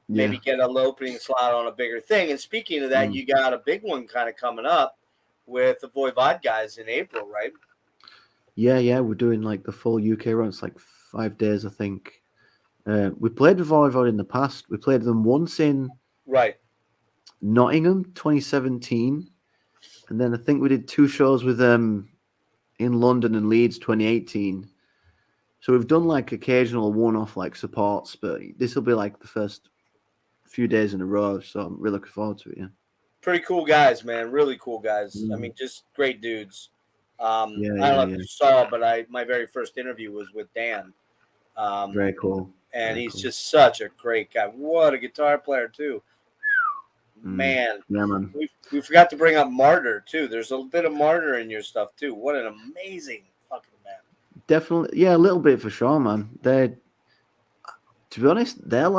[SPEAKER 1] maybe get a low opening slot on a bigger thing. And speaking of that, you got a big one kind of coming up with the Voivod guys in April, right?
[SPEAKER 2] Yeah, we're doing like the full UK run. It's like 5 days, I think. We played with Voivod in the past. We played them once in
[SPEAKER 1] Right.
[SPEAKER 2] Nottingham, 2017, and then I think we did 2 shows with them in London and Leeds, 2018. So we've done like occasional one-off like supports, but this will be like the first few days in a row. So I'm really looking forward to it. Yeah.
[SPEAKER 1] Pretty cool guys, man. Really cool guys. I mean,
[SPEAKER 2] Mm.
[SPEAKER 1] just great dudes.
[SPEAKER 2] Yeah,
[SPEAKER 1] I don't
[SPEAKER 2] yeah,
[SPEAKER 1] know if
[SPEAKER 2] yeah.
[SPEAKER 1] you saw, but my very first interview was with Dan. Um,
[SPEAKER 2] Very cool.
[SPEAKER 1] and
[SPEAKER 2] Very
[SPEAKER 1] he's
[SPEAKER 2] cool.
[SPEAKER 1] just such a great guy. What a guitar player too,
[SPEAKER 2] Mm.
[SPEAKER 1] man.
[SPEAKER 2] Yeah, man.
[SPEAKER 1] We forgot to bring up Martyr too. There's a bit of Martyr in your stuff too. What an amazing fucking man.
[SPEAKER 2] Definitely. Yeah, a little bit for sure, man. To be honest, they're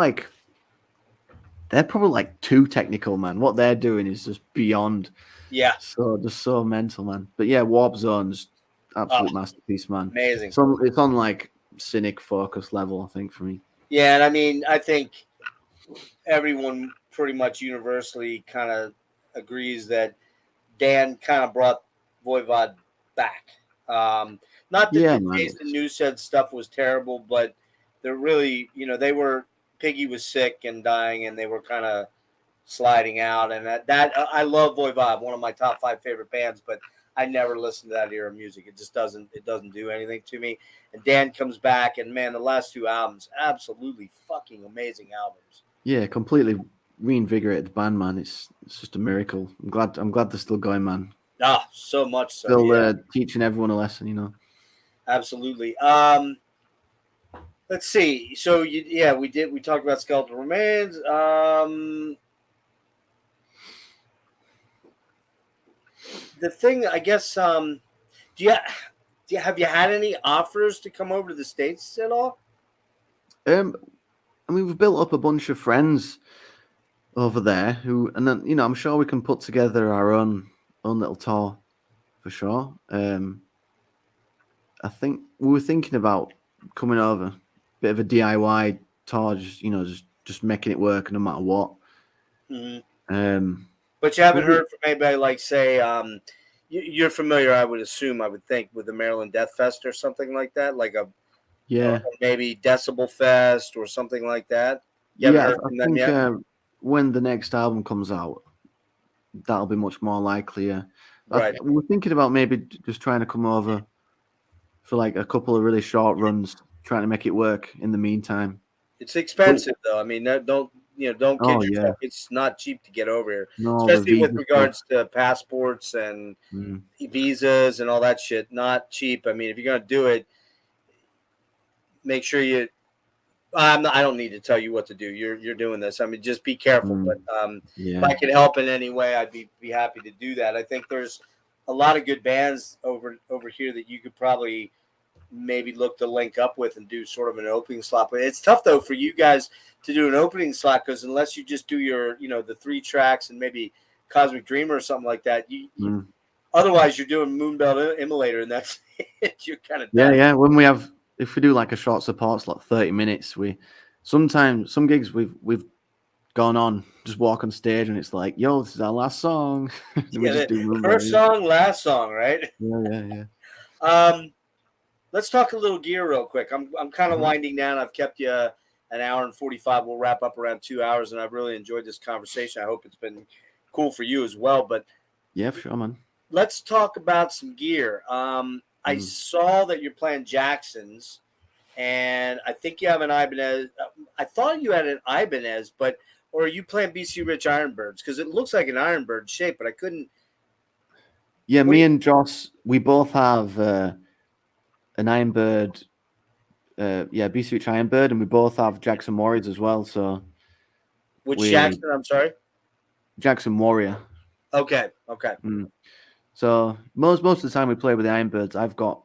[SPEAKER 2] probably like too technical, man. What they're doing is just beyond.
[SPEAKER 1] Yeah,
[SPEAKER 2] Just so mental, man. But yeah, Warp Zone's
[SPEAKER 1] oh,
[SPEAKER 2] absolute masterpiece, man.
[SPEAKER 1] amazing.
[SPEAKER 2] So it's on like cynic focus level, I think, for me.
[SPEAKER 1] Yeah, and I mean, I think everyone pretty much universally kind of agrees that Dan kind of brought Voivod back. Not that
[SPEAKER 2] Yeah,
[SPEAKER 1] the
[SPEAKER 2] man.
[SPEAKER 1] Jason Newsted stuff was terrible, but they're really, they were Piggy was sick and dying, and they were kind of sliding out. And that I love Voivod, one of my top 5 favorite bands, but I never listened to that era of music. It just doesn't do anything to me. And Dan comes back, and man, the last 2 albums, absolutely fucking amazing albums.
[SPEAKER 2] Yeah, completely reinvigorated the band, man. It's just a miracle. I'm glad they're still going, man.
[SPEAKER 1] Ah, so much so.
[SPEAKER 2] Still
[SPEAKER 1] Yeah,
[SPEAKER 2] teaching everyone a lesson.
[SPEAKER 1] absolutely. Let's see. So we talked about Skeletal Remains. The thing, I guess, have you had any offers to come over to the States at all?
[SPEAKER 2] I mean, we've built up a bunch of friends over there and then I'm sure we can put together our own little tour for sure. I think we were thinking about coming over, bit of a DIY tour, just making it work no matter what.
[SPEAKER 1] Mm-hmm. But you haven't heard from anybody like, say, you're familiar, I would think, with the Maryland Death Fest or something like that, like or maybe Decibel Fest or something like that. You haven't heard from them yet?
[SPEAKER 2] When the next album comes out, that'll be much more likely. Yeah,
[SPEAKER 1] right.
[SPEAKER 2] We were thinking about maybe just trying to come over for like a couple of really short runs, trying to make it work in the meantime.
[SPEAKER 1] It's expensive, though. I mean, don't kid yourself.
[SPEAKER 2] Yeah.
[SPEAKER 1] It's not cheap to get over here,
[SPEAKER 2] No,
[SPEAKER 1] especially with regards to passports and
[SPEAKER 2] Mm.
[SPEAKER 1] visas and all that shit. Not cheap. I mean, if you're gonna do it, make sure you. I don't need to tell you what to do. You're doing this. I mean, just be careful. But if I could help in any way, I'd be happy to do that. I think there's a lot of good bands over here that you could probably maybe look to link up with and do sort of an opening slot. But it's tough though for you guys to do an opening slot, because unless you just do your the 3 tracks and maybe Cosmic Dreamer or something like that, you otherwise you're doing Moonbelt Immolator, and that's it. You're kind of done.
[SPEAKER 2] Yeah. If we do like a short support slot, 30 minutes, sometimes some gigs we've gone on, just walk on stage and it's like, yo, this is our last song.
[SPEAKER 1] We just do first song, last song, right?
[SPEAKER 2] Yeah.
[SPEAKER 1] Let's talk a little gear real quick. I'm kind of winding down. I've kept you an hour and 45. We'll wrap up around 2 hours, and I've really enjoyed this conversation. I hope it's been cool for you as well. But
[SPEAKER 2] yeah, for sure, man.
[SPEAKER 1] Let's talk about some gear. I saw that you're playing Jackson's, and I think you have an Ibanez. I thought you had an Ibanez, or are you playing BC Rich Ironbirds? Because it looks like an Ironbird shape, but I couldn't.
[SPEAKER 2] Yeah, me and Joss, we both have an Ironbird. BC Rich Ironbird, and we both have Jackson Warriors as well. So,
[SPEAKER 1] Jackson? I'm sorry,
[SPEAKER 2] Jackson Warrior.
[SPEAKER 1] Okay.
[SPEAKER 2] So most of the time we play with the Ironbirds, I've got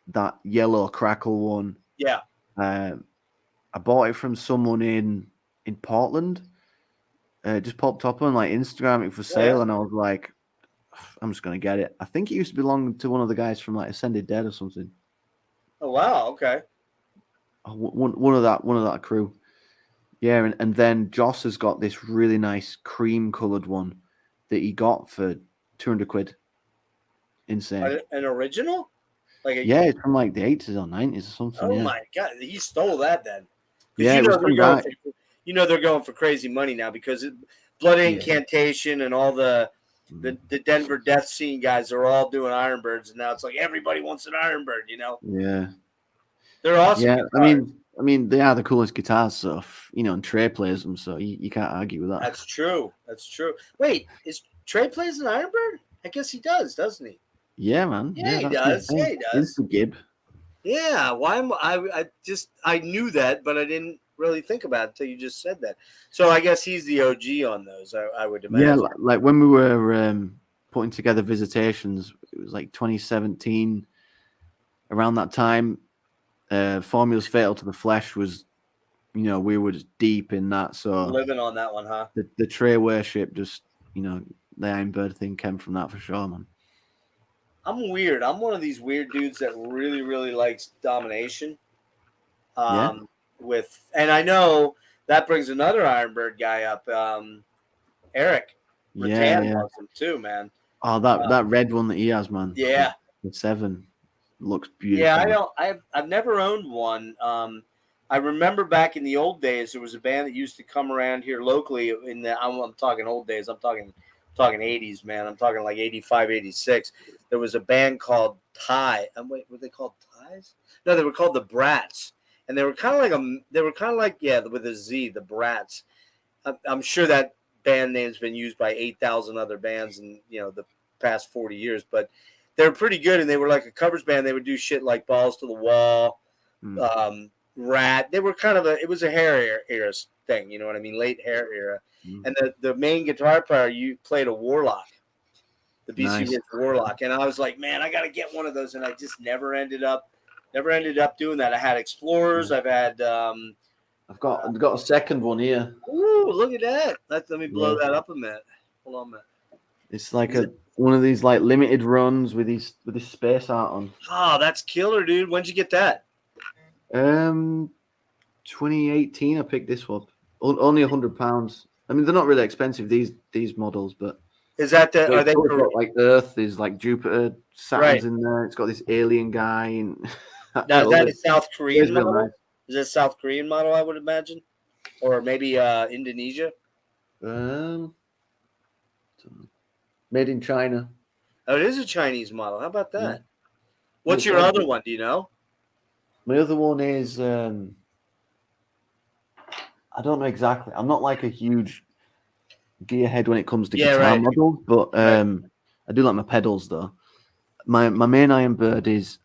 [SPEAKER 2] that yellow crackle one.
[SPEAKER 1] Yeah.
[SPEAKER 2] I bought it from someone in Portland. Just popped up on like Instagram for sale, and I was like, I'm just gonna get it. I think it used to belong to one of the guys from like Ascended Dead or something.
[SPEAKER 1] Oh wow! Okay.
[SPEAKER 2] One of that crew. Yeah, and then Joss has got this really nice cream colored one that he got for 200 quid. Insane.
[SPEAKER 1] An original? Like a
[SPEAKER 2] Yeah, it's from like the 80s or 90s or something.
[SPEAKER 1] oh
[SPEAKER 2] Yeah.
[SPEAKER 1] my god, he stole that then. Because
[SPEAKER 2] Yeah, it was some guy.
[SPEAKER 1] they're going for crazy money now because Blood
[SPEAKER 2] Yeah.
[SPEAKER 1] Incantation and all the Denver Death Scene guys are all doing Ironbirds, and now it's like everybody wants an Ironbird.
[SPEAKER 2] Yeah.
[SPEAKER 1] They're awesome.
[SPEAKER 2] Yeah.
[SPEAKER 1] Guitars.
[SPEAKER 2] I mean, they are the coolest guitars, so and Trey plays them, so you can't argue with that.
[SPEAKER 1] That's true. That's true. Wait, is Trey plays an Ironbird? I guess he does, doesn't he?
[SPEAKER 2] Yeah, man.
[SPEAKER 1] Yeah, he
[SPEAKER 2] that's
[SPEAKER 1] does. Yeah, he does.
[SPEAKER 2] It's the Gib.
[SPEAKER 1] Yeah. Why am I knew that, but I didn't really think about it until you just said that. So I guess he's the OG on those. I would imagine.
[SPEAKER 2] Yeah, like when we were putting together Visitations, it was like 2017. Around that time, Formulas Fatal to the Flesh was, we were just deep in that. So
[SPEAKER 1] living on that one, huh?
[SPEAKER 2] The Trey worship, just the Ironbird thing came from that for sure, man.
[SPEAKER 1] I'm weird. I'm one of these weird dudes that really, really likes domination. And I know that brings another Ironbird guy up, Eric. Rattan loves him too, man.
[SPEAKER 2] Oh, that red one that he has, man.
[SPEAKER 1] Yeah,
[SPEAKER 2] the 7 looks beautiful.
[SPEAKER 1] Yeah, I've never owned one. I remember back in the old days, there was a band that used to come around here locally. I'm talking old days. I'm talking 80s, man. I'm talking like 85, 86. There was a band called Tie. Wait, were they called Ties? No, they were called the Brats, and they were kind of like with a Z, the Brats. I'm sure that band name's been used by 8,000 other bands in the past 40 years, but they were pretty good, and they were like a covers band. They would do shit like Balls to the Wall, Rat. They were kind of it was a hair era thing, you know what I mean? Late hair era. And the main guitar player, you played a Warlock, the BC Hits Warlock. And I was like, man, I got to get one of those. And I just never ended up doing that. I had Explorers. I've had.
[SPEAKER 2] I've got a second one here.
[SPEAKER 1] Ooh, look at that. Let me blow that up a minute. Hold on a minute.
[SPEAKER 2] It's like one of these like limited runs with this space art on.
[SPEAKER 1] Oh, that's killer, dude. When'd you get that?
[SPEAKER 2] 2018. I picked this one. Only £100. I mean, they're not really expensive, these models, but
[SPEAKER 1] is that are they
[SPEAKER 2] got, like Earth? There's like Jupiter, Saturn's in there. It's got this alien guy. And
[SPEAKER 1] now, is that a South Korean model? Nice. Is that a South Korean model? I would imagine, or maybe Indonesia.
[SPEAKER 2] Made in China.
[SPEAKER 1] Oh, it is a Chinese model. How about that? Yeah. What's your other one? Do you know?
[SPEAKER 2] My other one is I don't know exactly. I'm not like a huge gearhead when it comes to guitar models, but I do like my pedals though. My main Ironbird is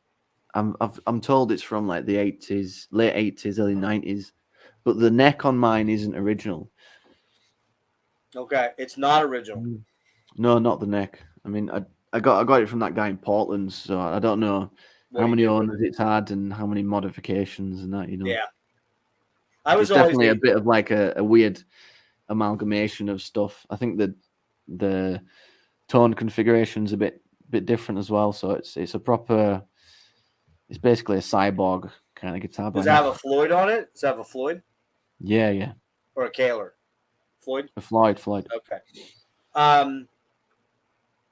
[SPEAKER 2] I'm told it's from like the 80s, late 80s, early 90s, but the neck on mine isn't original.
[SPEAKER 1] Okay, it's not original.
[SPEAKER 2] No, not the neck. I mean, I got it from that guy in Portland, so I don't know how many owners it's had and how many modifications and that,
[SPEAKER 1] Yeah.
[SPEAKER 2] It's definitely a bit of like a weird amalgamation of stuff. I think that the tone configuration's a bit different as well. So it's a proper. It's basically a cyborg kind of guitar.
[SPEAKER 1] Does it have a Floyd on it? Does it have a Floyd?
[SPEAKER 2] Yeah.
[SPEAKER 1] Or a Kaler? Floyd?
[SPEAKER 2] A Floyd.
[SPEAKER 1] Okay.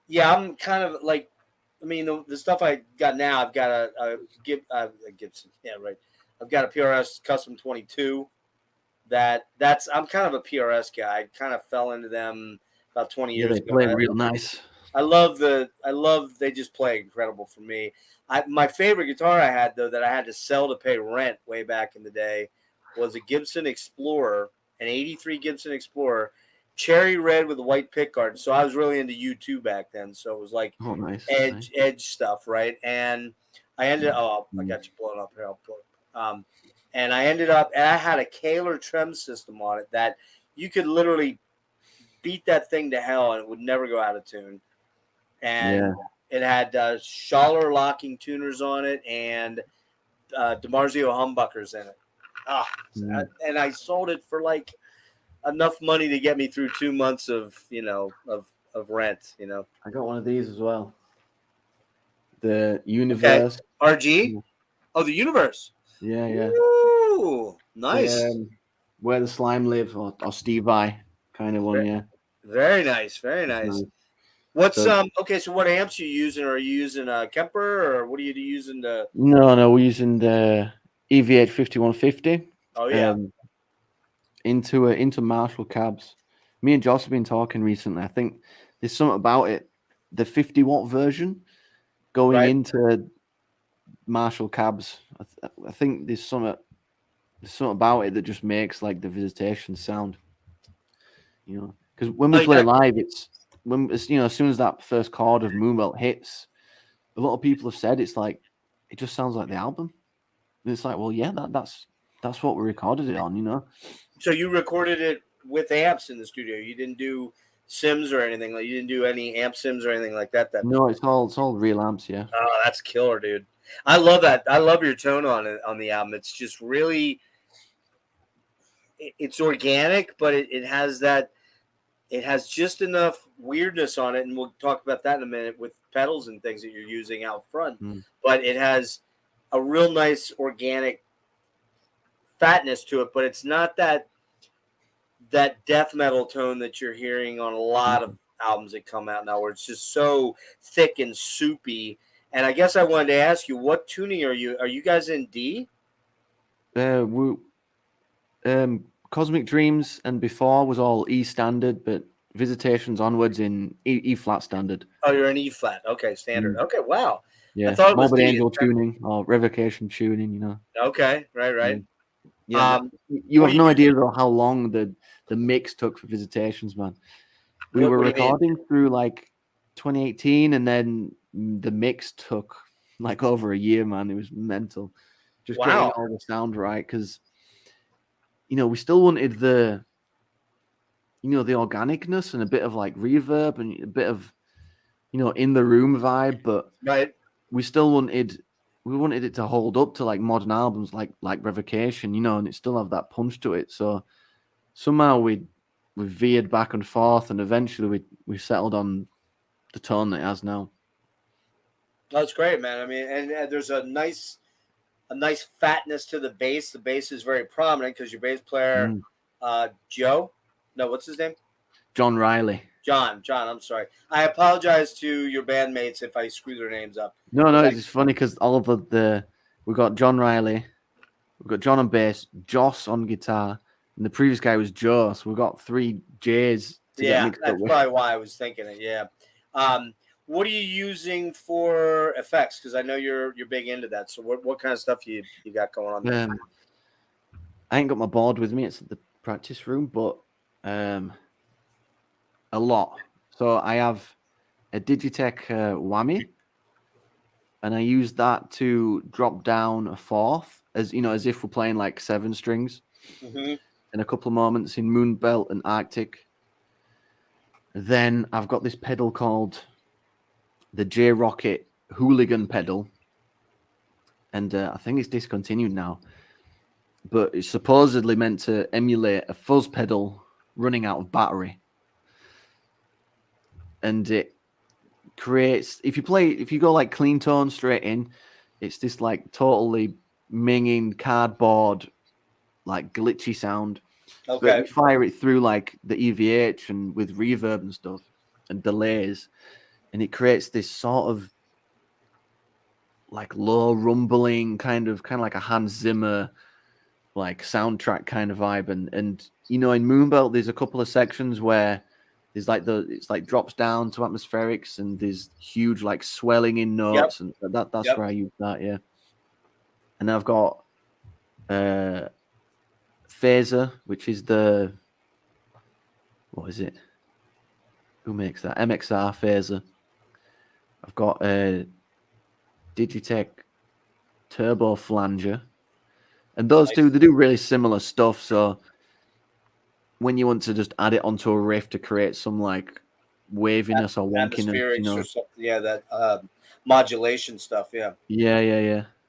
[SPEAKER 1] Yeah, I'm kind of like. I mean, the stuff I got now, I've got a Gibson. Yeah, right. I've got a PRS Custom 22. I'm kind of a PRS guy. I kind of fell into them about 20 years ago.
[SPEAKER 2] They play real nice.
[SPEAKER 1] I love they just play incredible for me. My favorite guitar I had though that I had to sell to pay rent way back in the day was a Gibson Explorer, an 83 Gibson Explorer, cherry red with a white pickguard. So I was really into U2 back then. So it was like edge stuff, right? And I ended up I got you blown up here. I'll pull it. And I ended up, and I had a Kaler trem system on it that you could literally beat that thing to hell and it would never go out of tune. And it had Schaller locking tuners on it and DiMarzio humbuckers in it. And I sold it for like enough money to get me through 2 months of rent.
[SPEAKER 2] I got one of these as well. The Universe.
[SPEAKER 1] RG? Oh, the Universe.
[SPEAKER 2] Yeah.
[SPEAKER 1] Ooh, nice.
[SPEAKER 2] Where the Slime Live or Steve I kind of one, yeah.
[SPEAKER 1] Very nice, very nice. What's
[SPEAKER 2] So
[SPEAKER 1] okay? So what amps you using? Are you using a Kemper or what are you using to?
[SPEAKER 2] no, we're using the EVH 5150
[SPEAKER 1] Oh yeah,
[SPEAKER 2] into Marshall cabs. Me and Josh have been talking recently. I think there's something about it. The 50-watt version going
[SPEAKER 1] right.
[SPEAKER 2] into Marshall cabs. I think there's something about it that just makes like the Visitation sound. Because when
[SPEAKER 1] Oh
[SPEAKER 2] we play
[SPEAKER 1] yeah.
[SPEAKER 2] live, it's as soon as that first chord of Moonbelt hits, a lot of people have said it's like it just sounds like the album. And it's like, well, yeah, that's what we recorded it on.
[SPEAKER 1] So you recorded it with amps in the studio. You didn't do Sims or anything like. You didn't do any amp Sims or anything like that.
[SPEAKER 2] No, it's all real amps, yeah.
[SPEAKER 1] Oh, that's killer, dude. I love that. I love your tone on it on the album. It's just really, it's organic, but it has that. It has just enough weirdness on it, and we'll talk about that in a minute with pedals and things that you're using out front.
[SPEAKER 2] Mm.
[SPEAKER 1] But it has a real nice organic fatness to it, but it's not that death metal tone that you're hearing on a lot of albums that come out now, where it's just so thick and soupy. And I guess I wanted to ask you, what tuning are you? Are you guys in D?
[SPEAKER 2] We Cosmic Dreams and before was all E standard, but Visitations onwards in E flat standard.
[SPEAKER 1] Oh, you're in E flat. Okay, standard.
[SPEAKER 2] Mm.
[SPEAKER 1] Okay, wow. I
[SPEAKER 2] Yeah,
[SPEAKER 1] thought it was
[SPEAKER 2] Morbid
[SPEAKER 1] D.
[SPEAKER 2] Angel tuning or Revocation tuning.
[SPEAKER 1] Okay, right.
[SPEAKER 2] Mm. Yeah, you
[SPEAKER 1] What
[SPEAKER 2] have
[SPEAKER 1] do you
[SPEAKER 2] no
[SPEAKER 1] use?
[SPEAKER 2] idea though how long the mix took for Visitations, man. We were
[SPEAKER 1] What do you mean?
[SPEAKER 2] recording through like 2018, and then the mix took like over a year, man. It was mental, just getting
[SPEAKER 1] Wow.
[SPEAKER 2] all the sound right, because we still wanted the organicness and a bit of like reverb and a bit of in the room vibe, but
[SPEAKER 1] Right.
[SPEAKER 2] we still wanted it to hold up to like modern albums like Revocation, and it still have that punch to it. So somehow we veered back and forth, and eventually we settled on the tone that it has now.
[SPEAKER 1] That's great, man. I mean, and there's a nice fatness to the bass. The bass is very prominent because your bass player, Joe. No, what's his name?
[SPEAKER 2] John Riley.
[SPEAKER 1] John. I'm sorry. I apologize to your bandmates if I screw their names up.
[SPEAKER 2] No, it's funny because all of we got John Riley, we've got John on bass, Joss on guitar, and the previous guy was Joe. So we've got 3 J's to get mixed up
[SPEAKER 1] That's
[SPEAKER 2] with.
[SPEAKER 1] probably why I was thinking it. Yeah. What are you using for effects? Because I know you're big into that. So what kind of stuff you got going on there?
[SPEAKER 2] I ain't got my board with me. It's at the practice room, but a lot. So I have a Digitech whammy, and I use that to drop down a fourth, as if we're playing like 7 strings, and a couple of moments in Moonbelt and Arctic. Then I've got this pedal called the J Rocket Hooligan pedal, and I think it's discontinued now, but it's supposedly meant to emulate a fuzz pedal running out of battery, and it creates, if you go like clean tone straight in, it's this like totally minging cardboard like glitchy sound.
[SPEAKER 1] Okay.
[SPEAKER 2] But you fire it through like the EVH and with reverb and stuff and delays, and it creates this sort of like low rumbling kind of like a Hans Zimmer like soundtrack kind of vibe. And in Moonbelt there's a couple of sections where there's like it's like drops down to atmospherics, and there's huge like swelling in notes, and that's where I use that, yeah. And I've got Phaser, which is what is it? Who makes that? MXR Phaser. I've got a Digitech Turbo Flanger, and those two, they do really similar stuff. So when you want to just add it onto a riff to create some like waviness or wonkiness,
[SPEAKER 1] or something, that modulation stuff,
[SPEAKER 2] yeah.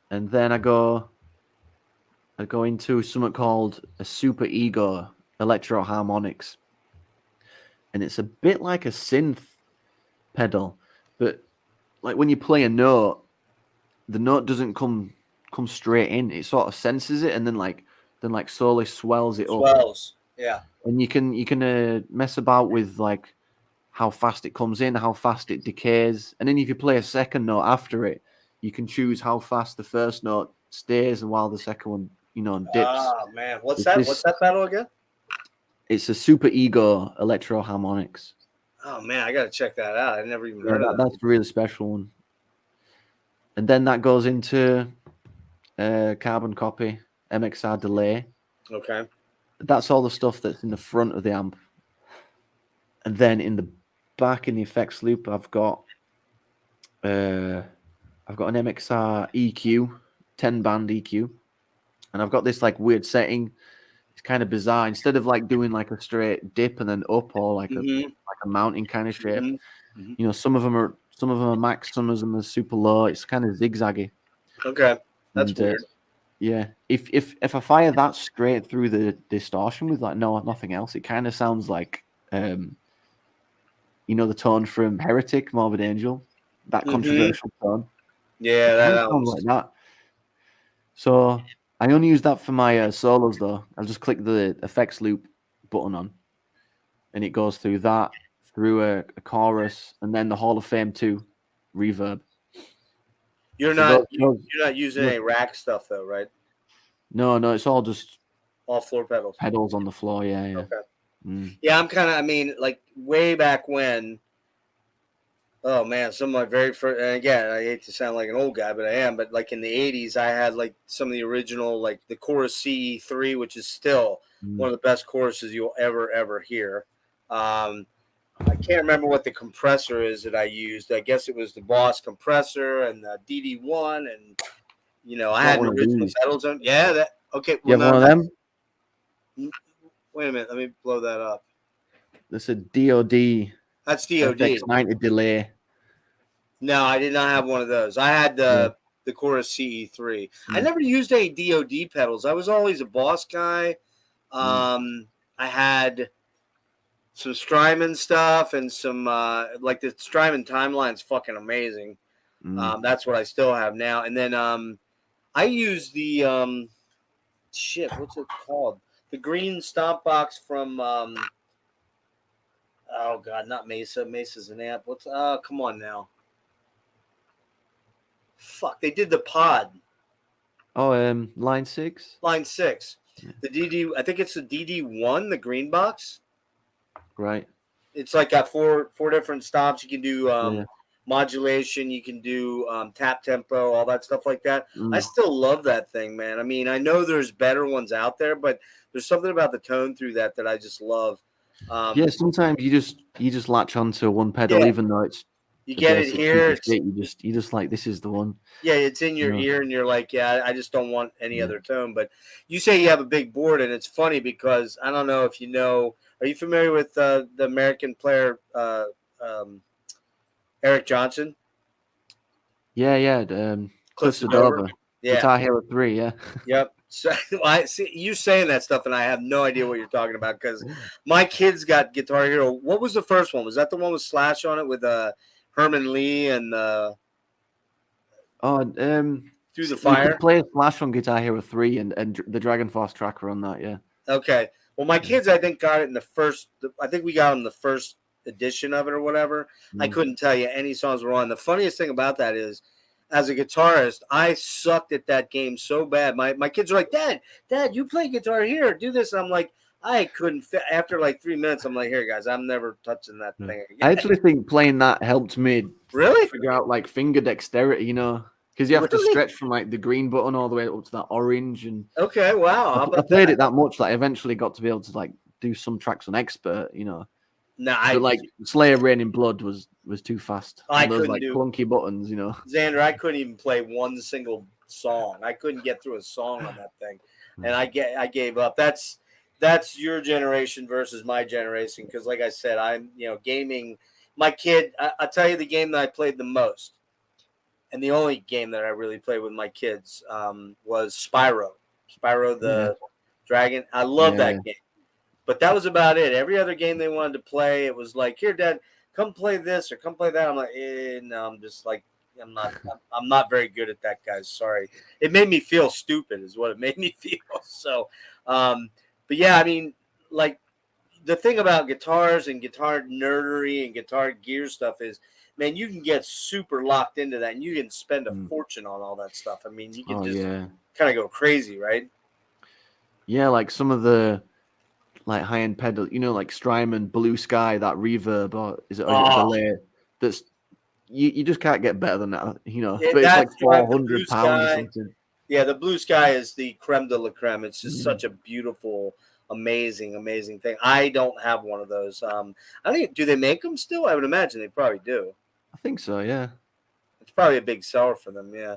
[SPEAKER 2] And then I go into something called a Super Ego Electro Harmonics, and it's a bit like a synth pedal, but like when you play a note, the note doesn't come straight in. It sort of senses it, and then slowly swells it up.
[SPEAKER 1] Swells, yeah.
[SPEAKER 2] And you can mess about with like how fast it comes in, how fast it decays, and then if you play a second note after it, you can choose how fast the first note stays and while the second one, dips.
[SPEAKER 1] Oh man, what's
[SPEAKER 2] It's
[SPEAKER 1] that?
[SPEAKER 2] this-
[SPEAKER 1] What's that pedal again?
[SPEAKER 2] It's a Super Ego Electro Harmonics.
[SPEAKER 1] Oh man, I gotta check that out. I never even heard of that.
[SPEAKER 2] That's a really special one. And then that goes into carbon copy, MXR delay.
[SPEAKER 1] Okay.
[SPEAKER 2] That's all the stuff that's in the front of the amp. And then in the back in the effects loop, I've got an MXR EQ, 10-band EQ, and I've got this like weird setting. It's kind of bizarre. Instead of like doing like a straight dip and then up or like a mountain kind of shape, some of them are max, some of them are super low. It's kind of zigzaggy.
[SPEAKER 1] Okay, that's weird.
[SPEAKER 2] Yeah, if I fire that straight through the distortion with like nothing else, it kind of sounds like the tone from Heretic, Morbid Angel, that controversial tone.
[SPEAKER 1] Yeah, that
[SPEAKER 2] sounds like that. So I only use that for my solos though. I'll just click the effects loop button on, and it goes through that, through a chorus, and then the Hall of Fame 2 reverb.
[SPEAKER 1] You're not using any rack stuff though, right?
[SPEAKER 2] No, it's all just
[SPEAKER 1] all floor pedals
[SPEAKER 2] on the floor. Yeah.
[SPEAKER 1] Okay. Yeah, I'm kind of. I mean, like way back when. Oh man, some of my very first. And again, I hate to sound like an old guy, but I am. But like in the '80s, I had like some of the original, like the Chorus CE3, which is still one of the best choruses you'll ever hear. I can't remember what the compressor is that I used. I guess it was the Boss compressor and the DD1, and I had original pedals on. Yeah, that okay.
[SPEAKER 2] Well, you have one of them?
[SPEAKER 1] Wait a minute, let me blow that up.
[SPEAKER 2] That's a DOD.
[SPEAKER 1] That's DOD.
[SPEAKER 2] FX90 delay.
[SPEAKER 1] No, I did not have one of those. I had the Chorus CE3. I never used any DOD pedals. I was always a Boss guy. I had some Strymon stuff and some like the Strymon timeline's fucking amazing. That's what I still have now. And then I use the what's it called? The green stomp box from oh god, not Mesa. Mesa's an amp. What's come on now. Fuck, they did the pod.
[SPEAKER 2] Oh, line 6?
[SPEAKER 1] Line 6. Yeah. The DD, I think it's the DD1, the green box.
[SPEAKER 2] Right.
[SPEAKER 1] It's like got four different stops. You can do modulation. You can do tap tempo, all that stuff like that. I still love that thing, man. I mean, I know there's better ones out there, but there's something about the tone through that I just love.
[SPEAKER 2] Sometimes you just latch onto one pedal, even though it's
[SPEAKER 1] you get it here.
[SPEAKER 2] You just like, this is the one.
[SPEAKER 1] Yeah, it's in your ear, and you're like, yeah, I just don't want any other tone. But you say you have a big board, and it's funny because I don't know if you know. Are you familiar with the American player Eric Johnson?
[SPEAKER 2] Yeah. Cliff Sedova.
[SPEAKER 1] Yeah.
[SPEAKER 2] Guitar Hero 3, yeah.
[SPEAKER 1] Yep. So I see you saying that stuff, and I have no idea what you're talking about because my kids got Guitar Hero. What was the first one? Was that the one with Slash on it with Herman Lee and Through the Fire?
[SPEAKER 2] You could play Slash on Guitar Hero 3 and the Dragon Force tracker on that, yeah.
[SPEAKER 1] Okay. Well, my kids, I think, got it in the first. I think we got them the first edition of it or whatever. I couldn't tell you any songs were on. The funniest thing about that is, as a guitarist, I sucked at that game so bad. My kids are like, Dad, you play Guitar Hero, do this. And I'm like, I couldn't fit. After like 3 minutes, I'm like, here, guys, I'm never touching that thing again.
[SPEAKER 2] I actually think playing that helped me
[SPEAKER 1] really
[SPEAKER 2] figure out like finger dexterity, because you have to stretch from like the green button all the way up to that orange. And
[SPEAKER 1] okay, wow.
[SPEAKER 2] I played it that much that I eventually got to be able to like do some tracks on expert, but like Slayer Rain in Blood was too fast.
[SPEAKER 1] I
[SPEAKER 2] those
[SPEAKER 1] couldn't
[SPEAKER 2] like
[SPEAKER 1] do
[SPEAKER 2] clunky buttons,
[SPEAKER 1] Xander, I couldn't even play one single song. I couldn't get through a song on that thing, and I gave up. That's your generation versus my generation because, like I said, I'm gaming. My kid, I'll tell you the game that I played the most, and the only game that I really played with my kids was Spyro. Spyro the Dragon. I love that game. But that was about it. Every other game they wanted to play, it was like, here, Dad, come play this or come play that. I'm like, no, I'm just like, I'm not very good at that, guys. Sorry. It made me feel stupid is what it made me feel. So, but yeah, I mean, like, the thing about guitars and guitar nerdery and guitar gear stuff is, man, you can get super locked into that, and you can spend a fortune on all that stuff. I mean, you can just kind of go crazy, right?
[SPEAKER 2] Yeah, like some of the like high-end pedal, like Strymon, Blue Sky, that reverb, or is it a delay? That's you just can't get better than that, But it's like £400 or something.
[SPEAKER 1] Yeah, the Blue Sky is the creme de la creme. It's just such a beautiful, amazing thing. I don't have one of those. I don't even, do they make them still? I would imagine they probably do.
[SPEAKER 2] I think so, yeah.
[SPEAKER 1] It's probably a big seller for them, yeah.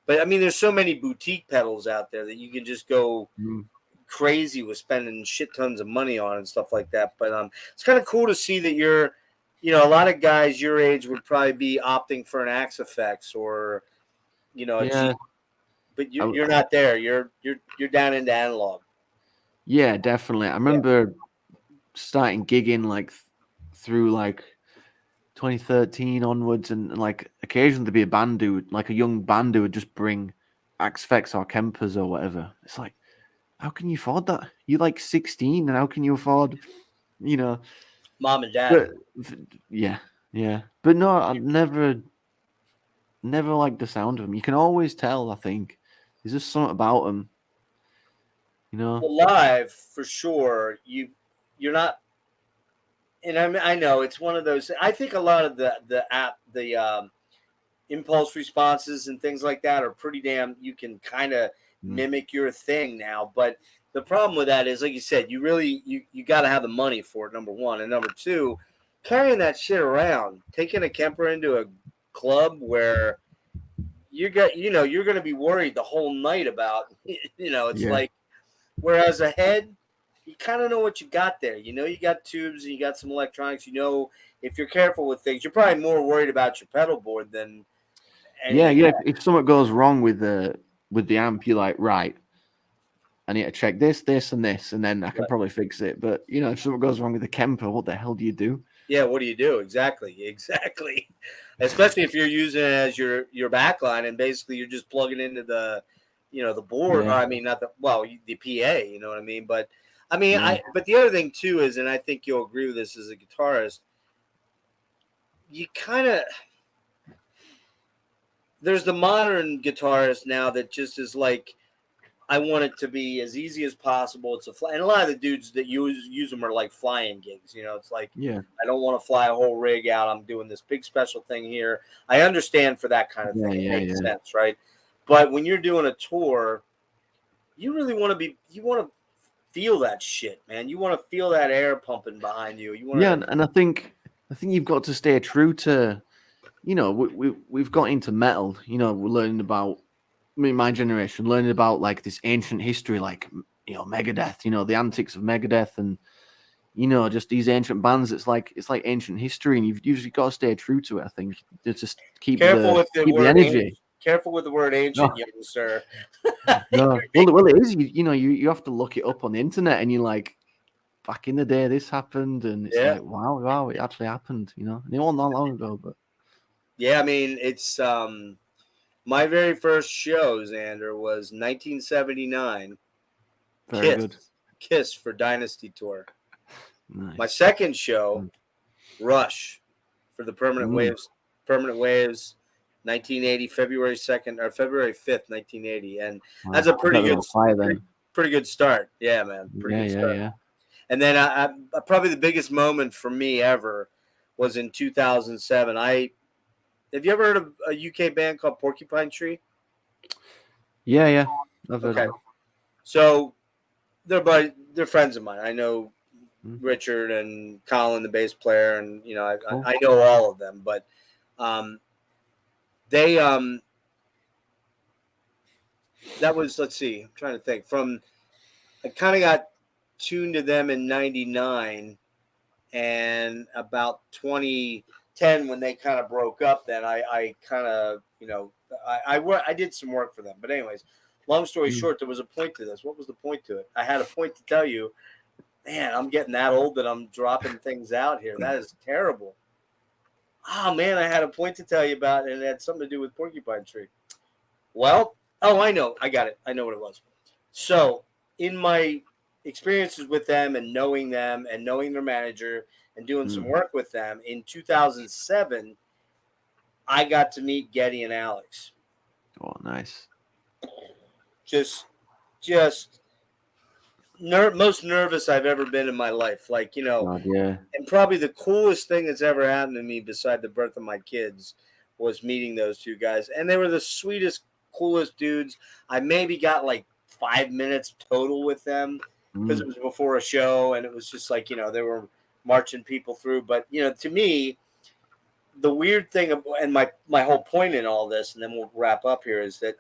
[SPEAKER 1] But I mean, there's so many boutique pedals out there that you can just go crazy with spending shit tons of money on and stuff like that. But it's kind of cool to see that you're, a lot of guys your age would probably be opting for an Axe Effects or, but you're not there. You're down into analog.
[SPEAKER 2] Yeah, definitely. I remember starting gigging like through like 2013 onwards, and like occasionally there'd be a band like a young band who would just bring Axe Effects or Kempers or whatever. It's like, how can you afford that? You're like 16, and how can you afford,
[SPEAKER 1] mom and dad?
[SPEAKER 2] But, yeah. But no, I never liked the sound of them. You can always tell, I think. There's just something about them,
[SPEAKER 1] Well, live, for sure, you're not, and I know it's one of those. I think a lot of the impulse responses and things like that are pretty damn. You can kind of mimic your thing now, but the problem with that is, like you said, you got to have the money for it. Number one, and number two, carrying that shit around, taking a Kemper into a club where you're going to be worried the whole night about, it's like, whereas a head, you kind of know what you got there. You got tubes and you got some electronics. If you're careful with things, you're probably more worried about your pedal board than anything.
[SPEAKER 2] Yeah. If something goes wrong with the amp, you're like, right, I need to check this, and this, and then I can probably fix it. But if something goes wrong with the Kemper, what the hell do you do?
[SPEAKER 1] Yeah, what do you do? Exactly. Especially if you're using it as your backline, and basically you're just plugging into the, the board.
[SPEAKER 2] Yeah.
[SPEAKER 1] I mean, not the PA. You know what I mean? But I mean, but the other thing too is, and I think you'll agree with this as a guitarist, you kind of, there's the modern guitarist now that just is like, I want it to be as easy as possible. It's and a lot of the dudes that use them are like flying gigs. It's like, I don't want to fly a whole rig out. I'm doing this big special thing here. I understand for that kind of thing. It makes sense, right? But when you're doing a tour, you really want to feel that shit, man. You want to feel that air pumping behind you.
[SPEAKER 2] And I think you've got to stay true to, we've got into metal. We're learning about. My generation learning about like this ancient history, like Megadeth, the antics of Megadeth, and just these ancient bands. It's like ancient history, and you've usually got to stay true to it. I think just keep the energy.
[SPEAKER 1] Careful with the word ancient, young sir.
[SPEAKER 2] No, well, it is. You have to look it up on the internet, and you're like, back in the day, this happened, and it's like, wow, it actually happened. And it wasn't that long ago, but
[SPEAKER 1] yeah, I mean, it's my very first show, Xander, was 1979.
[SPEAKER 2] Very good.
[SPEAKER 1] Kiss for Dynasty Tour.
[SPEAKER 2] Nice.
[SPEAKER 1] My second show, Rush, for the Permanent Waves. 1980, February 2nd or February 5th, 1980, and that's a pretty good start. Yeah, man. Pretty good start. Yeah. And then I probably the biggest moment for me ever was in 2007. Have you ever heard of a UK band called Porcupine Tree?
[SPEAKER 2] Yeah. I've heard of them.
[SPEAKER 1] So they're friends of mine. I know Richard and Colin, the bass player, and I know all of them. But they that was, let's see, I'm trying to think. I kind of got tuned to them in '99, and about 2010 when they kind of broke up, then I kind of, I did some work for them. But anyways, long story short, there was a point to this. What was the point to it? I had a point to tell you. Man, I'm getting that old that I'm dropping things out here. That is terrible. Oh, man, I had a point to tell you about, and it had something to do with Porcupine Tree. Well, I know. I got it. I know what it was. So in my experiences with them and knowing their manager and doing some work with them. In 2007, I got to meet Getty and Alex.
[SPEAKER 2] Oh, nice.
[SPEAKER 1] Just most nervous I've ever been in my life. Like,
[SPEAKER 2] God, yeah.
[SPEAKER 1] and probably the coolest thing that's ever happened to me beside the birth of my kids was meeting those two guys. And they were the sweetest, coolest dudes. I maybe got like 5 minutes total with them because it was before a show, and it was just like, they were marching people through. But, to me, the weird thing, and my whole point in all this, and then we'll wrap up here, is that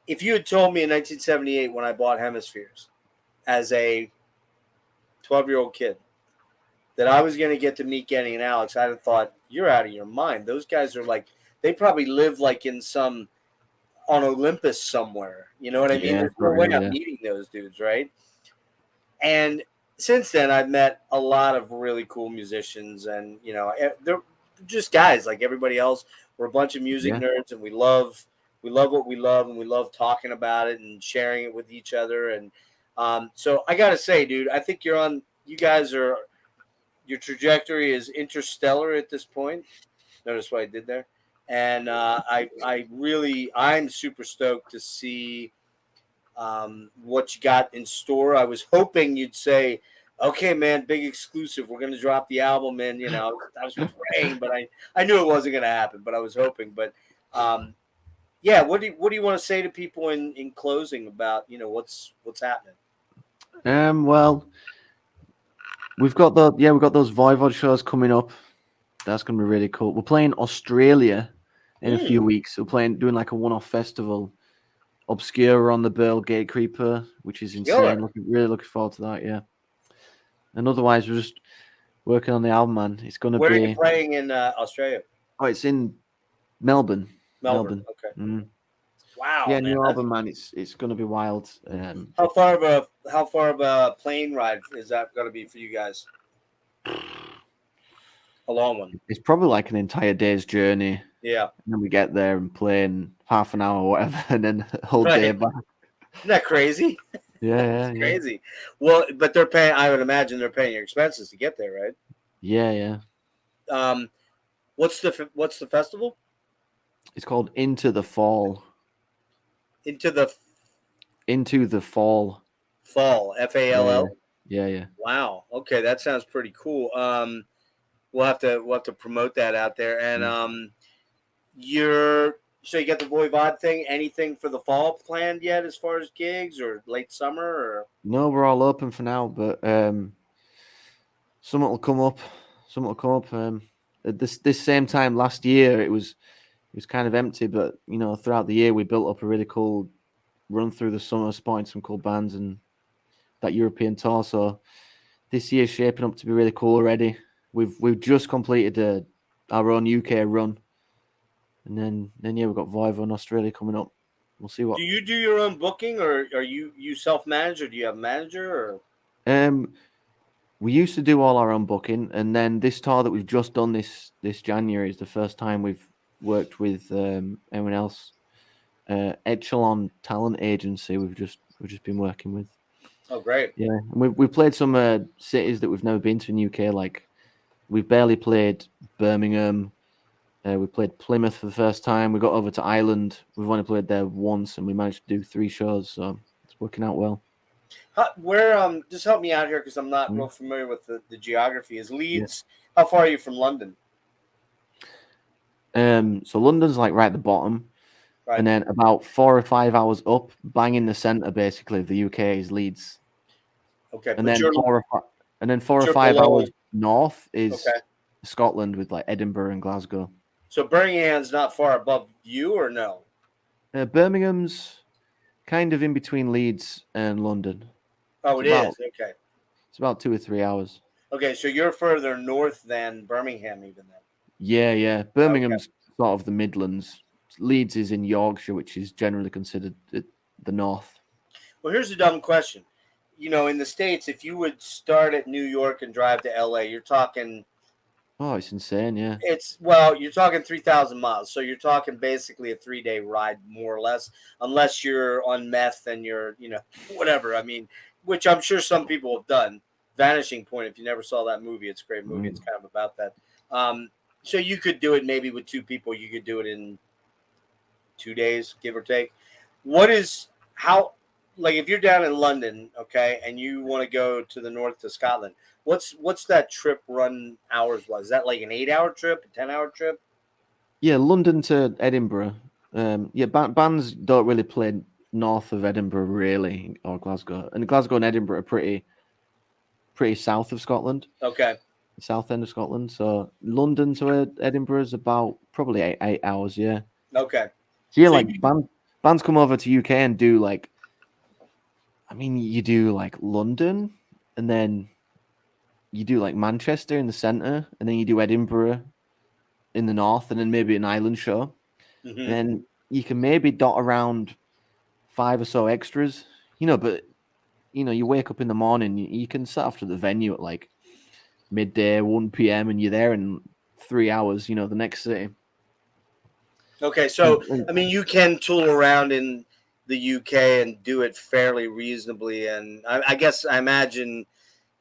[SPEAKER 1] if you had told me in 1978 when I bought Hemispheres as a 12-year-old kid that I was going to get to meet Getty and Alex, I'd have thought, you're out of your mind. Those guys are like, they probably live like on Olympus somewhere. You know what I mean? There's no way I'm meeting those dudes, right? And since then, I've met a lot of really cool musicians, and they're just guys like everybody else. We're a bunch of music nerds, and we love what we love, and we love talking about it and sharing it with each other. And so I gotta say, dude, I think your trajectory is interstellar at this point. Notice what I did there. And I'm super stoked to see what you got in store. I was hoping you'd say, okay, man, big exclusive. We're going to drop the album in. I was praying, but I knew it wasn't going to happen, but I was hoping. But yeah, what do you want to say to people in closing about, what's happening?
[SPEAKER 2] Well, we've got those Voivod shows coming up. That's going to be really cool. We're playing Australia in a few weeks. We're doing like a one-off festival. Obscura on the bill, Gatecreeper, which is insane. Really looking forward to that, yeah. And otherwise, we're just working on the album, man. It's going to be...
[SPEAKER 1] Where are you playing in Australia?
[SPEAKER 2] Oh, it's in Melbourne.
[SPEAKER 1] Okay. Wow.
[SPEAKER 2] Yeah, new album, man. It's going to be wild.
[SPEAKER 1] How far of a plane ride is that going to be for you guys? A long one.
[SPEAKER 2] It's probably like an entire day's journey.
[SPEAKER 1] Yeah.
[SPEAKER 2] And then we get there and play in half an hour or whatever, and then a whole day back.
[SPEAKER 1] Isn't that crazy?
[SPEAKER 2] Yeah,
[SPEAKER 1] crazy. Well, but they're paying. I would imagine they're paying your expenses to get there, right?
[SPEAKER 2] Yeah.
[SPEAKER 1] What's the festival?
[SPEAKER 2] It's called Into the Fall.
[SPEAKER 1] Into the
[SPEAKER 2] Fall.
[SPEAKER 1] Fall. FALL.
[SPEAKER 2] Yeah.
[SPEAKER 1] Wow. Okay, that sounds pretty cool. We'll have to promote that out there. And so you got the Voivod thing. Anything for the fall planned yet, as far as gigs or late summer? Or
[SPEAKER 2] no, we're all open for now, but something will come up. At this same time last year, it was kind of empty, but throughout the year we built up a really cool run through the summer, spotting some cool bands and that European tour. So this year's shaping up to be really cool already. We've just completed our own UK run, and then we've got Voivod in Australia coming up. We'll see what.
[SPEAKER 1] Do you do your own booking, or are you self-managed, or do you have a manager? Or
[SPEAKER 2] we used to do all our own booking, and then this tour that we've just done this January is the first time we've worked with anyone else. Echelon Talent Agency. We've just been working with.
[SPEAKER 1] Oh, great!
[SPEAKER 2] Yeah, and we've played some cities that we've never been to in UK, like. We've barely played Birmingham. We played Plymouth for the first time. We got over to Ireland. We've only played there once, and we managed to do 3 shows. So it's working out well.
[SPEAKER 1] Where just help me out here because I'm not real familiar with the geography. Is Leeds? Yeah. How far are you from London?
[SPEAKER 2] So London's like right at the bottom, and then about 4 or 5 hours up, bang in the centre, basically of the UK is Leeds.
[SPEAKER 1] Okay,
[SPEAKER 2] and then 4 or 5 hours north is Scotland with like Edinburgh and Glasgow.
[SPEAKER 1] So Birmingham's not far above you, or no?
[SPEAKER 2] Birmingham's kind of in between Leeds and London.
[SPEAKER 1] Oh, it's okay.
[SPEAKER 2] It's about 2 or 3 hours.
[SPEAKER 1] Okay, so you're further north than Birmingham, even then.
[SPEAKER 2] Yeah. Birmingham's sort of the Midlands. Leeds is in Yorkshire, which is generally considered the north.
[SPEAKER 1] Well, here's a dumb question. In the States, if you would start at New York and drive to LA, you're talking
[SPEAKER 2] Oh, it's insane. Yeah.
[SPEAKER 1] You're talking 3,000 miles, so you're talking basically a 3-day ride, more or less, unless you're on meth and you're, whatever. I mean, which I'm sure some people have done. Vanishing Point. If you never saw that movie, it's a great movie. It's kind of about that. So you could do it maybe with two people. You could do it in 2 days, give or take. What is how like if you're down in London, okay, and you want to go to the north to Scotland, what's that trip run hours was? Is that like an 8-hour trip, a 10-hour trip?
[SPEAKER 2] Yeah, London to Edinburgh. Yeah, bands don't really play north of Edinburgh, really, or Glasgow. And Glasgow and Edinburgh are pretty south of Scotland,
[SPEAKER 1] Okay.
[SPEAKER 2] south end of Scotland. So London to Edinburgh is about probably 8 hours. Yeah.
[SPEAKER 1] Okay.
[SPEAKER 2] So yeah,
[SPEAKER 1] So
[SPEAKER 2] like bands come over to UK and do like, I mean, you do like London, and then you do like Manchester in the center, and then you do Edinburgh in the north, and then maybe an island show. And then you can maybe dot around 5 or so extras, but you wake up in the morning, you can set off to the venue at like midday, 1 p.m., and you're there in 3 hours, the next city.
[SPEAKER 1] Okay, so I mean, you can tool around in the UK and do it fairly reasonably, and I guess I imagine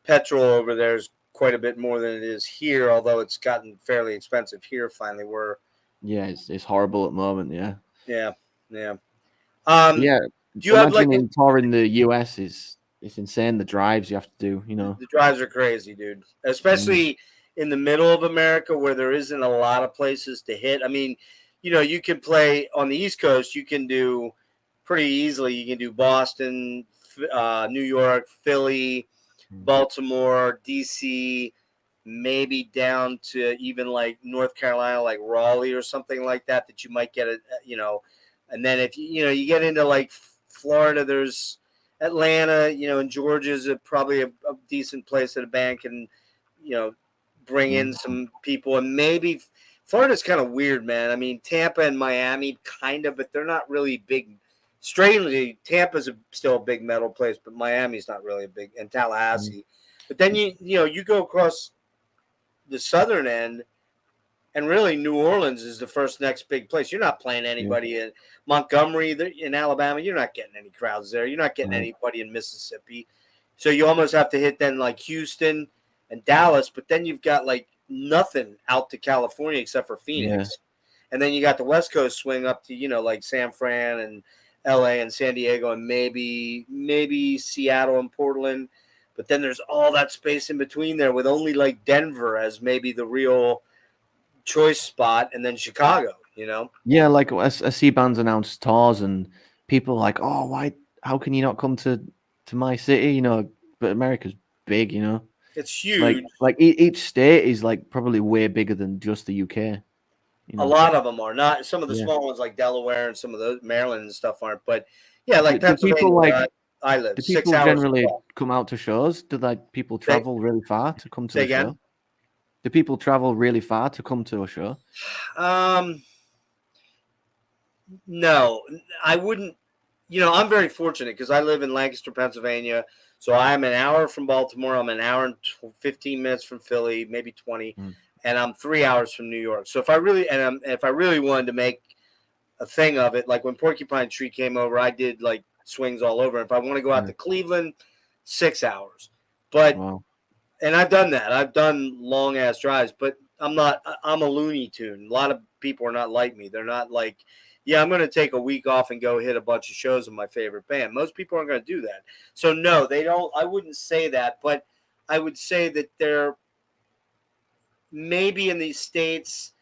[SPEAKER 1] petrol over there is quite a bit more than it is here, although it's gotten fairly expensive here finally.
[SPEAKER 2] Yeah, it's horrible at the moment. Yeah.
[SPEAKER 1] Yeah. Yeah.
[SPEAKER 2] Yeah.
[SPEAKER 1] Do you have like
[SPEAKER 2] Imagining tour in the US it's insane. The drives you have to do,
[SPEAKER 1] the drives are crazy, dude. Especially in the middle of America where there isn't a lot of places to hit. I mean, you can play on the East Coast. You can do pretty easily. You can do Boston, New York, Philly, Baltimore, DC, maybe down to even like North Carolina, like Raleigh or something like that. That you might get and then if you get into like Florida, there's Atlanta, and Georgia's probably a decent place that a band can, bring in some people. And maybe Florida's kind of weird, man. I mean, Tampa and Miami kind of, but they're not really big. Strangely, Tampa's still a big metal place, but Miami's not really a big, and Tallahassee. But then you go across the southern end, and really New Orleans is the first next big place. You're not playing anybody in Montgomery in Alabama. You're not getting any crowds there. You're not getting anybody in Mississippi. So you almost have to hit then like Houston and Dallas, but then you've got like nothing out to California except for Phoenix. Yeah. And then you got the West Coast swing up to, like San Fran and LA and San Diego and maybe Seattle and Portland. But then there's all that space in between there with only like Denver as maybe the real choice spot, and then Chicago,
[SPEAKER 2] Yeah, like I see bands announce tours and people are like, oh, how can you not come to my city, but America's big,
[SPEAKER 1] it's huge.
[SPEAKER 2] Like each state is like probably way bigger than just the UK.
[SPEAKER 1] A lot of them are not. Some of the small ones like Delaware and some of those Maryland and stuff aren't, but yeah, like Pennsylvania,
[SPEAKER 2] people
[SPEAKER 1] where I live.
[SPEAKER 2] Do
[SPEAKER 1] 6
[SPEAKER 2] people
[SPEAKER 1] hours
[SPEAKER 2] generally come out to shows? Do people travel really far to come to a show? Do people travel really far to come to a show?
[SPEAKER 1] No, I wouldn't. I'm very fortunate because I live in Lancaster, Pennsylvania. So I'm an hour from Baltimore. I'm an hour and 15 minutes from Philly, maybe 20, and I'm 3 hours from New York. So if I really wanted to make a thing of it, like when Porcupine Tree came over, I did like swings all over. If I want to go out to Cleveland, 6 hours. But and I've done that. I've done long ass drives, but I'm a Looney Tune. A lot of people are not like me. They're not like, yeah, I'm going to take a week off and go hit a bunch of shows of my favorite band. Most people aren't going to do that. So no, they don't. I wouldn't say that, but I would say that there maybe in these states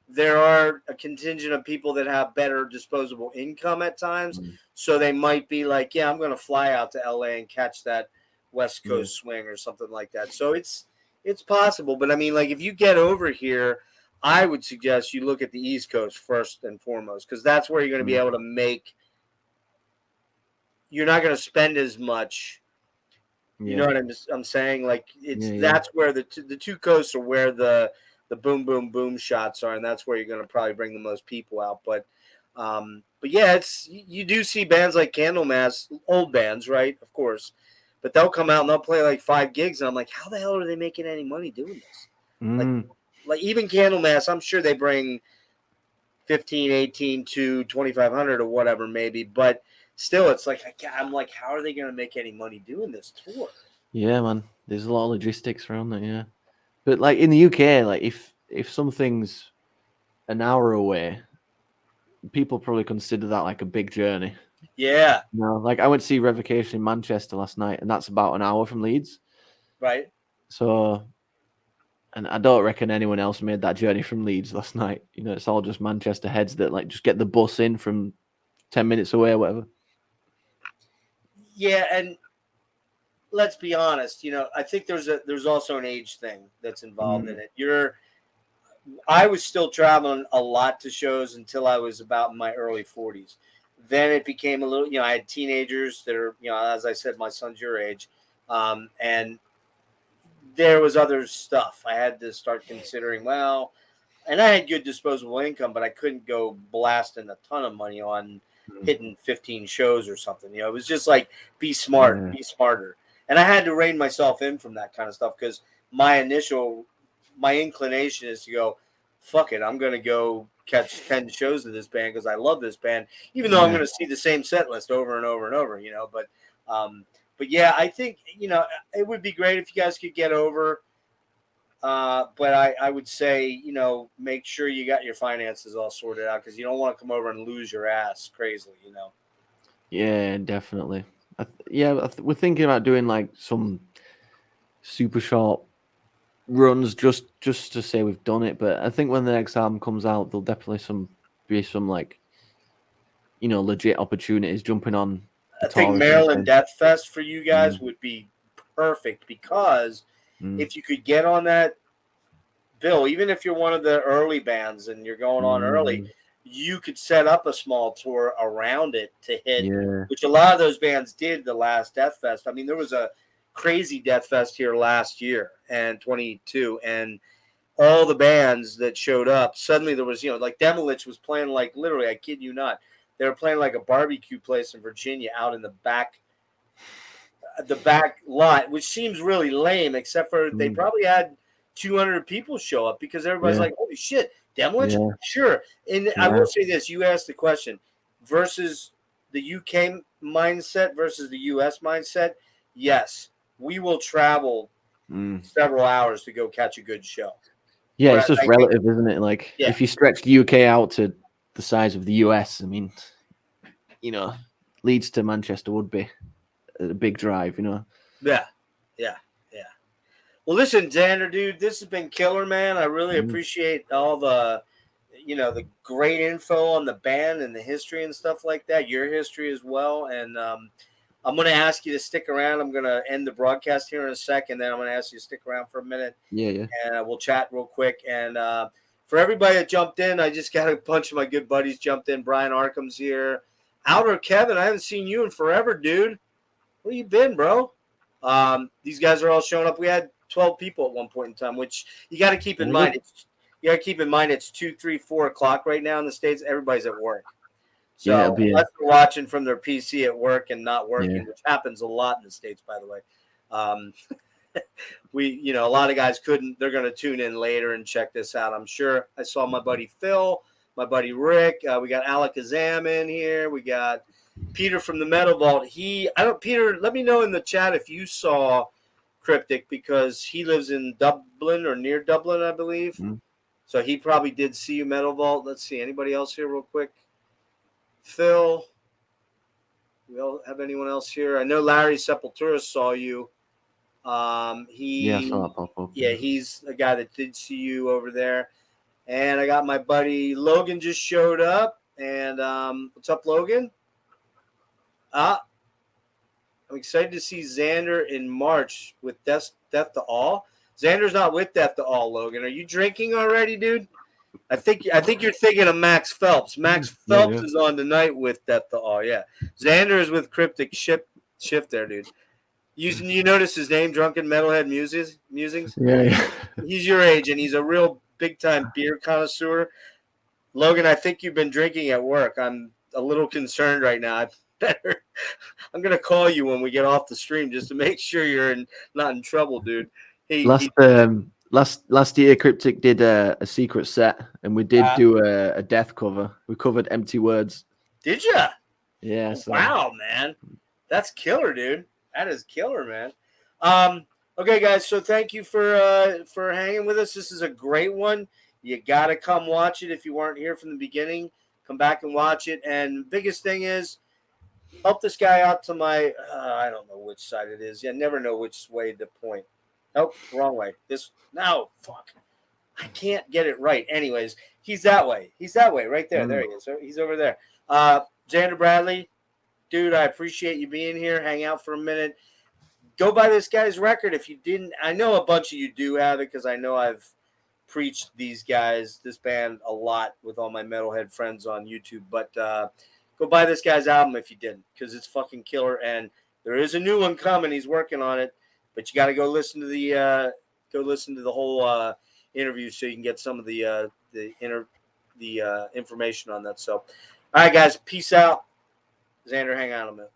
[SPEAKER 1] there are a contingent of people that have better disposable income at times. So they might be like, yeah, I'm going to fly out to LA and catch that West Coast swing or something like that. So it's possible. But I mean, like if you get over here, I would suggest you look at the East Coast first and foremost, because that's where you're going to be able to make. You're not going to spend as much. You know what I'm saying? Like that's where the two coasts are where the boom boom boom shots are, and that's where you're going to probably bring the most people out. But yeah, you do see bands like Candlemass, old bands, right? Of course. But they'll come out and they'll play like 5 gigs, and I'm like, how the hell are they making any money doing this? Like, like even Candlemass, I'm sure they bring 15, 18 to 2,500 or whatever maybe, but still, it's like I'm like, how are they going to make any money doing this tour?
[SPEAKER 2] Yeah, man. There's a lot of logistics around that. Yeah, but like in the UK, like if something's an hour away, people probably consider that like a big journey.
[SPEAKER 1] Yeah.
[SPEAKER 2] No, like I went to see Revocation in Manchester last night, and that's about an hour from Leeds.
[SPEAKER 1] Right.
[SPEAKER 2] So, and I don't reckon anyone else made that journey from Leeds last night. You know, it's all just Manchester heads that like just get the bus in from 10 minutes away or whatever.
[SPEAKER 1] Yeah, and let's be honest, you know, I think there's also an age thing that's involved in it. I was still traveling a lot to shows until I was about in my early 40s. Then it became a little, you know, I had teenagers that are, you know, as I said, my son's your age. And there was other stuff. I had to start considering, well, and I had good disposable income, but I couldn't go blasting a ton of money on hitting 15 shows or something. You know, it was just like, be smart, be smarter. And I had to rein myself in from that kind of stuff because my inclination is to go, fuck it, I'm going to go catch 10 shows of this band because I love this band, even though I'm going to see the same set list over and over and over, you know. But yeah, I think, you know, it would be great if you guys could get over. But I would say, you know, make sure you got your finances all sorted out because you don't want to come over and lose your ass crazily, you know.
[SPEAKER 2] Yeah, definitely. We're thinking about doing like some super short runs just to say we've done it. But I think when the next album comes out, there'll definitely be some like, you know, legit opportunities jumping on.
[SPEAKER 1] I think Maryland Death Fest for you guys would be perfect because if you could get on that bill, even if you're one of the early bands and you're going on early, you could set up a small tour around it to hit, which a lot of those bands did the last Death Fest. I mean, there was a crazy Death Fest here last year and 22, and all the bands that showed up, suddenly there was, you know, like Demolich was playing like literally, I kid you not, they were playing like a barbecue place in Virginia out in the back lot, which seems really lame, except for they probably had 200 people show up because everybody's like, holy shit, Demolich? Yeah. Sure. And I will say this, you asked the question, versus the UK mindset versus the US mindset, yes, we will travel several hours to go catch a good show.
[SPEAKER 2] Yeah, whereas it's just relative, isn't it? Like, if you stretch the UK out to the size of the US, I mean, you know, Leeds to Manchester would be a big drive, you know?
[SPEAKER 1] Yeah. Well, listen, Xander, dude, this has been killer, man. I really appreciate all the, you know, the great info on the band and the history and stuff like that, your history as well. And I'm going to ask you to stick around. I'm going to end the broadcast here in a second. Then I'm going to ask you to stick around for a minute.
[SPEAKER 2] Yeah.
[SPEAKER 1] And we'll chat real quick. And for everybody that jumped in, I just got a bunch of my good buddies jumped in. Brian Arkham's here. Outer Kevin, I haven't seen you in forever, dude. Where you been, bro? These guys are all showing up. We had 12 people at one point in time, which you got to keep in mind. It's 2, 3, 4 o'clock right now in the States. Everybody's at work. So unless they're watching from their PC at work and not working, which happens a lot in the States, by the way. A lot of guys couldn't. They're going to tune in later and check this out. I'm sure. I saw my buddy Phil, my buddy Rick. We got Alakazam in here. We got Peter from the Metal Vault. Peter, let me know in the chat if you saw Cryptic, because he lives in Dublin or near Dublin, I believe. So he probably did see you, Metal Vault. Let's see. Anybody else here real quick? Phil. We all have anyone else here? I know Larry Sepultura saw you.
[SPEAKER 2] I saw that pop up.
[SPEAKER 1] Yeah, he's a guy that did see you over there. And I got my buddy Logan just showed up. And what's up, Logan? I'm excited to see Xander in March with Death to All. Xander's not with Death to All, Logan. Are you drinking already, dude? I think you're thinking of Max Phelps. Max Phelps is on tonight with Death to All. Yeah, Xander is with Cryptic Shift there, dude. You notice his name, Drunken Metalhead Musings?
[SPEAKER 2] Yeah.
[SPEAKER 1] He's your age, and he's a real big-time beer connoisseur. Logan, I think you've been drinking at work. I'm a little concerned right now. I'm going to call you when we get off the stream just to make sure you're not in trouble, dude.
[SPEAKER 2] Last last year, Cryptic did a secret set, and we did do a death cover. We covered Empty Words.
[SPEAKER 1] Did ya?
[SPEAKER 2] Yeah. So.
[SPEAKER 1] Wow, man, that's killer, dude. That is killer, man. Okay, guys. So thank you for hanging with us. This is a great one. You gotta come watch it if you weren't here from the beginning. Come back and watch it. And the biggest thing is, help this guy out to my. I don't know which side it is. You never know which way to point. Nope, wrong way. No, fuck. I can't get it right. Anyways, he's that way. He's that way, right there. There he is. He's over there. Xander Bradley, dude, I appreciate you being here. Hang out for a minute. Go buy this guy's record if you didn't. I know a bunch of you do have it because I know I've preached this band a lot with all my metalhead friends on YouTube. But go buy this guy's album if you didn't, because it's fucking killer. And there is a new one coming. He's working on it, but you got to go listen to the whole interview so you can get some of the information on that. So, all right, guys, peace out. Xander, hang on a minute.